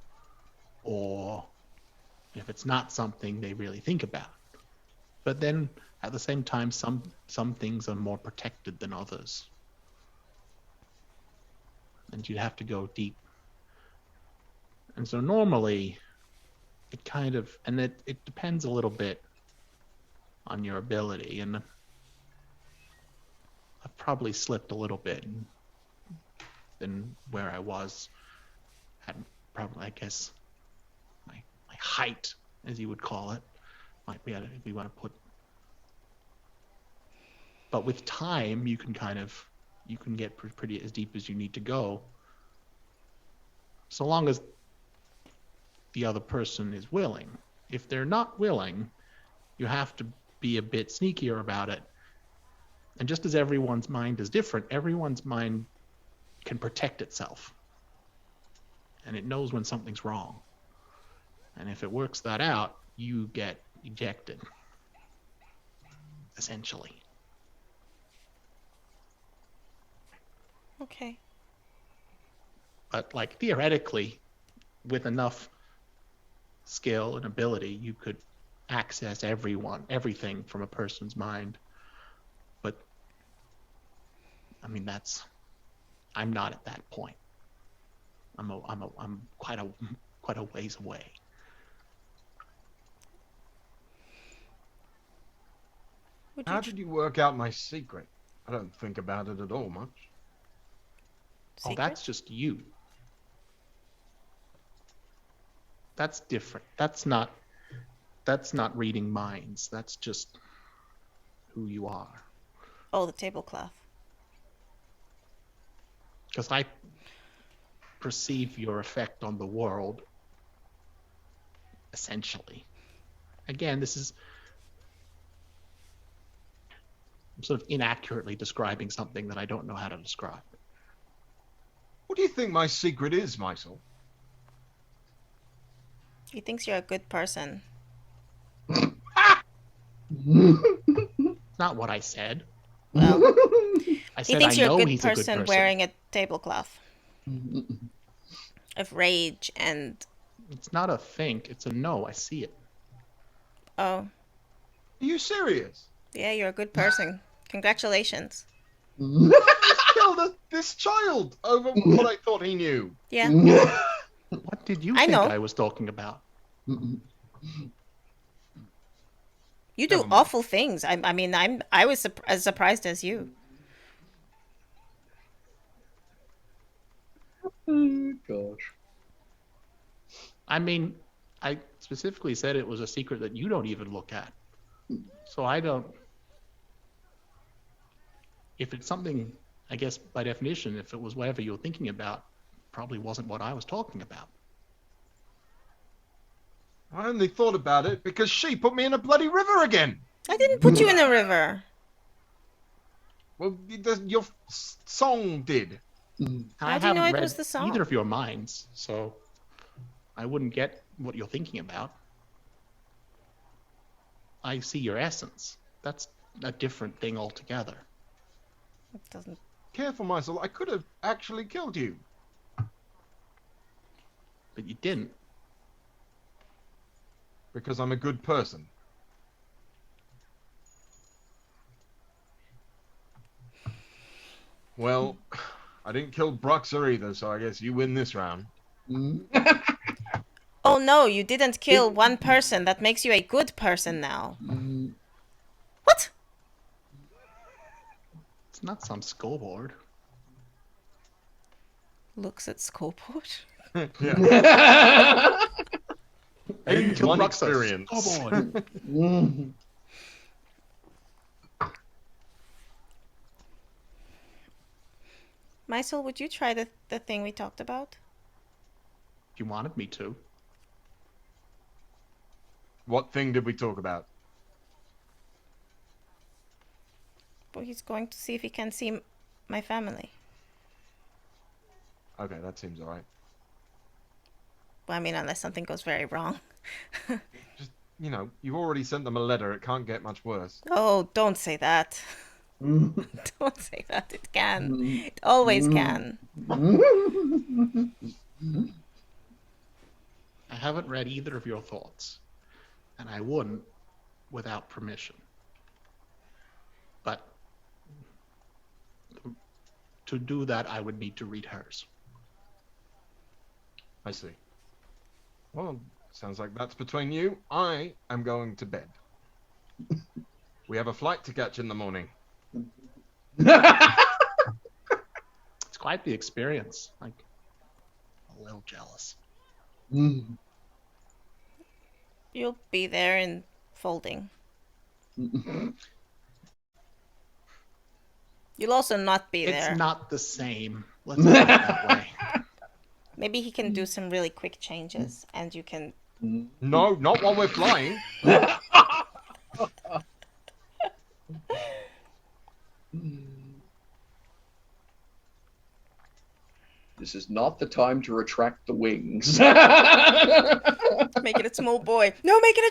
Or if it's not something they really think about. But then at the same time, some things are more protected than others. And you'd have to go deep. And so normally it kind of, and it depends a little bit on your ability. And I've probably slipped a little bit than where I was. Had probably, I guess, my height, as you would call it, might be, if we want to put. But with time, you can get pretty as deep as you need to go. So long as the other person is willing. If they're not willing, you have to be a bit sneakier about it. And just as everyone's mind is different, everyone's mind can protect itself. And it knows when something's wrong. And if it works that out, you get ejected, essentially. Okay. But like theoretically, with enough skill and ability, you could access everything from a person's mind. But I mean, I'm not at that point. I'm quite a ways away. How did you work out my secret? I don't think about it at all much. Oh, that's just you. That's different. That's not reading minds. That's just who you are. Oh, the tablecloth. Because I perceive your effect on the world, essentially. Again, I'm sort of inaccurately describing something that I don't know how to describe. What do you think my secret is, Mysel? He thinks you're a good person. Not what I said. Well, I he said thinks I you're know a good he's a good person person. wearing a tablecloth of rage and. It's not a think, it's a no. I see it. Oh. Are you serious? Yeah, you're a good person. Congratulations. Killed this child over what I thought he knew. Yeah. What did you I think know. I was talking about? You do Never mind. awful things. I was as surprised as you. Oh, gosh. I mean, I specifically said it was a secret that you don't even look at. So I don't. If it's something, I guess by definition, if it was whatever you were thinking about, probably wasn't what I was talking about. I only thought about it because she put me in a bloody river again. I didn't put you in a river. Well, your song did. I do you know haven't it read was the song? either of your minds, so I wouldn't get what you're thinking about. I see your essence. That's a different thing altogether. It doesn't. Careful, Mysel. I could have actually killed you. But you didn't. Because I'm a good person. Well, I didn't kill Bruxer either, so I guess you win this round. Oh, Oh no, you didn't kill one person. That makes you a good person now. What? It's not some scoreboard. Looks at scoreboard. Yeah. I didn't kill One Bruxo. experience. Scoreboard. Mysel, would you try the thing we talked about? You wanted me to. What thing did we talk about? Well, he's going to see if he can see my family. Okay, that seems alright. Well, I mean, unless something goes very wrong. Just, you know, you already sent them a letter. It can't get much worse. Oh, don't say that. Don't say that. It can. It always can. I haven't read either of your thoughts, and I wouldn't without permission. But to do that, I would need to read hers. I see. Well, sounds like that's between you. I am going to bed. We have a flight to catch in the morning. It's quite the experience. Like, a little jealous. You'll be there in folding. You'll also not be there. It's not the same. Let's put it that way. Maybe he can do some really quick changes, and you can... No, not while we're flying. This is not the time to retract the wings. Make it a small boy. No, make it a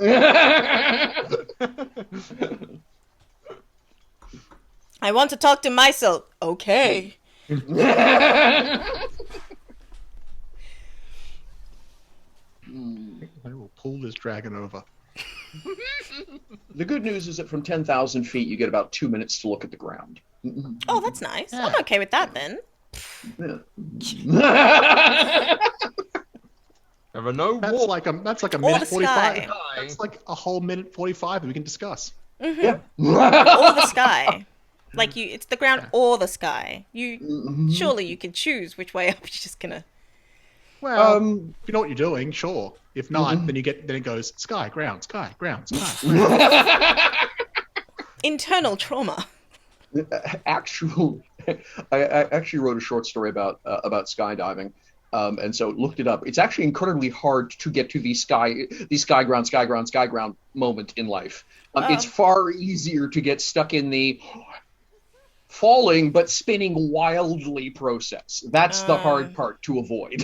dragon! I want to talk to Mysel. Okay. I will pull this dragon over. The good news is that from 10,000 feet, you get about 2 minutes to look at the ground. Oh, that's nice. I'm okay with that then. There are no That's war. like a Or minute the 45. sky. That's like a whole minute 45 that we can discuss. Yeah. Or the sky. Like it's the ground or the sky. Surely you can choose which way up you're just gonna. Well, if you know what you're doing, sure. If not, then it goes sky, ground, sky, ground, sky. Ground. Internal trauma. I actually wrote a short story about skydiving, and so looked it up. It's actually incredibly hard to get to the sky ground moment in life. It's far easier to get stuck in the falling but spinning wildly process. That's the hard part to avoid.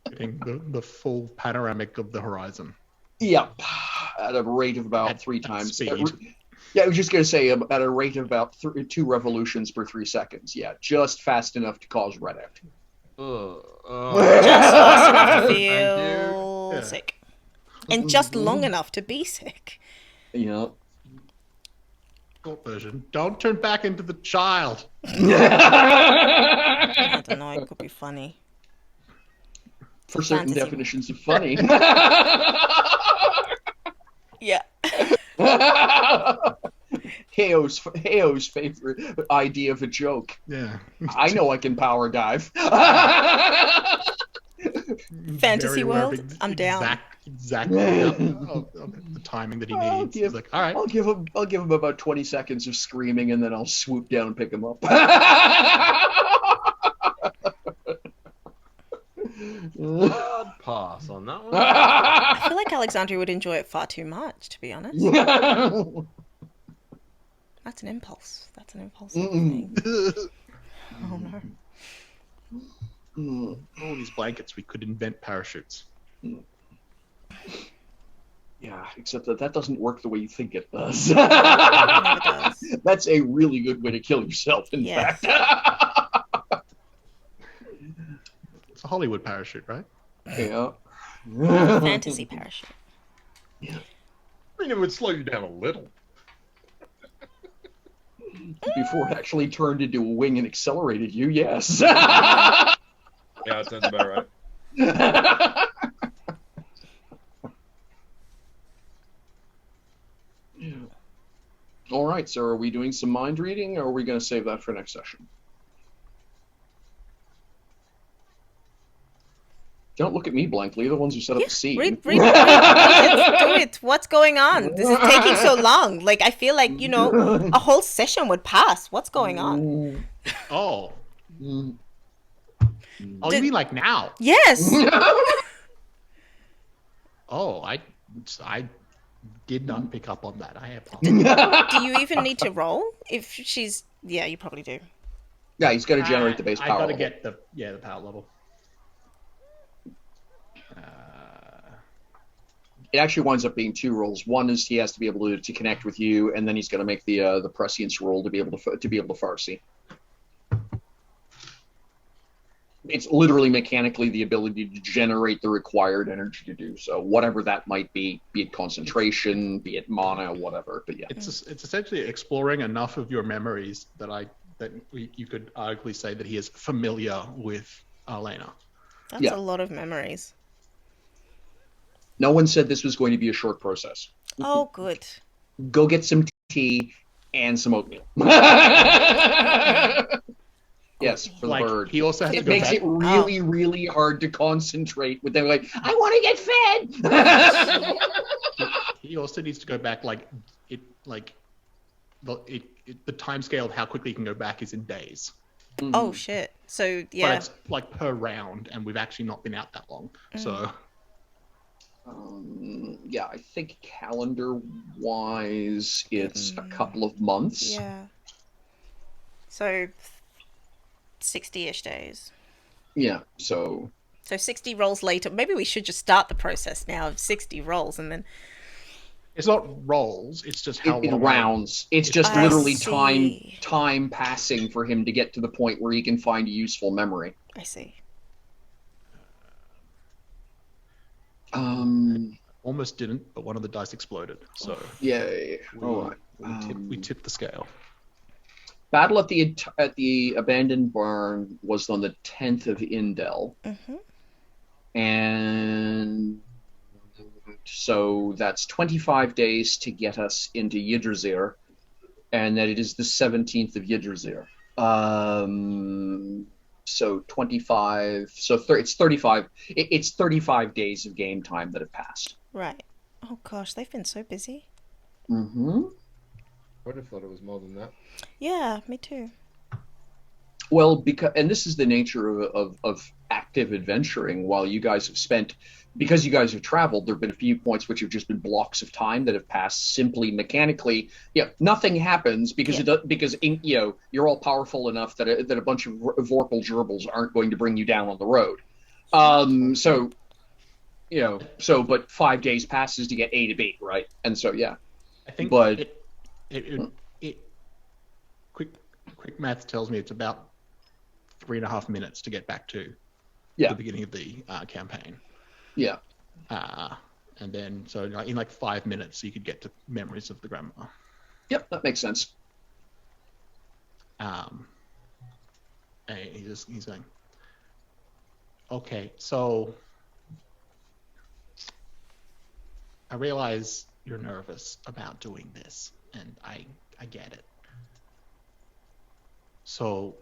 Getting the full panoramic of the horizon. Yep, at a rate of about three times. Speed. Yeah, I was just going to say at a rate of about 2 revolutions per 3 seconds. Yeah, just fast enough to cause red out. Just fast enough to Thank feel sick. And just long enough to be sick. Yeah. Short version. Don't turn back into the child. I don't know, it could be funny. For certain Fantasy. definitions of funny. Yeah. Heo's favorite idea of a joke. Yeah. I know I can power dive. Fantasy Very aware of world, I'm down. Exactly of the timing that he needs. He's like, all right. I'll give him about 20 seconds of screaming, and then I'll swoop down and pick him up. Hard pass on that one. I feel like Alexandria would enjoy it far too much, to be honest. That's an impulse. That's an impulsive thing. Oh no. All these blankets, we could invent parachutes. Yeah, except that doesn't work the way you think it does. It never does. That's a really good way to kill yourself, in Yeah. fact. It's a Hollywood parachute, right? Yeah. Fantasy parachute. I mean, it would slow you down a little. Before it actually turned into a wing and accelerated you, yes. Yeah, that sounds about right. All right, so are we doing some mind reading, or are we going to save that for next session? Don't look at me blankly. You're the ones who set up the scene. Read it. Do it. What's going on? This is taking so long. Like, I feel like, a whole session would pass. What's going on? Oh. Oh, you mean like now? Yes. Oh, I did not pick up on that. I apologize. Do you even need to roll? If she's... Yeah, you probably do. Yeah, he's got to generate the base power. I got to level. get the power level. It actually winds up being 2 rolls. One is he has to be able to connect with you, and then he's going to make the prescience roll to be able to Farsi. It's literally mechanically the ability to generate the required energy to do so, whatever that might be it concentration, be it mana, whatever. But yeah, it's essentially exploring enough of your memories that you could arguably say that he is familiar with Elena. That's a lot of memories. No one said this was going to be a short process. Oh, good. Go get some tea and some oatmeal. Yes, for the bird. He also has it to go makes back. It really, really hard to concentrate with them. Like, I want to get fed. He also needs to go back. The time scale of how quickly he can go back is in days. Mm-hmm. Oh shit! So yeah, but it's like per round, and we've actually not been out that long. So. Yeah, I think calendar-wise, it's a couple of months. Yeah. So 60-ish days. Yeah, so 60 rolls later. Maybe we should just start the process now of 60 rolls and then... It's not rolls, it's just how long... rounds. It's just literally time passing for him to get to the point where he can find a useful memory. I see. Almost didn't, but one of the dice exploded. So yay! We tipped the scale. Battle at the abandoned barn was on the 10th of Indel, and so that's 25 days to get us into Yggdrasil, and that it is the 17th of Yggdrasil. So 25. So it's 35. It's 35 days of game time that have passed. Right. Oh gosh, they've been so busy. Mm-hmm. I would have thought it was more than that. Yeah, me too. Well, and this is the nature of active adventuring. While you guys have because you guys have traveled, there have been a few points which have just been blocks of time that have passed simply mechanically. Yeah, nothing happens because you're all powerful enough that a bunch of Vorpal gerbils aren't going to bring you down on the road. But 5 days passes to get A to B, right? And so yeah, I think. But quick math tells me it's about 3.5 minutes to get back to the beginning of the campaign. Yeah. And then, so in like 5 minutes, you could get to memories of the grandma. Yep, that makes sense. And he's saying, okay, so I realize you're nervous about doing this, and I get it. So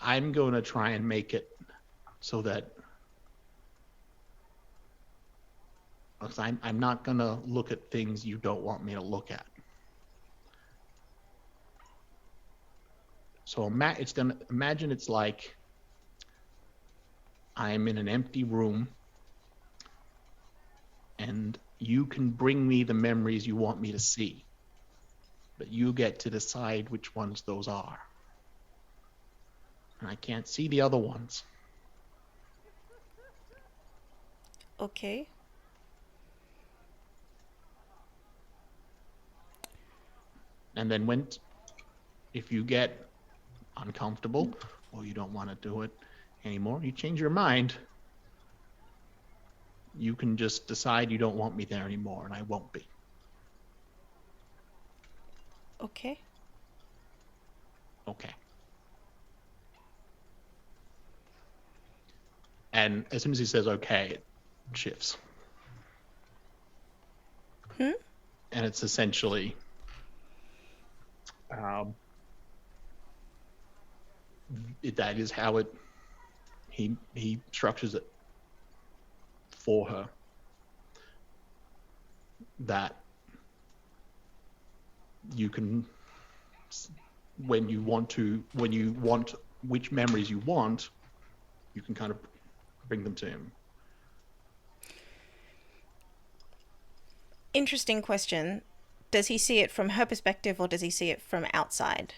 I'm going to try and make it so that I'm not going to look at things you don't want me to look at. So imagine it's like I'm in an empty room and you can bring me the memories you want me to see, but you get to decide which ones those are. And I can't see the other ones. Okay. And then if you get uncomfortable or you don't want to do it anymore, you change your mind, you can just decide you don't want me there anymore, and I won't be. Okay. Okay. and as soon as he says okay, it shifts. Hmm? And it's essentially that is how he structures it for her, that you can, when you want which memories you want, you can kind of bring them to him. Interesting question. Does he see it from her perspective or does he see it from outside?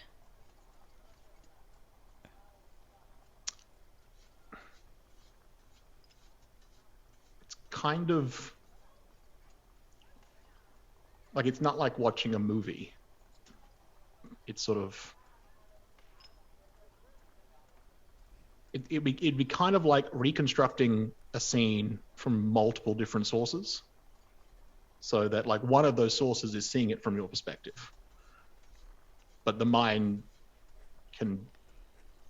It's kind of like, it's not like watching a movie. It's sort of, it'd be kind of like reconstructing a scene from multiple different sources, so that like one of those sources is seeing it from your perspective, but the mind can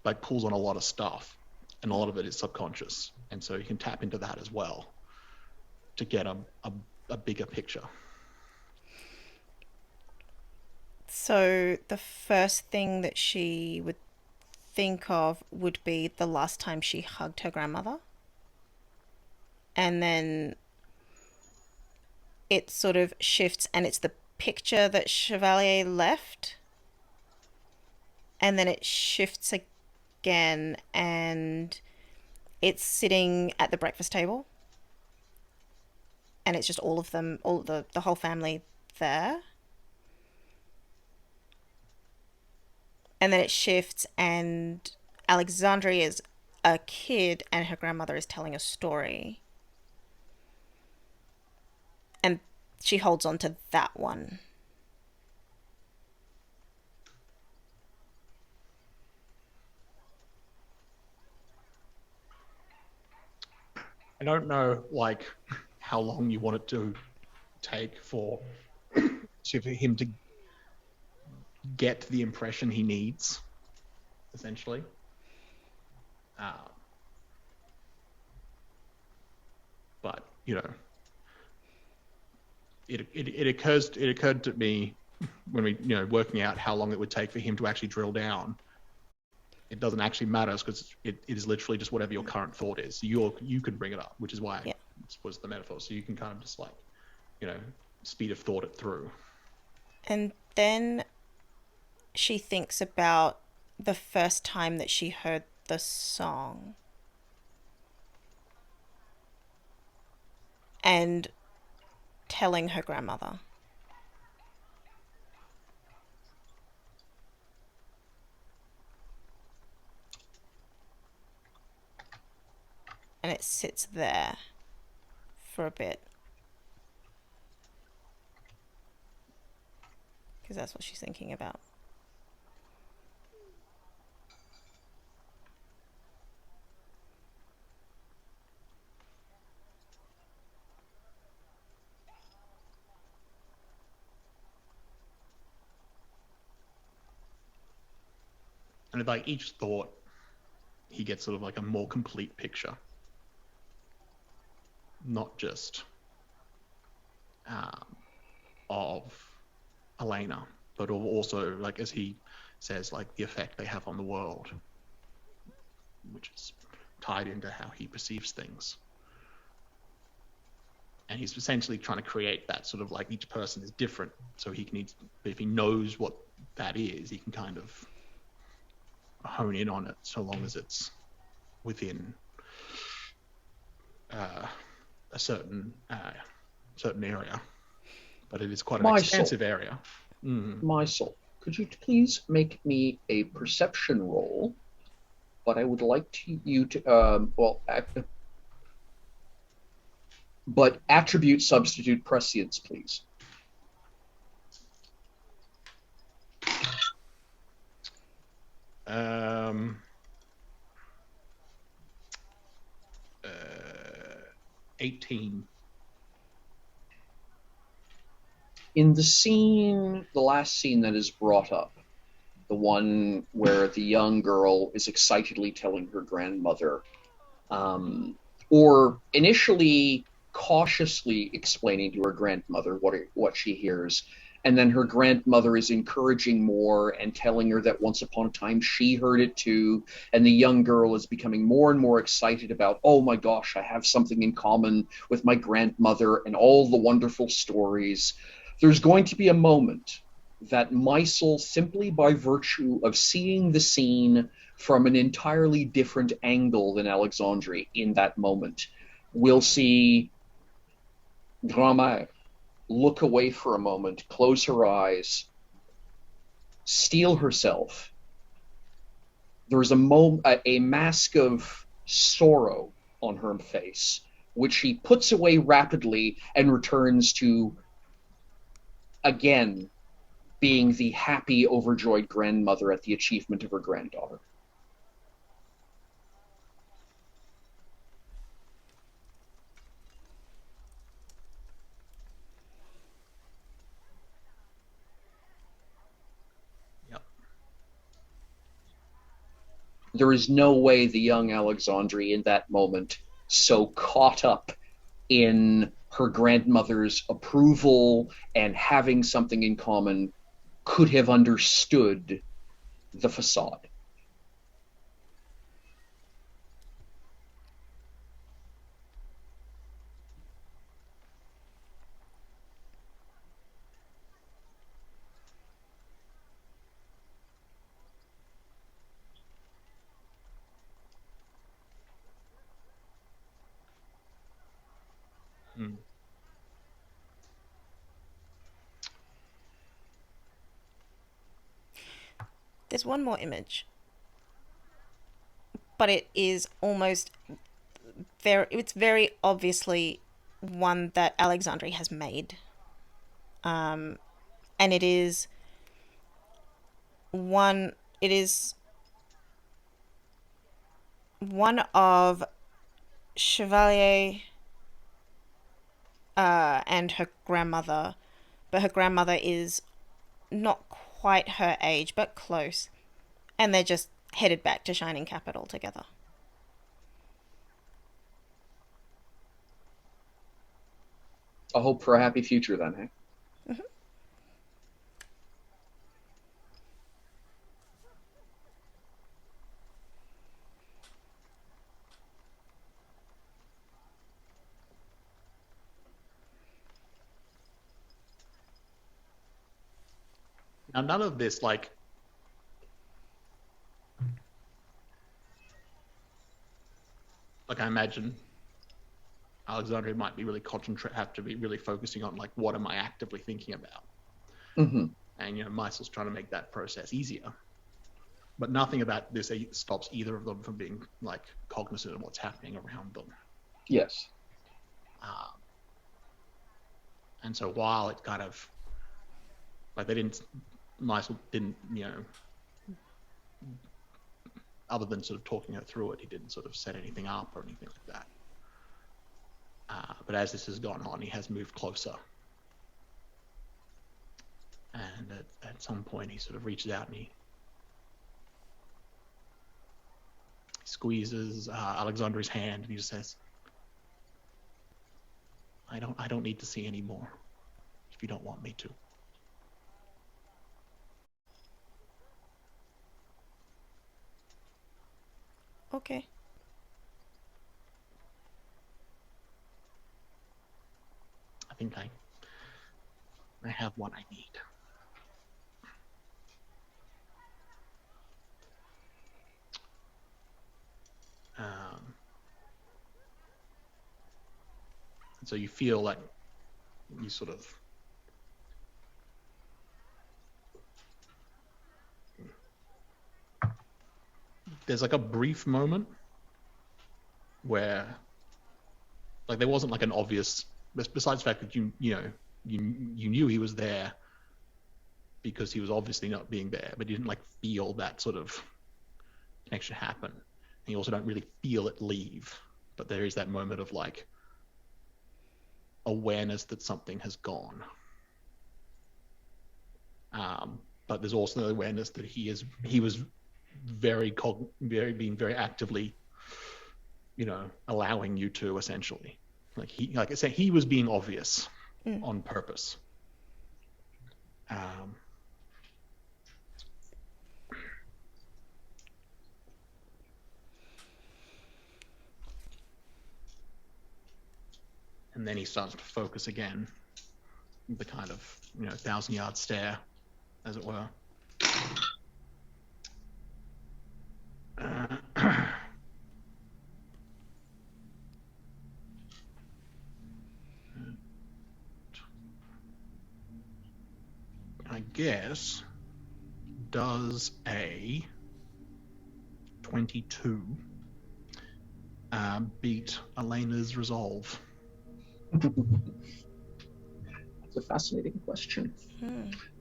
like pulls on a lot of stuff, and a lot of it is subconscious, and so you can tap into that as well to get a bigger picture. So the first thing that she would think of would be the last time she hugged her grandmother. And then it sort of shifts and it's the picture that Chevalier left. And then it shifts again and it's sitting at the breakfast table. And it's just all of them, all the whole family there. And then it shifts and Alexandria is a kid and her grandmother is telling a story. And she holds on to that one. I don't know like how long you want it to take for him to get the impression he needs, essentially. But you know, it occurred to me when we working out how long it would take for him to actually drill down. It doesn't actually matter because it is literally just whatever your current thought is. So you can bring it up, which is why it was the metaphor. So you can kind of just like, speed of thought it through. And then she thinks about the first time that she heard the song. And telling her grandmother. And it sits there for a bit. Because that's what she's thinking about. And like each thought, he gets sort of like a more complete picture. Not just of Elena, but also, like, as he says, like the effect they have on the world, which is tied into how he perceives things. And he's essentially trying to create that sort of like each person is different, so he can, if he knows what that is, he can kind of hone in on it, so long as it's within a certain area. But it is quite an expansive area. My soul, could you please make me a perception roll? But I would like you to but attribute substitute prescience, please. Um, 18. In the scene, the last scene that is brought up, the one where the young girl is excitedly telling her grandmother or initially cautiously explaining to her grandmother what she hears, and then her grandmother is encouraging more and telling her that once upon a time she heard it too, and the young girl is becoming more and more excited about, oh my gosh, I have something in common with my grandmother and all the wonderful stories. There's going to be a moment that Meisel, simply by virtue of seeing the scene from an entirely different angle than Alexandre in that moment, will see Grand-mère look away for a moment, close her eyes, steel herself. There's a mask of sorrow on her face, which she puts away rapidly and returns to, again, being the happy, overjoyed grandmother at the achievement of her granddaughter. There is no way the young Alexandre in that moment, so caught up in her grandmother's approval and having something in common, could have understood the facade. There's one more image, but it is almost it's very obviously one that Alexandre has made. And it is one of Chevalier and her grandmother, but her grandmother is not quite her age, but close, and they're just headed back to Shining Capital together. A hope for a happy future then, hey? Mm-hmm. Now, none of this, like I imagine Alexandre might be really have to be really focusing on, like, what am I actively thinking about? Mm-hmm. And, Meisel's trying to make that process easier. But nothing about this stops either of them from being, like, cognizant of what's happening around them. Yes. And so while it kind of, like, Meisel didn't, other than sort of talking her through it, he didn't sort of set anything up or anything like that. But as this has gone on, he has moved closer. And at some point, he sort of reaches out and he squeezes Alexandre's hand, and he just says, I don't need to see any more if you don't want me to. Okay. I think I have what I need. And so you feel like you sort of there's like a brief moment where, like, there wasn't like an obvious, besides the fact that you knew he was there because he was obviously not being there, but you didn't like feel that sort of connection happen. And you also don't really feel it leave, but there is that moment of like awareness that something has gone. But there's also the awareness that he was being very actively allowing you to, essentially. Like I said, he was being obvious on purpose. And then he starts to focus again, the kind of 1,000-yard stare, as it were. I guess does a 22 beat Elena's resolve? That's a fascinating question.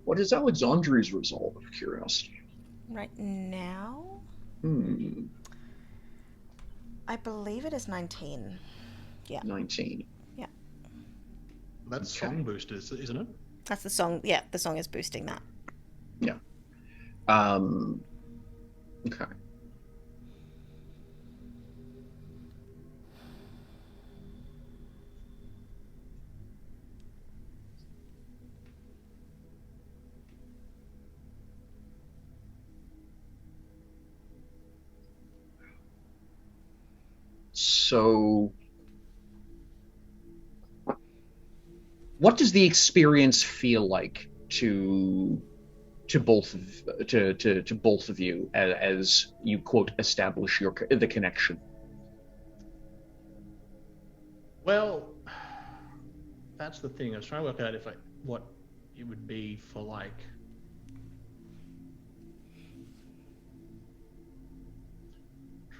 What is Alexandri's resolve, of curiosity? Right now? I believe it is 19. Yeah. 19. Yeah. That's song boosters, isn't it? That's the song. Yeah, the song is boosting that. Yeah. Okay. So, what does the experience feel like to both of you as you quote establish the connection? Well, that's the thing. I was trying to work out what it would be for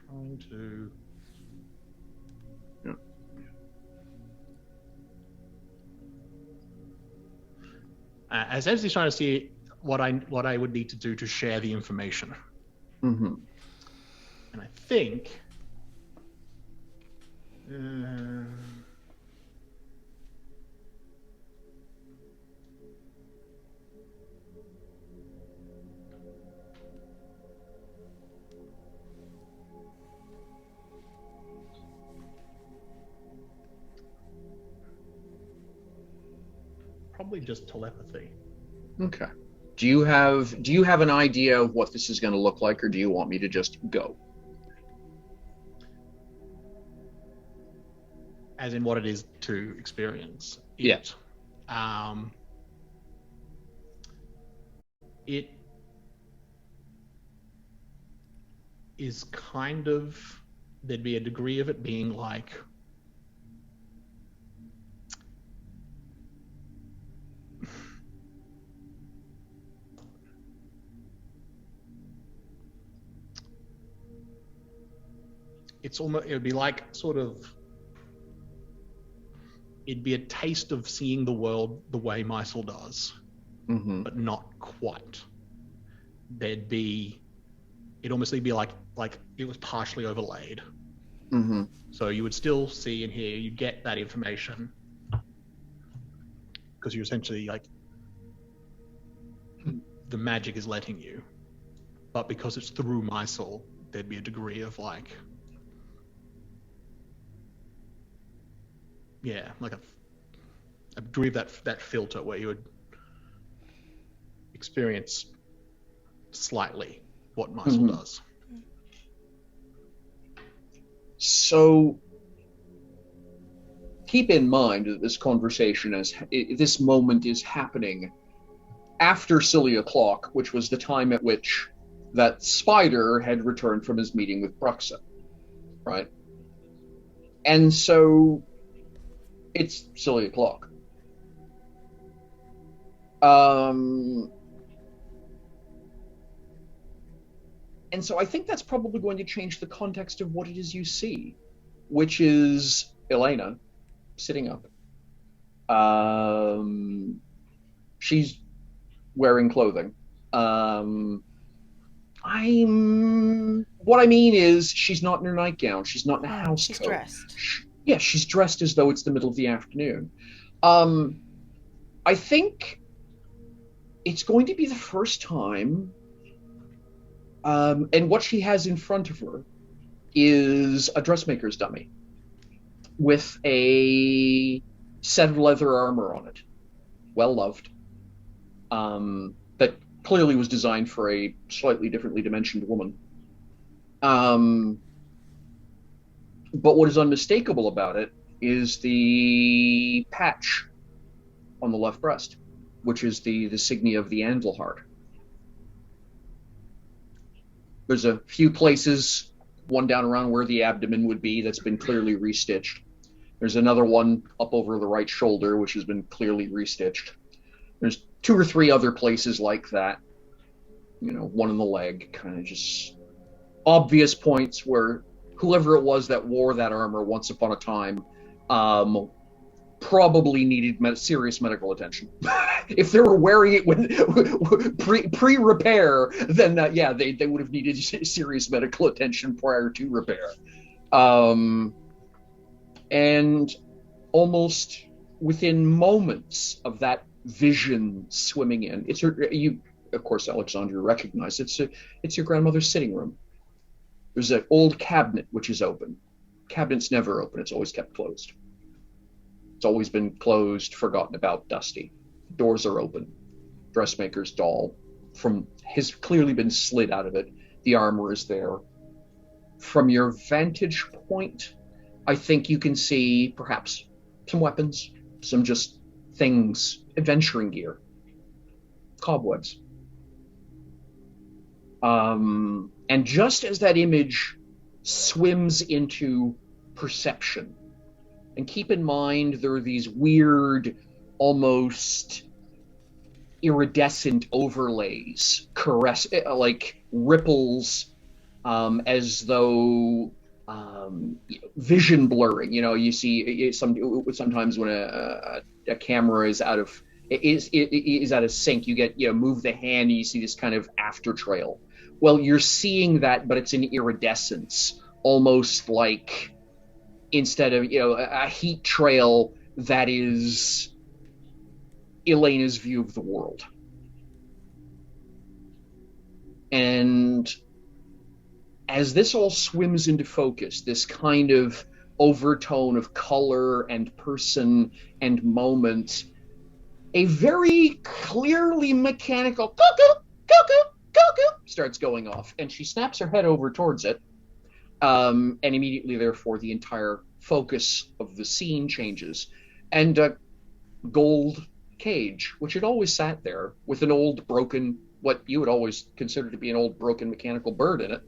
trying to. Essentially trying to see what I would need to do to share the information. Mm-hmm. And I think probably just telepathy. Okay. Do you have an idea of what this is going to look like, or do you want me to just go? As in what it is to experience it. Yeah. It is kind of, there'd be a degree of it being like it would be like it'd be a taste of seeing the world the way Mysel does, but not quite. It'd almost be like it was partially overlaid. So you would still see and hear, you get that information, because you're essentially the magic is letting you, but because it's through Mysel, there'd be a degree of a degree of that filter where you would experience slightly what Mysel does. So keep in mind that this conversation this moment is happening after silly o'clock, which was the time at which that spider had returned from his meeting with Bruxa, right? And so it's silly o'clock. And so I think that's probably going to change the context of what it is you see, which is Elena sitting up. She's wearing clothing. What I mean is she's not in her nightgown. She's not in a house She's coat. dressed. She's dressed as though it's the middle of the afternoon. I think it's going to be the first time, and what she has in front of her is a dressmaker's dummy with a set of leather armor on it, well loved, that clearly was designed for a slightly differently dimensioned woman. But what is unmistakable about it is the patch on the left breast, which is the insignia of the Andalhart. There's a few places, one down around where the abdomen would be, that's been clearly restitched. There's another one up over the right shoulder, which has been clearly restitched. There's 2 or 3 other places like that. You know, one in the leg, kind of just obvious points where whoever it was that wore that armor once upon a time probably needed serious medical attention. If they were wearing it when pre-repair, then yeah, they would have needed serious medical attention prior to repair. And almost within moments of that vision swimming in, it's you, of course, Alexandra, recognize it's your grandmother's sitting room. There's an old cabinet which is open. Cabinet's never open; it's always kept closed. It's always been closed, forgotten about, dusty. Doors are open. Dressmaker's doll has clearly been slid out of it. The armor is there. From your vantage point, I think you can see perhaps some weapons, some just things, adventuring gear, cobwebs. And just as that image swims into perception, and keep in mind there are these weird, almost iridescent overlays, like ripples, as though vision blurring. You know, you see sometimes when a camera is out of sync, you get, move the hand and you see this kind of after trail. Well, you're seeing that, but it's an iridescence, almost like, instead of a heat trail, that is Elena's view of the world. And as this all swims into focus, this kind of overtone of color and person and moment, a very clearly mechanical cuckoo, cuckoo, cuckoo starts going off, and she snaps her head over towards it, and immediately, therefore, the entire focus of the scene changes, and a gold cage, which had always sat there with an old broken, what you would always consider to be an old broken mechanical bird in it.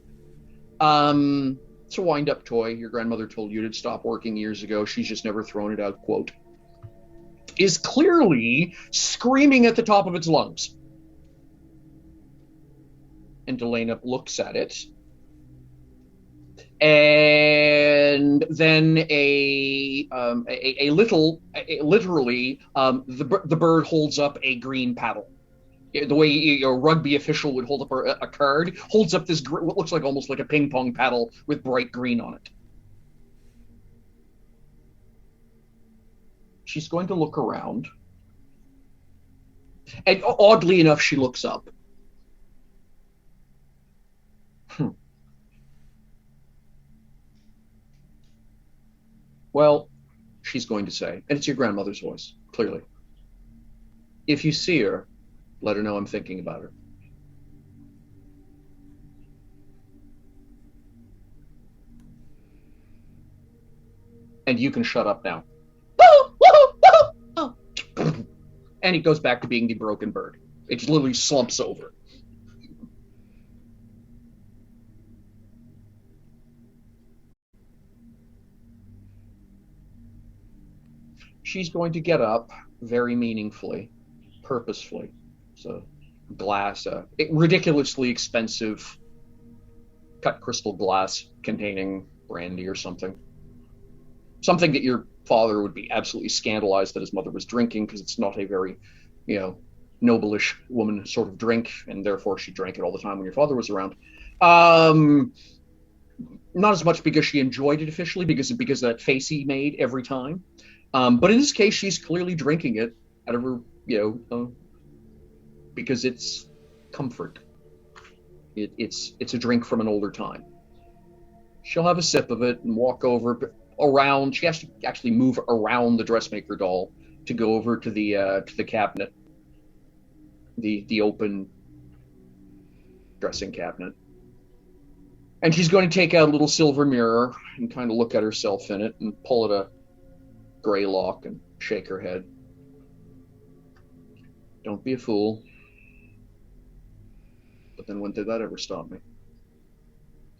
It's a wind-up toy. Your grandmother told you it'd stop working years ago. She's just never thrown it out, quote. Is clearly screaming at the top of its lungs. And Elena looks at it. And then literally, the bird holds up a green paddle. The way a rugby official would hold up a card, holds up this what looks like almost like a ping pong paddle with bright green on it. She's going to look around, and oddly enough, she looks up. Well, she's going to say, and it's your grandmother's voice, clearly. If you see her, let her know I'm thinking about her. And you can shut up now. And it goes back to being the broken bird. It just literally slumps over. She's going to get up very meaningfully, purposefully. It's a glass, ridiculously expensive cut crystal glass containing brandy or something. Something that your father would be absolutely scandalized that his mother was drinking, because it's not a very, noble-ish woman sort of drink, and therefore she drank it all the time when your father was around. Not as much because she enjoyed it officially, because of that face he made every time. But in this case, she's clearly drinking it out of her, because it's comfort. It's a drink from an older time. She'll have a sip of it and walk over around. She has to actually move around the dressmaker doll to go over to the cabinet, the open dressing cabinet. And she's going to take out a little silver mirror and kind of look at herself in it and pull at a gray lock and shake her head. Don't be a fool. But then when did that ever stop me?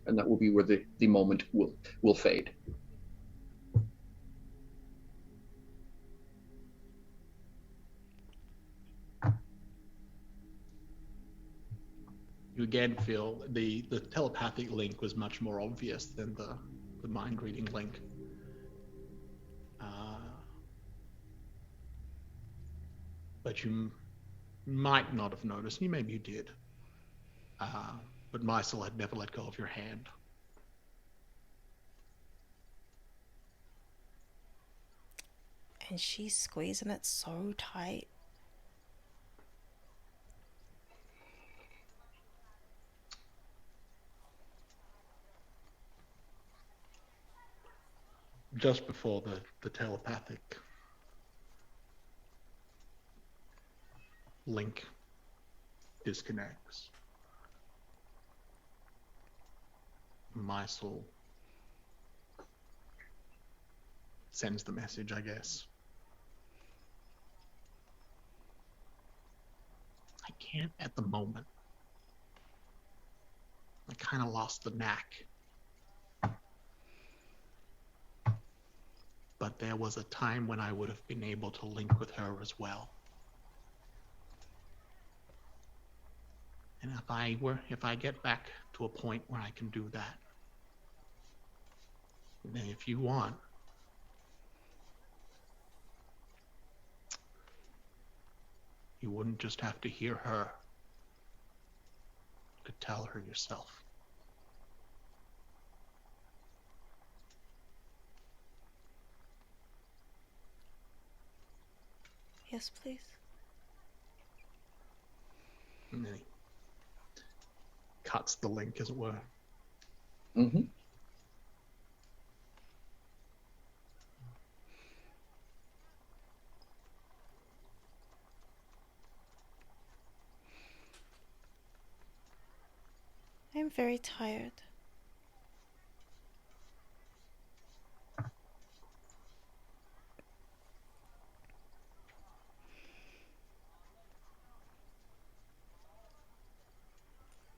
And that will be where the moment will fade. You again feel the telepathic link was much more obvious than the mind reading link. But you might not have noticed. Maybe you did. But Mysel had never let go of your hand. And she's squeezing it so tight. Just before the telepathic link disconnects, Mysel sends the message, I guess. I can't at the moment. I kind of lost the knack. But there was a time when I would have been able to link with her as well. And if I get back to a point where I can do that, then if you want, you wouldn't just have to hear her. You could tell her yourself. Yes, please. And then he cuts the link, as it were. Mm-hmm. I'm very tired.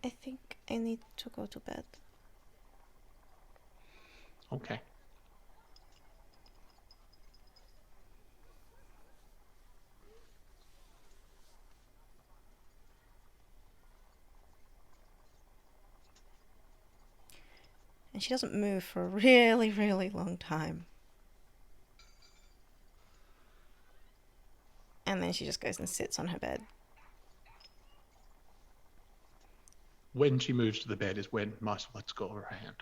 I think I need to go to bed. Okay. And she doesn't move for a really, really long time. And then she just goes and sits on her bed. When she moves to the bed is when Mysel lets go of her hand.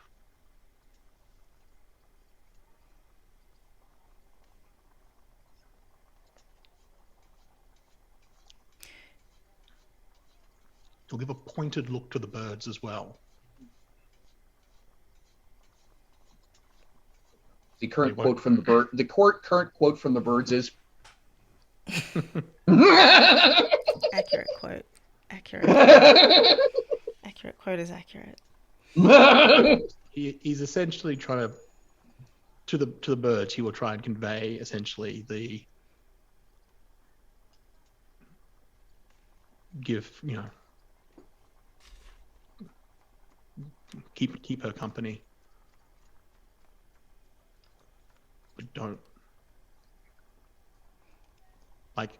She'll give a pointed look to the birds as well. The current quote from the bird. The current quote from the birds is. Accurate quote. Accurate. Accurate quote is accurate. He's essentially trying to the birds. He will try and convey essentially keep her company, but don't like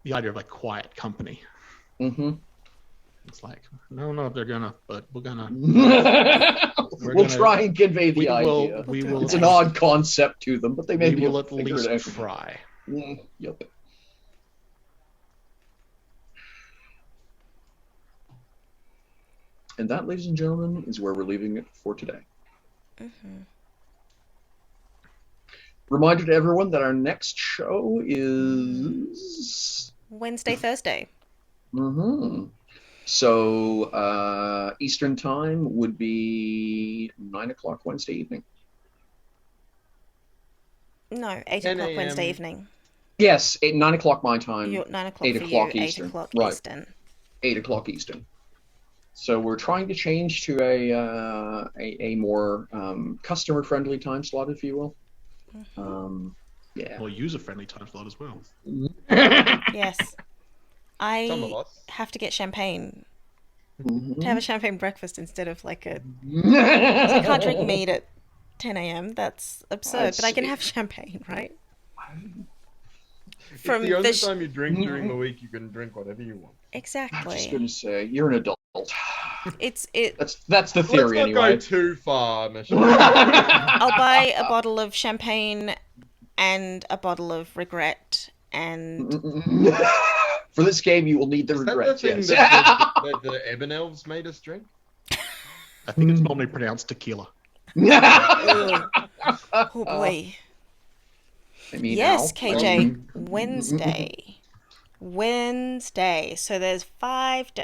the idea of like quiet company. Mm-hmm. It's like no, they're gonna, but we're gonna. We'll try and convey the idea. We will. It's an odd concept to them, but they may be able to at figure least it out. try. Yep. And that, ladies and gentlemen, is where we're leaving it for today. Mm-hmm. Reminder to everyone that our next show is Wednesday, Thursday. Mm-hmm. So Eastern time would be 9 o'clock Wednesday evening. No, 8 10 o'clock Wednesday a.m. evening. Yes, 9 o'clock my time. You're 9 o'clock 8 for o'clock you, 8 Eastern. o'clock Right. Eastern. 8 o'clock Eastern. So we're trying to change to a more customer-friendly time slot, if you will. Yeah. Or user-friendly time slot as well. Yes. Some of I us. have to get champagne. Mhm. To have a champagne breakfast instead of like a... I can't drink mead at 10 a.m. That's absurd, but I can have champagne, right? It's From the only the time you drink during the week, you can drink whatever you want. I'm just Exactly. going to say, you're an adult. It's That's the theory Let's not anyway. go too far, Michelle. I'll buy a bottle of champagne and a bottle of regret and For this game, you will need the Is that the regret. thing Yes. that the Ebon Elves made us drink? I think it's normally pronounced tequila. oh boy. I mean, Yes, ow. KJ. Wednesday. So there's 5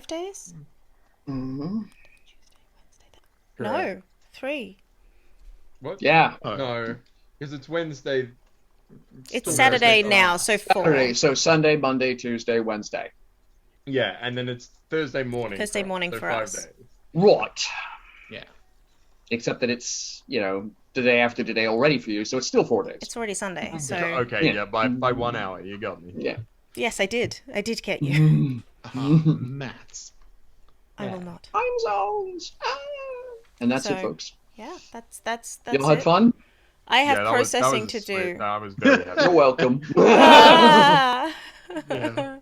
days? Mhm. No, 3. What? Yeah. Oh. No, because it's Wednesday. It's Still Saturday Thursday. now, so 4. Saturday, so Sunday, Monday, Tuesday, Wednesday. Yeah, and then it's Thursday morning. Thursday morning so for 5 us. days. Right. Yeah. Except that it's, the day after today already for you, so it's still 4 days. It's already Sunday, so... Okay, Yeah. yeah, by 1 hour, you got me. Yeah. Yes, I did. I did get you. Maths. I will not. Time zones. Ah. And that's it, So- folks. Yeah, that's Y'all had it. fun? I have Yeah, that was processing to sweet. do. No, I was very happy. You're welcome. Ah! Yeah.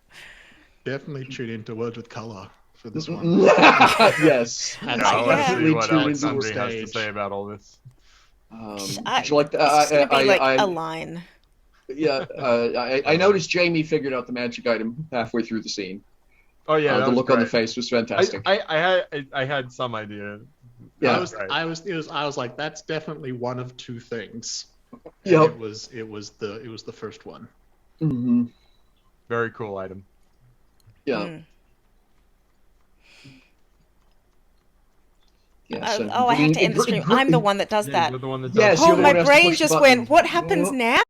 Definitely tune into Words with Color for this one. Yes. And Yeah, I want to Definitely see what tune into a Alexandria has to stage. say about all this. Would you like to, It's just gonna be like I, a line. yeah, I noticed Jamie figured out the magic item halfway through the scene. Oh yeah, that The was look on the great. face was fantastic. I had some idea. Yeah. I was like, that's definitely one of two things. And Yep. It was the first one. Mm-hmm. Very cool item. Yeah. Mm. Yes, and I have green- to end the stream. I'm the one that does Yeah, that. you're the one that Yes, does Oh, you're the my one who has to brain push the just button. went, what happens now?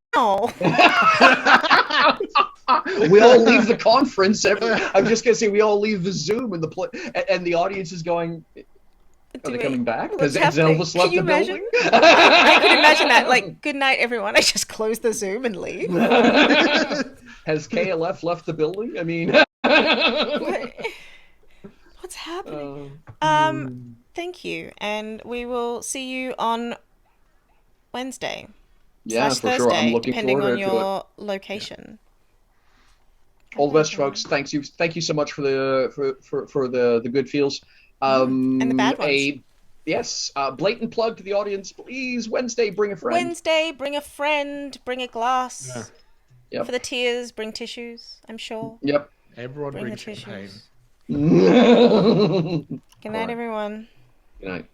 We all leave the conference. I'm just gonna say we all leave the Zoom and and the audience is going. Are they coming back? What's Has happening? Elvis Can left you the imagine? building? I can imagine that. Like, good night, everyone. I just close the Zoom and leave. Has KLF left the building? I mean, What's happening? uh, Thank you, and we will see you on Wednesday. yeah, / for Thursday, sure. I'm looking depending forward on to it. your location. All the best, folks. Thank you so much for the good feels. And the bad ones. Yes, blatant plug to the audience, please. Wednesday, bring a friend. Wednesday, bring a friend, bring a glass. Yeah. Yep. For the tears, bring tissues, I'm sure. Yep. Everyone Bring the brings champagne. tissues. Good Good night, everyone. night.